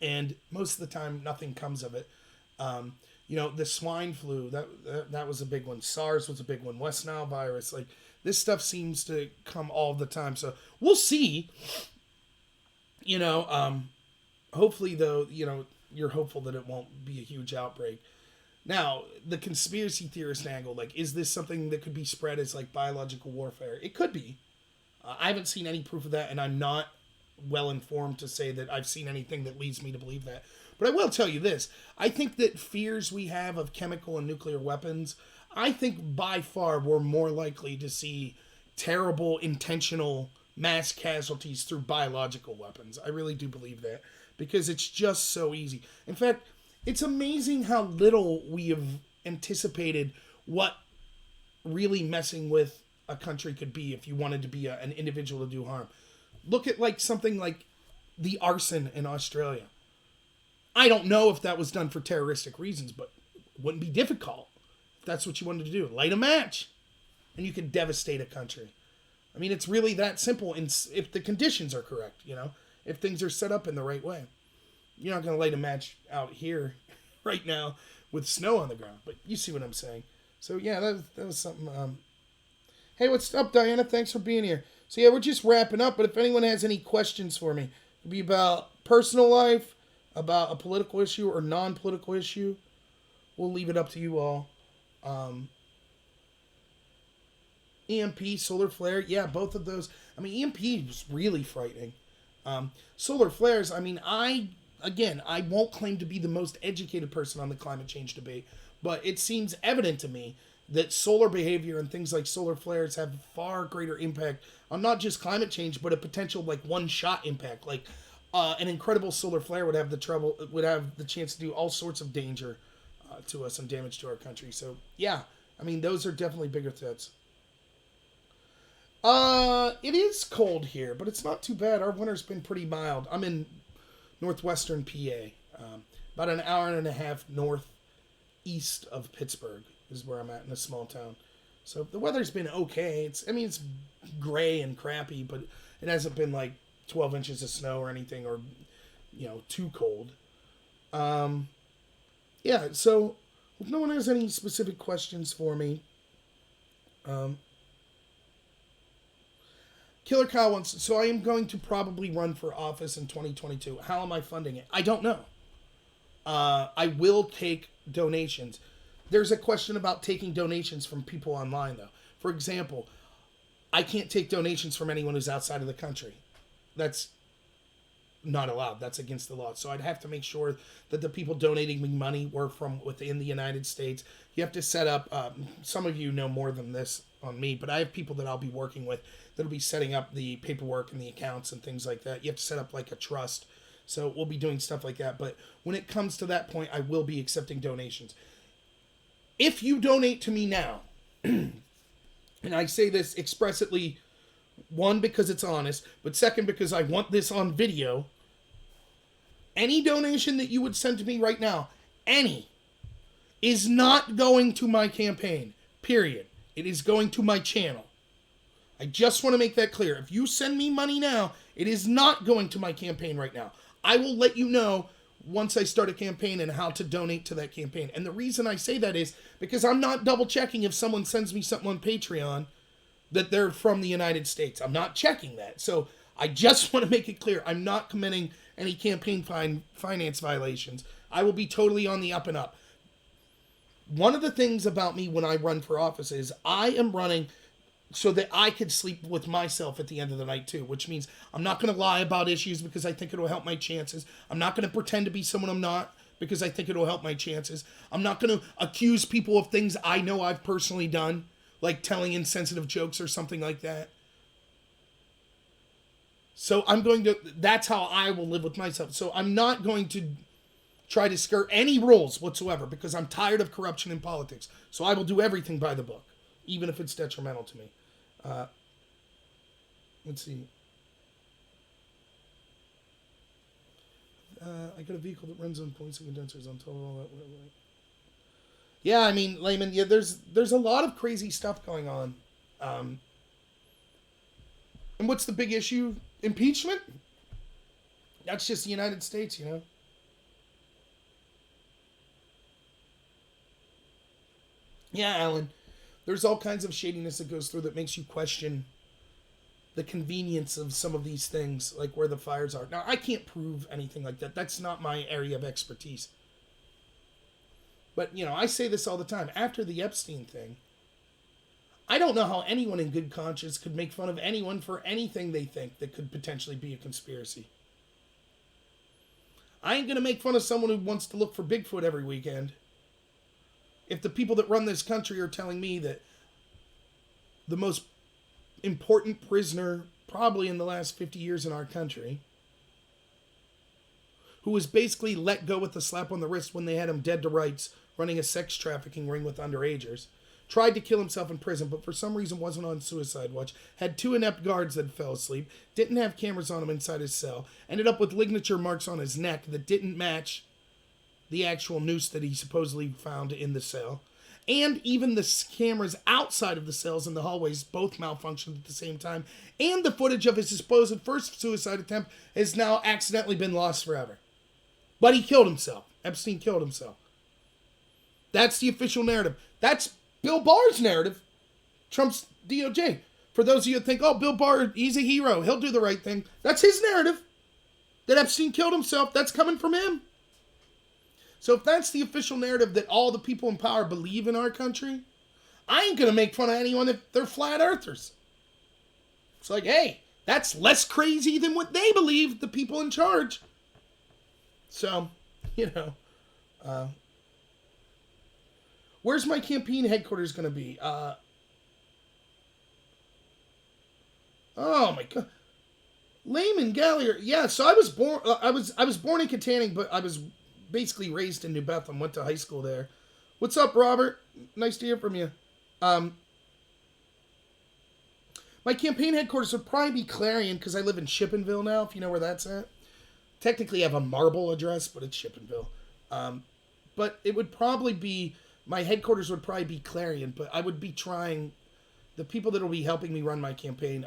And most of the time, nothing comes of it. The swine flu, that was a big one. SARS was a big one. West Nile virus. Like, this stuff seems to come all the time. So we'll see. Hopefully, though, you're hopeful that it won't be a huge outbreak. Now, the conspiracy theorist angle, like, is this something that could be spread as, like, biological warfare? It could be. I haven't seen any proof of that, and I'm not well informed to say that I've seen anything that leads me to believe that. But I will tell you this. I think that fears we have of chemical and nuclear weapons, I think by far we're more likely to see terrible, intentional mass casualties through biological weapons. I really do believe that. Because it's just so easy. In fact, it's amazing how little we have anticipated what really messing with a country could be if you wanted to be an individual to do harm. Look at like something like the arson in Australia. I don't know if that was done for terroristic reasons, but it wouldn't be difficult if that's what you wanted to do. Light a match, and you could devastate a country. I mean, it's really that simple, and if the conditions are correct, if things are set up in the right way. You're not going to light a match out here right now with snow on the ground, but you see what I'm saying. So, yeah, that was something. Hey, what's up, Diana? Thanks for being here. So, yeah, we're just wrapping up, but if anyone has any questions for me, it'd be about personal life, about a political issue or non-political issue, we'll leave it up to you all. EMP, solar flare, yeah, both of those. I mean, EMP was really frightening. Solar flares, I mean, I won't claim to be the most educated person on the climate change debate, but it seems evident to me that solar behavior and things like solar flares have far greater impact on not just climate change, but a potential like one-shot impact. Like an incredible solar flare would have the chance to do all sorts of danger to us and damage to our country. So yeah, I mean, those are definitely bigger threats. It is cold here, but it's not too bad. Our winter's been pretty mild. I'm in northwestern PA, about an hour and a half northeast of Pittsburgh is where I'm at, in a small town. So the weather's been okay. It's gray and crappy, but it hasn't been like 12 inches of snow or anything, or too cold. Yeah. So if no one has any specific questions for me, Killer Kyle wants, so I am going to probably run for office in 2022. How am I funding it? I don't know. I will take donations. There's a question about taking donations from people online, though. For example, I can't take donations from anyone who's outside of the country. That's not allowed. That's against the law. So I'd have to make sure that the people donating me money were from within the United States. You have to set up, some of you know more than this on me, but I have people that I'll be working with that'll be setting up the paperwork and the accounts and things like that. You have to set up like a trust. So we'll be doing stuff like that. But when it comes to that point, I will be accepting donations. If you donate to me now, and I say this expressly, one, because it's honest, but second, because I want this on video, any donation that you would send to me right now, any, is not going to my campaign, period. It is going to my channel. I just want to make that clear. If you send me money now, it is not going to my campaign right now. I will let you know once I start a campaign and how to donate to that campaign. And the reason I say that is because I'm not double checking if someone sends me something on Patreon that they're from the United States. I'm not checking that. So I just want to make it clear. I'm not committing any campaign finance violations. I will be totally on the up and up. One of the things about me when I run for office is I am running so that I could sleep with myself at the end of the night too, which means I'm not going to lie about issues because I think it'll help my chances. I'm not going to pretend to be someone I'm not because I think it'll help my chances. I'm not going to accuse people of things I know I've personally done, like telling insensitive jokes or something like that. So that's how I will live with myself. So I'm not going to try to skirt any rules whatsoever because I'm tired of corruption in politics. So I will do everything by the book, even if it's detrimental to me. Let's see. I got a vehicle that runs on points and condensers on total. Yeah, I mean, Layman, yeah, there's a lot of crazy stuff going on. And what's the big issue? Impeachment? That's just the United States, you know? Yeah, Alan. There's all kinds of shadiness that goes through that makes you question the convenience of some of these things, like where the fires are. Now, I can't prove anything like that. That's not my area of expertise. But, I say this all the time. After the Epstein thing, I don't know how anyone in good conscience could make fun of anyone for anything they think that could potentially be a conspiracy. I ain't going to make fun of someone who wants to look for Bigfoot every weekend. If the people that run this country are telling me that the most important prisoner probably in the last 50 years in our country, who was basically let go with a slap on the wrist when they had him dead to rights running a sex trafficking ring with underagers, tried to kill himself in prison, but for some reason wasn't on suicide watch, had 2 inept guards that fell asleep, didn't have cameras on him inside his cell, ended up with ligature marks on his neck that didn't match the actual noose that he supposedly found in the cell, and even the cameras outside of the cells in the hallways both malfunctioned at the same time, and the footage of his supposed first suicide attempt has now accidentally been lost forever. But he killed himself. Epstein killed himself. That's the official narrative. That's Bill Barr's narrative. Trump's DOJ. For those of you that think, oh, Bill Barr, he's a hero. He'll do the right thing. That's his narrative. That Epstein killed himself. That's coming from him. So if that's the official narrative that all the people in power believe in our country, I ain't going to make fun of anyone if they're flat earthers. It's like, hey, that's less crazy than what they believe, the people in charge. So, where's my campaign headquarters going to be? Oh my God. Lehman Gallagher. Yeah, so I was born I was born in Katanning, but I was basically raised in New Bethlehem, went to high school there. What's up, Robert? Nice to hear from you. My campaign headquarters would probably be Clarion, because I live in Shippenville now, if you know where that's at. Technically I have a Marble address, but it's Shippenville. But it would probably be, my headquarters would probably be Clarion, but I would be trying, the people that will be helping me run my campaign,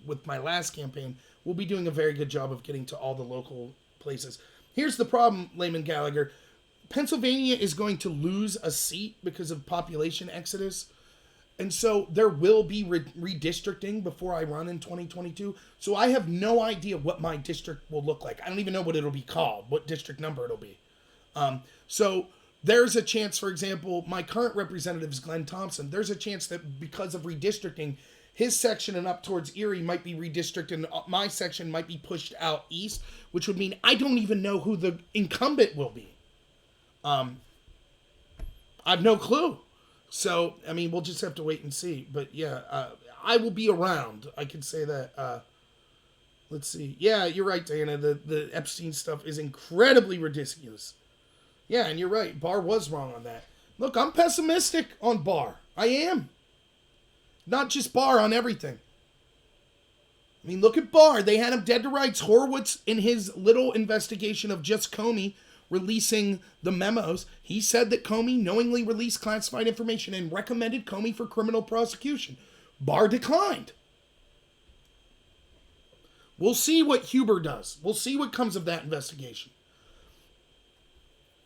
with my last campaign, will be doing a very good job of getting to all the local places. Here's the problem, Lehman Gallagher. Pennsylvania is going to lose a seat because of population exodus. And so there will be redistricting before I run in 2022. So I have no idea what my district will look like. I don't even know what it'll be called, what district number it'll be. So there's a chance, for example, my current representative is Glenn Thompson. There's a chance that because of redistricting, his section and up towards Erie might be redistricted and my section might be pushed out east, which would mean I don't even know who the incumbent will be. I've no clue. So, I mean, we'll just have to wait and see. But yeah, I will be around. I can say that. Let's see. Yeah, you're right, Diana. The Epstein stuff is incredibly ridiculous. Yeah, and you're right. Barr was wrong on that. Look, I'm pessimistic on Barr. I am. Not just Barr, on everything. I mean, look at Barr. They had him dead to rights. Horowitz, in his little investigation of just Comey releasing the memos, he said that Comey knowingly released classified information and recommended Comey for criminal prosecution. Barr declined. We'll see what Huber does. We'll see what comes of that investigation.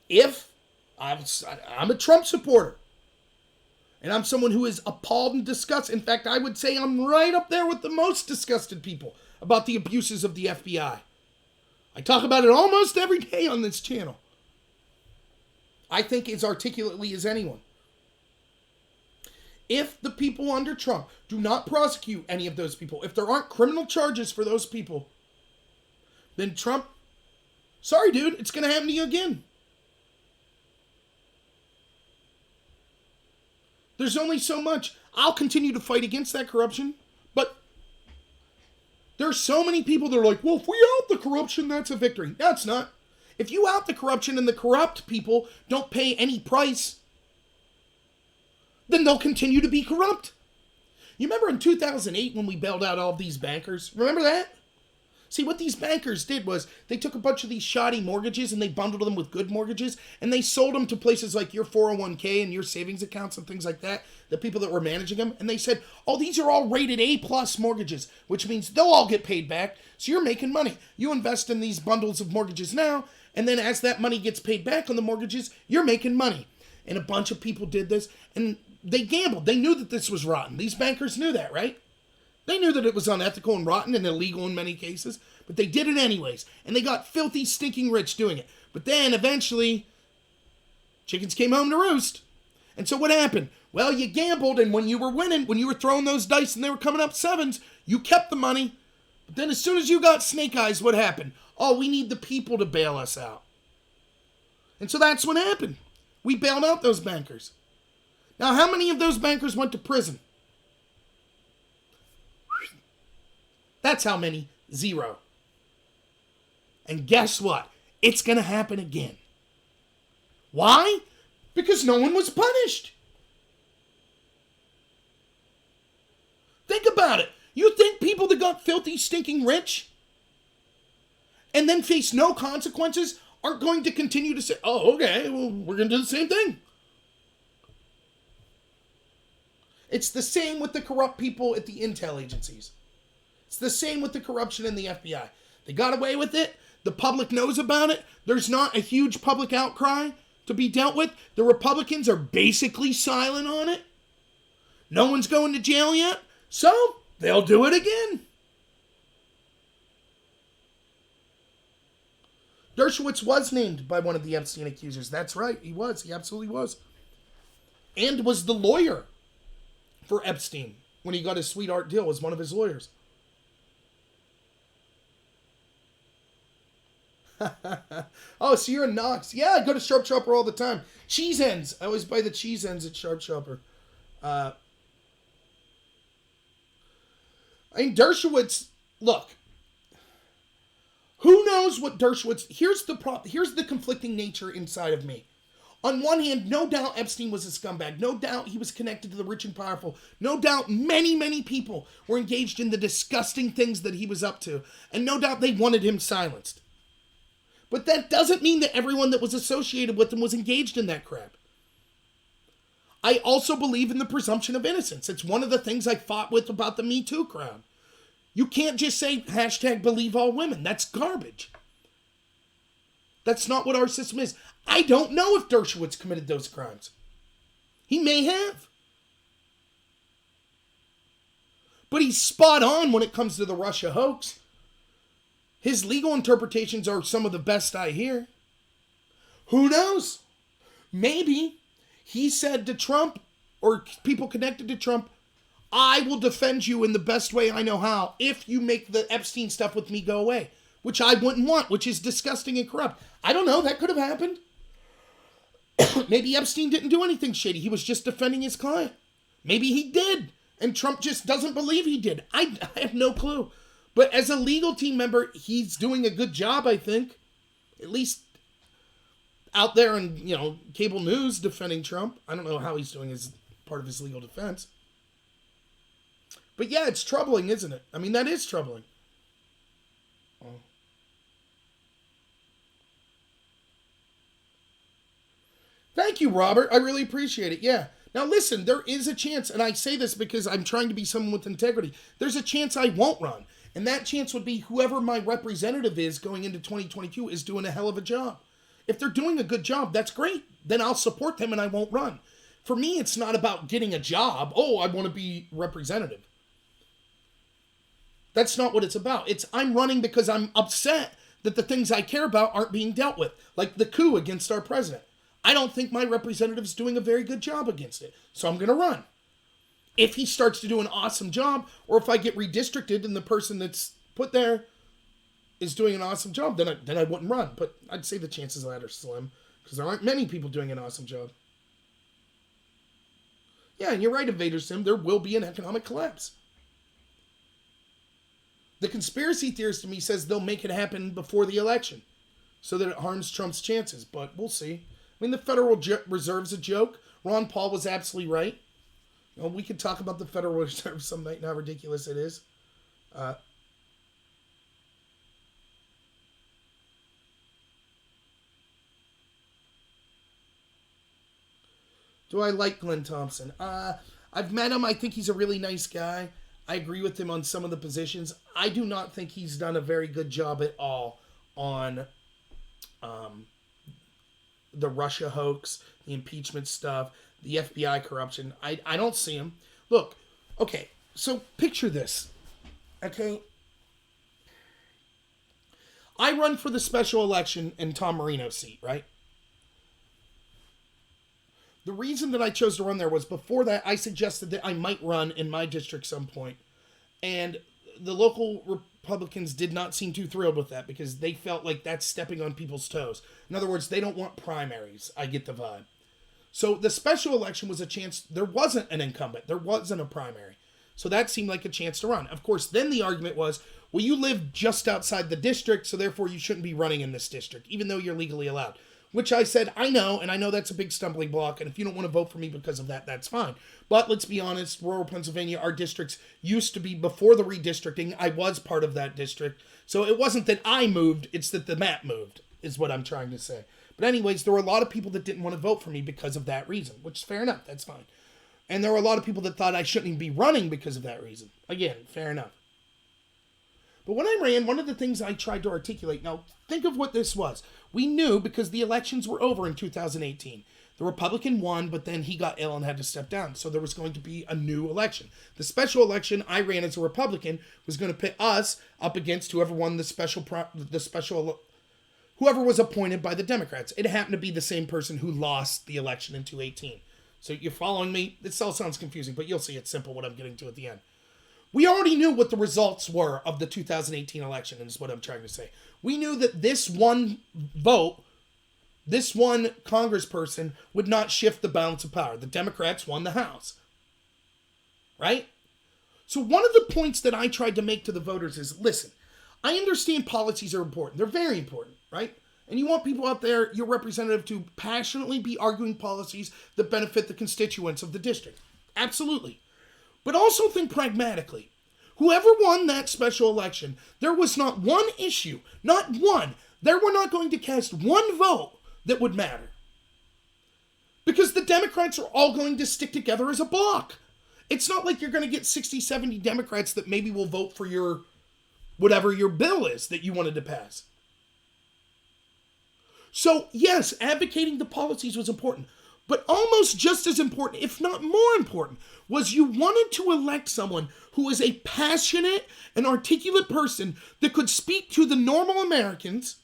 If I'm a Trump supporter, and I'm someone who is appalled and disgusted. In fact, I would say I'm right up there with the most disgusted people about the abuses of the FBI. I talk about it almost every day on this channel. I think as articulately as anyone. If the people under Trump do not prosecute any of those people, if there aren't criminal charges for those people, then Trump, sorry dude, it's going to happen to you again. There's only so much. I'll continue to fight against that corruption, but there's so many people that are like, well, if we out the corruption, that's a victory. No, it's not. If you out the corruption and the corrupt people don't pay any price, then they'll continue to be corrupt. You remember in 2008 when we bailed out all of these bankers? Remember that? See, what these bankers did was they took a bunch of these shoddy mortgages and they bundled them with good mortgages and they sold them to places like your 401k and your savings accounts and things like that, the people that were managing them. And they said, oh, these are all rated A+ mortgages, which means they'll all get paid back. So you're making money. You invest in these bundles of mortgages now, and then as that money gets paid back on the mortgages, you're making money. And a bunch of people did this. And they gambled. They knew that this was rotten. These bankers knew that, right? They knew that it was unethical and rotten and illegal in many cases, but they did it anyways. And they got filthy, stinking rich doing it. But then, eventually, chickens came home to roost. And so what happened? Well, you gambled, and when you were winning, when you were throwing those dice and they were coming up sevens, you kept the money. But then as soon as you got snake eyes, what happened? Oh, we need the people to bail us out. And so that's what happened. We bailed out those bankers. Now, how many of those bankers went to prison? That's how many. 0. And guess what? It's going to happen again. Why? Because no one was punished. Think about it. You think people that got filthy, stinking rich and then face no consequences aren't going to continue to say, oh, okay, well, we're going to do the same thing. It's the same with the corrupt people at the intel agencies. It's the same with the corruption in the FBI. They got away with it. The public knows about it. There's not a huge public outcry to be dealt with. The Republicans are basically silent on it. No one's going to jail yet. So, they'll do it again. Dershowitz was named by one of the Epstein accusers. That's right, he was. He absolutely was. And was the lawyer for Epstein when he got his sweetheart deal, was one of his lawyers. Oh, so you're in Knox. Yeah, I go to Sharp Shopper all the time. Cheese ends. I always buy the cheese ends at Sharp Shopper. I mean, Dershowitz, look. Who knows what Dershowitz... Here's the conflicting nature inside of me. On one hand, no doubt Epstein was a scumbag. No doubt he was connected to the rich and powerful. No doubt many, many people were engaged in the disgusting things that he was up to. And no doubt they wanted him silenced. But that doesn't mean that everyone that was associated with him was engaged in that crap. I also believe in the presumption of innocence. It's one of the things I fought with about the Me Too crowd. You can't just say, #believe all women. That's garbage. That's not what our system is. I don't know if Dershowitz committed those crimes. He may have. But he's spot on when it comes to the Russia hoax. His legal interpretations are some of the best I hear. Who knows? Maybe he said to Trump, or people connected to Trump, I will defend you in the best way I know how if you make the Epstein stuff with me go away. Which I wouldn't want, which is disgusting and corrupt. I don't know, that could have happened. Maybe Epstein didn't do anything shady. He was just defending his client. Maybe he did, and Trump just doesn't believe he did. I have no clue. But as a legal team member, he's doing a good job, I think. At least out there in, cable news defending Trump. I don't know how he's doing as part of his legal defense. But yeah, it's troubling, isn't it? I mean, that is troubling. Oh. Thank you, Robert. I really appreciate it. Yeah. Now, listen, there is a chance, and I say this because I'm trying to be someone with integrity. There's a chance I won't run. And that chance would be whoever my representative is going into 2022 is doing a hell of a job. If they're doing a good job, that's great. Then I'll support them and I won't run. For me, it's not about getting a job. Oh, I want to be representative. That's not what it's about. It's I'm running because I'm upset that the things I care about aren't being dealt with. Like the coup against our president. I don't think my representative's doing a very good job against it. So I'm going to run. If he starts to do an awesome job, or if I get redistricted and the person that's put there is doing an awesome job, then I wouldn't run. But I'd say the chances of that are slim, because there aren't many people doing an awesome job. Yeah, and you're right, Invader Sim, there will be an economic collapse. The conspiracy theorist to me says they'll make it happen before the election, so that it harms Trump's chances, but we'll see. I mean, the Federal Reserve's a joke. Ron Paul was absolutely right. Well, we could talk about the Federal Reserve some night and how ridiculous it is. Do I like Glenn Thompson? I've met him. I think he's a really nice guy. I agree with him on some of the positions. I do not think he's done a very good job at all on the Russia hoax, the impeachment stuff, the FBI corruption. I don't see them. Look, okay, so picture this, okay? I run for the special election in Tom Marino's seat, right? The reason that I chose to run there was before that, I suggested that I might run in my district some point. And the local Republicans did not seem too thrilled with that because they felt like that's stepping on people's toes. In other words, they don't want primaries. I get the vibe. So the special election was a chance. There wasn't an incumbent. There wasn't a primary. So that seemed like a chance to run. Of course, then the argument was, well, you live just outside the district, so therefore you shouldn't be running in this district, even though you're legally allowed. Which I said, I know, and I know that's a big stumbling block, and if you don't want to vote for me because of that, that's fine. But let's be honest, rural Pennsylvania, our districts used to be, before the redistricting, I was part of that district. So it wasn't that I moved, it's that the map moved, is what I'm trying to say. But anyways, there were a lot of people that didn't want to vote for me because of that reason, which is fair enough, that's fine. And there were a lot of people that thought I shouldn't even be running because of that reason. Again, fair enough. But when I ran, one of the things I tried to articulate, now think of what this was. We knew because the elections were over in 2018. The Republican won, but then he got ill and had to step down. So there was going to be a new election. The special election I ran as a Republican was going to pit us up against whoever won whoever was appointed by the Democrats. It happened to be the same person who lost the election in 2018. So you're following me? This all sounds confusing, but you'll see it's simple what I'm getting to at the end. We already knew what the results were of the 2018 election, and is what I'm trying to say. We knew that this one vote, this one congressperson would not shift the balance of power. The Democrats won the House. Right? So one of the points that I tried to make to the voters is, listen, I understand policies are important. They're very important, right? And you want people out there, your representative, to passionately be arguing policies that benefit the constituents of the district. Absolutely. But also think pragmatically. Whoever won that special election, there was not one issue, not one. They were not going to cast one vote that would matter. Because the Democrats are all going to stick together as a block. It's not like you're going to get 60, 70 Democrats that maybe will vote for your, whatever your bill is that you wanted to pass. So yes, advocating the policies was important. But almost just as important, if not more important, was you wanted to elect someone who is a passionate and articulate person that could speak to the normal Americans,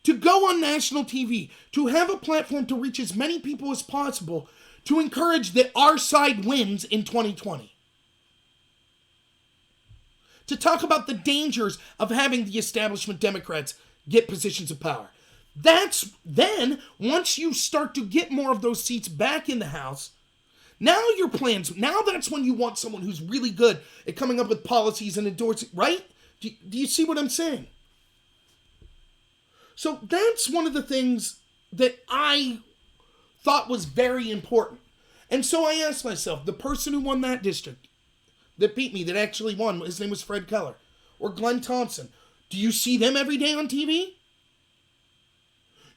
to go on national TV, to have a platform to reach as many people as possible, to encourage that our side wins in 2020. To talk about the dangers of having the establishment Democrats get positions of power. That's then, once you start to get more of those seats back in the House, now your plans, now that's when you want someone who's really good at coming up with policies and endorsing, right? Do you see what I'm saying? So that's one of the things that I thought was very important. And so I asked myself, the person who won that district, that beat me, that actually won, his name was Fred Keller, or Glenn Thompson, do you see them every day on TV?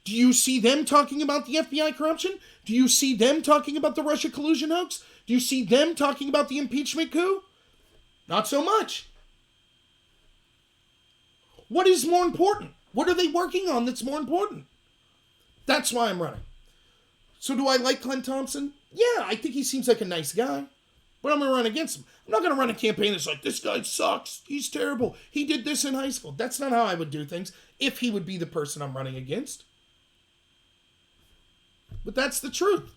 Do you see them talking about the FBI corruption? Do you see them talking about the Russia collusion hoax? Do you see them talking about the impeachment coup? Not so much. What is more important? What are they working on that's more important? That's why I'm running. So do I like Glenn Thompson? Yeah, I think he seems like a nice guy. But I'm going to run against him. I'm not going to run a campaign that's like, this guy sucks. He's terrible. He did this in high school. That's not how I would do things if he would be the person I'm running against. But that's the truth.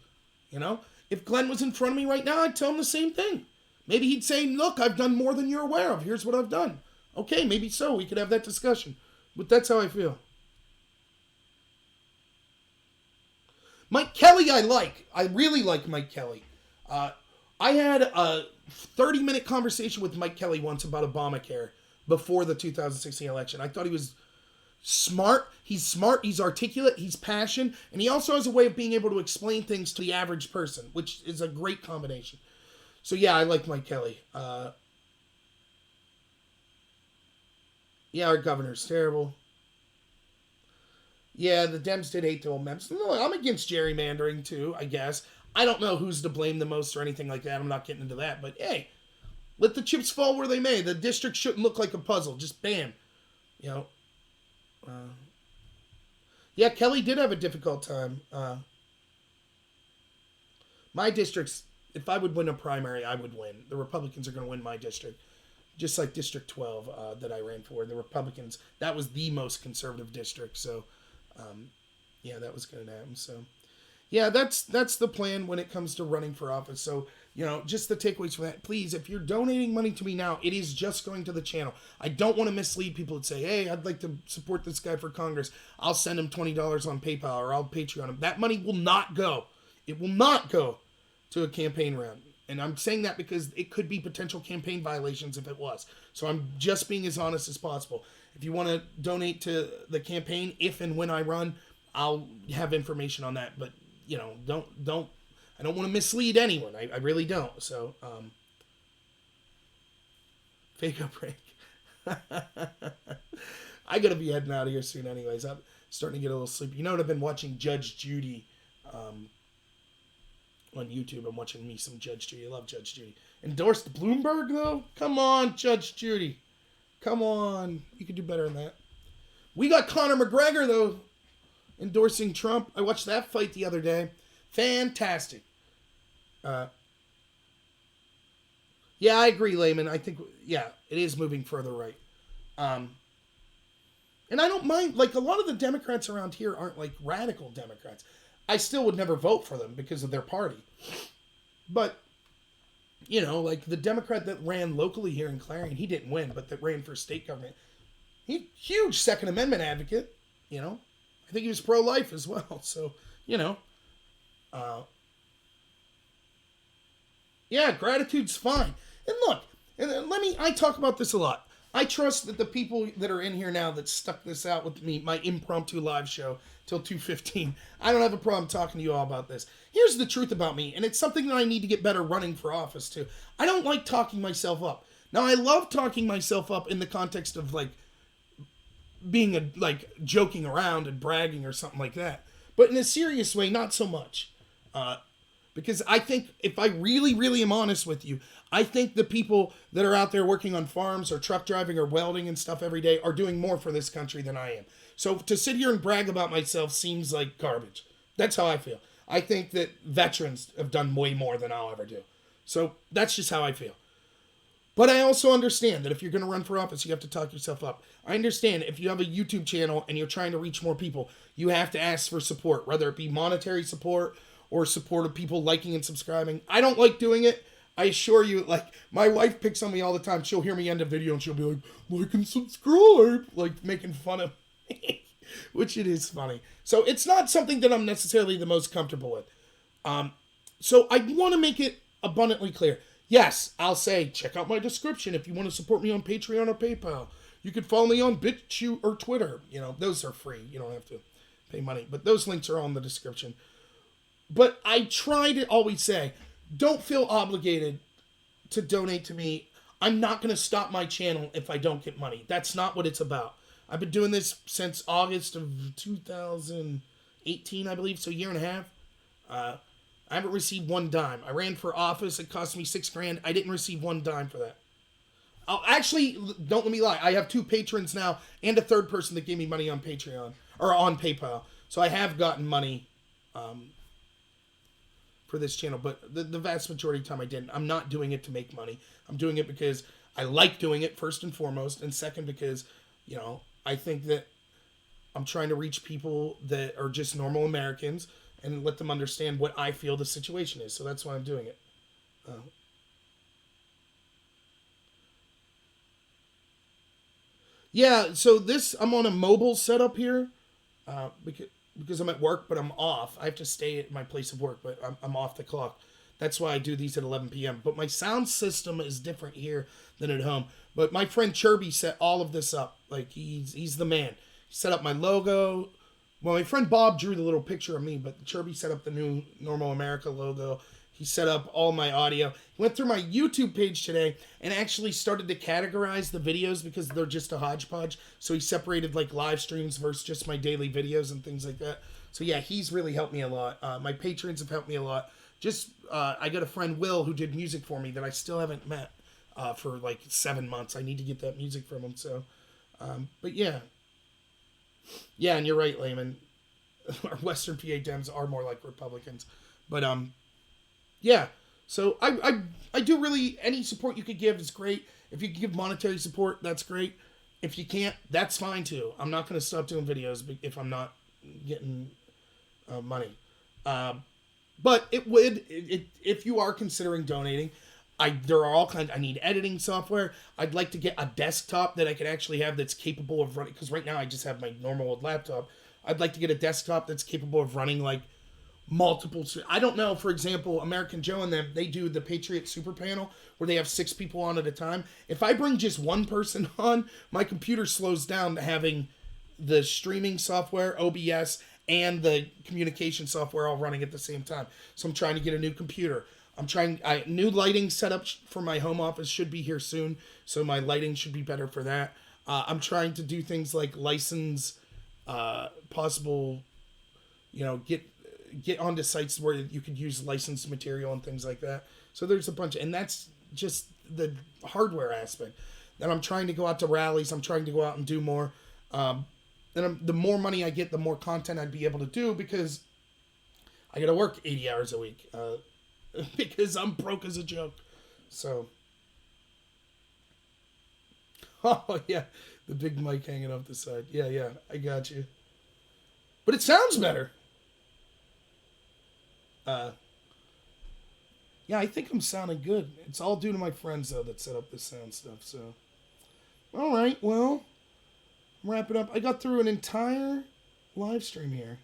You know, if Glenn was in front of me right now, I'd tell him the same thing. Maybe he'd say, look, I've done more than you're aware of. Here's what I've done. Okay, maybe so. We could have that discussion. But that's how I feel. Mike Kelly I like. I really like Mike Kelly. I had a 30-minute conversation with Mike Kelly once about Obamacare before the 2016 election. I thought he was smart, he's articulate, he's passionate, and he also has a way of being able to explain things to the average person, which is a great combination. So yeah, I like Mike Kelly. Yeah, our governor's terrible. Yeah, the Dems did hate the old Mems. No, I'm against gerrymandering too, I guess. I don't know who's to blame the most or anything like that. I'm not getting into that. But hey, let the chips fall where they may. The district shouldn't look like a puzzle. Just bam. You know. Yeah, Kelly did have a difficult time. My district's, if I would win a primary, I would win. The Republicans are going to win my district. Just like District 12 that I ran for. The Republicans, that was the most conservative district. So, yeah, that was going to happen. So, yeah, that's the plan when it comes to running for office. So, just the takeaways from that. Please, if you're donating money to me now, it is just going to the channel. I don't want to mislead people and say, hey, I'd like to support this guy for Congress. I'll send him $20 on PayPal or I'll Patreon him. That money will not go. It will not go to a campaign round. And I'm saying that because it could be potential campaign violations if it was. So I'm just being as honest as possible. If you want to donate to the campaign, if and when I run, I'll have information on that. But, don't I don't want to mislead anyone. I really don't. So, fake a break. I got to be heading out of here soon anyways. I'm starting to get a little sleepy. You know what? I've been watching Judge Judy on YouTube. I'm watching me some Judge Judy. I love Judge Judy. Endorsed Bloomberg, though? Come on, Judge Judy. Come on. You could do better than that. We got Conor McGregor, though, endorsing Trump. I watched that fight the other day. Fantastic. Yeah, I agree, Layman. I think, yeah, it is moving further right. And I don't mind, like, a lot of the Democrats around here aren't, like, radical Democrats. I still would never vote for them because of their party. But, like the Democrat that ran locally here in Clarion, he didn't win, but that ran for state government. He huge Second Amendment advocate, I think he was pro-life as well. So, yeah, gratitude's fine. And look, I talk about this a lot. I trust that the people that are in here now that stuck this out with me, my impromptu live show till 2:15, I don't have a problem talking to you all about this. Here's the truth about me, and it's something that I need to get better running for office too. I don't like talking myself up. Now, I love talking myself up in the context of like being joking around and bragging or something like that. But in a serious way, not so much. Because I think if I really, really am honest with you, I think the people that are out there working on farms or truck driving or welding and stuff every day are doing more for this country than I am. So to sit here and brag about myself seems like garbage. That's how I feel. I think that veterans have done way more than I'll ever do. So that's just how I feel. But I also understand that if you're going to run for office, you have to talk yourself up. I understand if you have a YouTube channel and you're trying to reach more people, you have to ask for support, whether it be monetary support or support of people liking and subscribing. I don't like doing it. I assure you, like, my wife picks on me all the time. She'll hear me end a video and she'll be like and subscribe, like making fun of me, which it is funny. So it's not something that I'm necessarily the most comfortable with. So I want to make it abundantly clear. Yes, I'll say, check out my description if you want to support me on Patreon or PayPal. You can follow me on BitChute or Twitter. Those are free. You don't have to pay money. But those links are all in the description. But I try to always say, don't feel obligated to donate to me. I'm not going to stop my channel if I don't get money. That's not what it's about. I've been doing this since August of 2018, I believe, so a year and a half. I haven't received one dime. I ran for office. It cost me $6,000. I didn't receive one dime for that. Actually, don't let me lie. I have 2 patrons now and a third person that gave me money on Patreon or on PayPal. So I have gotten money for this channel, but the vast majority of the time I didn't. I'm not doing it to make money. I'm doing it because I like doing it, first and foremost, and second because, I think that I'm trying to reach people that are just normal Americans and let them understand what I feel the situation is. So that's why I'm doing it. Yeah, so I'm on a mobile setup here because I'm at work, but I'm off. I have to stay at my place of work, but I'm off the clock. That's why I do these at 11 p.m. But my sound system is different here than at home. But my friend Chirby set all of this up. Like, he's the man. He set up my logo. Well, my friend Bob drew the little picture of me, but Chirby set up the new Normal America logo. He set up all my audio. He went through my YouTube page today and actually started to categorize the videos because they're just a hodgepodge. So he separated like live streams versus just my daily videos and things like that. So yeah, he's really helped me a lot. My patrons have helped me a lot. I got a friend, Will, who did music for me that I still haven't met for like 7 months. I need to get that music from him. So, but yeah. Yeah, and you're right, Layman. Our Western PA Dems are more like Republicans. But, Yeah. So I do really, any support you could give is great. If you can give monetary support, that's great. If you can't, that's fine too. I'm not going to stop doing videos if I'm not getting money. But if you are considering donating, there are all kinds. I need editing software. I'd like to get a desktop that I can actually have that's capable of running. Because right now I just have my normal old laptop. I'd like to get a desktop that's capable of running like multiple. I don't know. For example, American Joe and them, they do the Patriot Super Panel where they have 6 people on at a time. If I bring just one person on, my computer slows down to having the streaming software, OBS, and the communication software all running at the same time. So I'm trying to get a new computer. New lighting setup for my home office should be here soon, so my lighting should be better for that. I'm trying to do things like license possible, get onto sites where you could use licensed material and things like that. So there's a bunch, and that's just the hardware aspect. Then I'm trying to go out to rallies. I'm trying to go out and do more. The more money I get, the more content I'd be able to do because I got to work 80 hours a week because I'm broke as a joke. So, oh yeah, the big mic hanging off the side. Yeah, I got you. But it sounds better. Yeah, I think I'm sounding good. It's all due to my friends, though, that set up this sound stuff, so. All right, well, wrap it up. I got through an entire live stream here.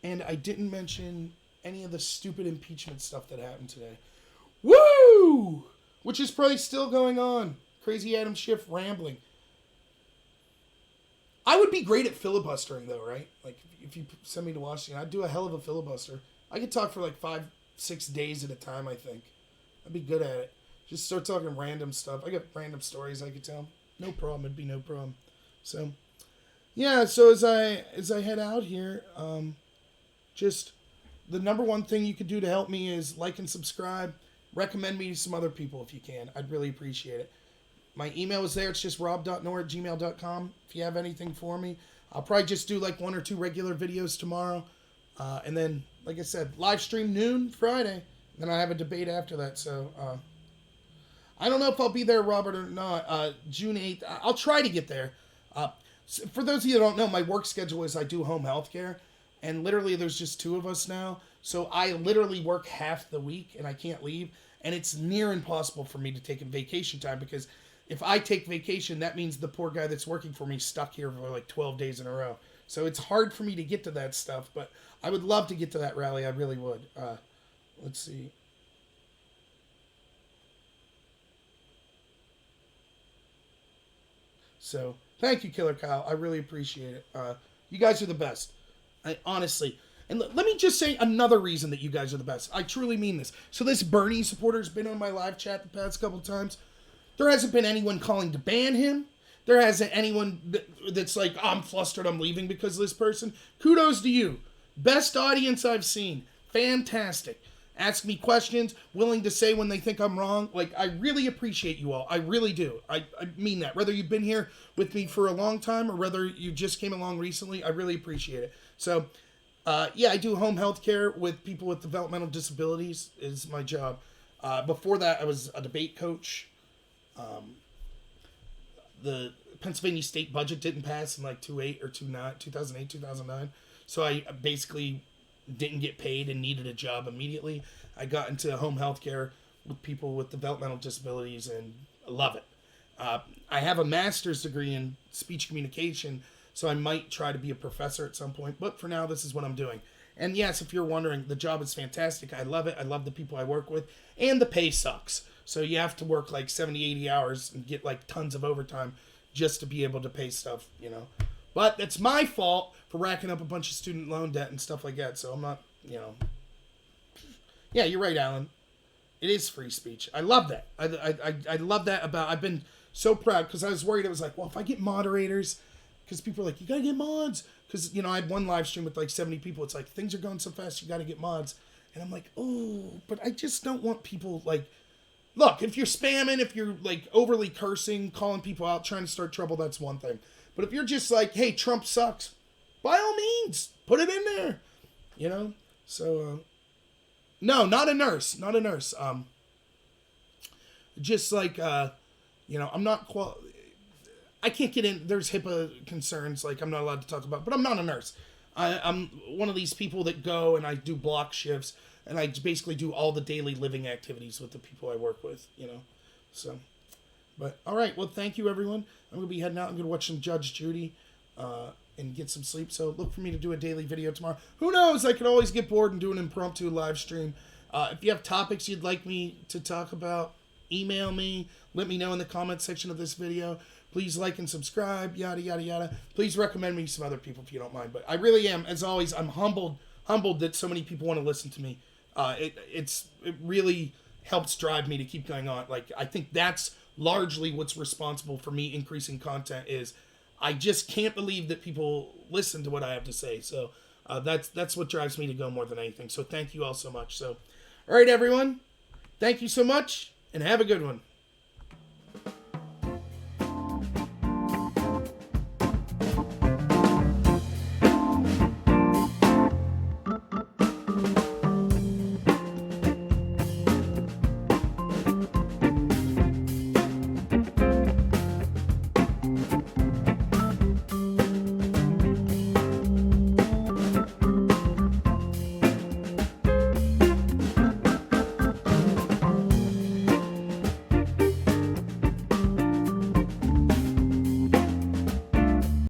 And I didn't mention any of the stupid impeachment stuff that happened today. Woo! Which is probably still going on. Crazy Adam Schiff rambling. I would be great at filibustering, though, right? Like, if you send me to Washington, I'd do a hell of a filibuster. I could talk for like 5-6 days at a time, I think. I'd be good at it. Just start talking random stuff. I got random stories I could tell. No problem. It'd be no problem. So, yeah, so as I head out here, just the number one thing you could do to help me is like and subscribe. Recommend me to some other people if you can. I'd really appreciate it. My email is there. It's just rob.nor@gmail.com. If you have anything for me, I'll probably just do like 1 or 2 regular videos tomorrow. And then, like I said, live stream noon Friday. Then I have a debate after that. So, I don't know if I'll be there, Robert, or not. June 8th. I'll try to get there. For those of you that don't know, my work schedule is I do home health care. And literally there's just 2 of us now. So I literally work half the week and I can't leave. And it's near impossible for me to take a vacation time because if I take vacation, that means the poor guy that's working for me is stuck here for like 12 days in a row. So it's hard for me to get to that stuff, but I would love to get to that rally. I really would. Let's see. So thank you, Killer Kyle. I really appreciate it. You guys are the best. Honestly. And let me just say another reason that you guys are the best. I truly mean this. So this Bernie supporter's been on my live chat the past couple times. There hasn't been anyone calling to ban him. There hasn't anyone that's like, oh, I'm flustered, I'm leaving because of this person. Kudos to you. Best audience I've seen. Fantastic. Ask me questions, willing to say when they think I'm wrong. Like, I really appreciate you all. I really do. I mean that. Whether you've been here with me for a long time or whether you just came along recently, I really appreciate it. So, yeah, I do home health care with people with developmental disabilities is my job. Before that, I was a debate coach. The Pennsylvania state budget didn't pass in like 2008, 2009. So I basically didn't get paid and needed a job immediately. I got into home health care with people with developmental disabilities and I love it. I have a master's degree in speech communication, so I might try to be a professor at some point. But for now, this is what I'm doing. And yes, if you're wondering, the job is fantastic. I love it. I love the people I work with. And the pay sucks. So you have to work like 70, 80 hours and get like tons of overtime just to be able to pay stuff, you know. But that's my fault for racking up a bunch of student loan debt and stuff like that. So I'm not, you know. Yeah, you're right, Alan. It is free speech. I love that. I love that about, I've been so proud because I was worried. It was like, well, if I get moderators, because people are like, you got to get mods. Because, you know, I had one live stream with like 70 people. It's like, things are going so fast, you got to get mods. And I'm like, oh, but I just don't want people like, look, if you're spamming, if you're like overly cursing, calling people out, trying to start trouble, that's one thing. But if you're just like, hey, Trump sucks, by all means, put it in there, you know? So, No, not a nurse. Not a nurse. Just like, I'm not I can't get in. There's HIPAA concerns, like I'm not allowed to talk about, but I'm not a nurse. I'm one of these people that go and I do block shifts, and I basically do all the daily living activities with the people I work with, So, but all right. Well, thank you, everyone. I'm going to be heading out. I'm going to watch some Judge Judy and get some sleep. So look for me to do a daily video tomorrow. Who knows? I could always get bored and do an impromptu live stream. If you have topics you'd like me to talk about, email me. Let me know in the comment section of this video. Please like and subscribe, yada, yada, yada. Please recommend me to some other people if you don't mind. But I really am, as always, I'm humbled that so many people want to listen to me. It really helps drive me to keep going on. Like, I think that's largely what's responsible for me increasing content is I just can't believe that people listen to what I have to say. So that's what drives me to go more than anything. So thank you all so much. So, all right, everyone. Thank you so much, and have a good one.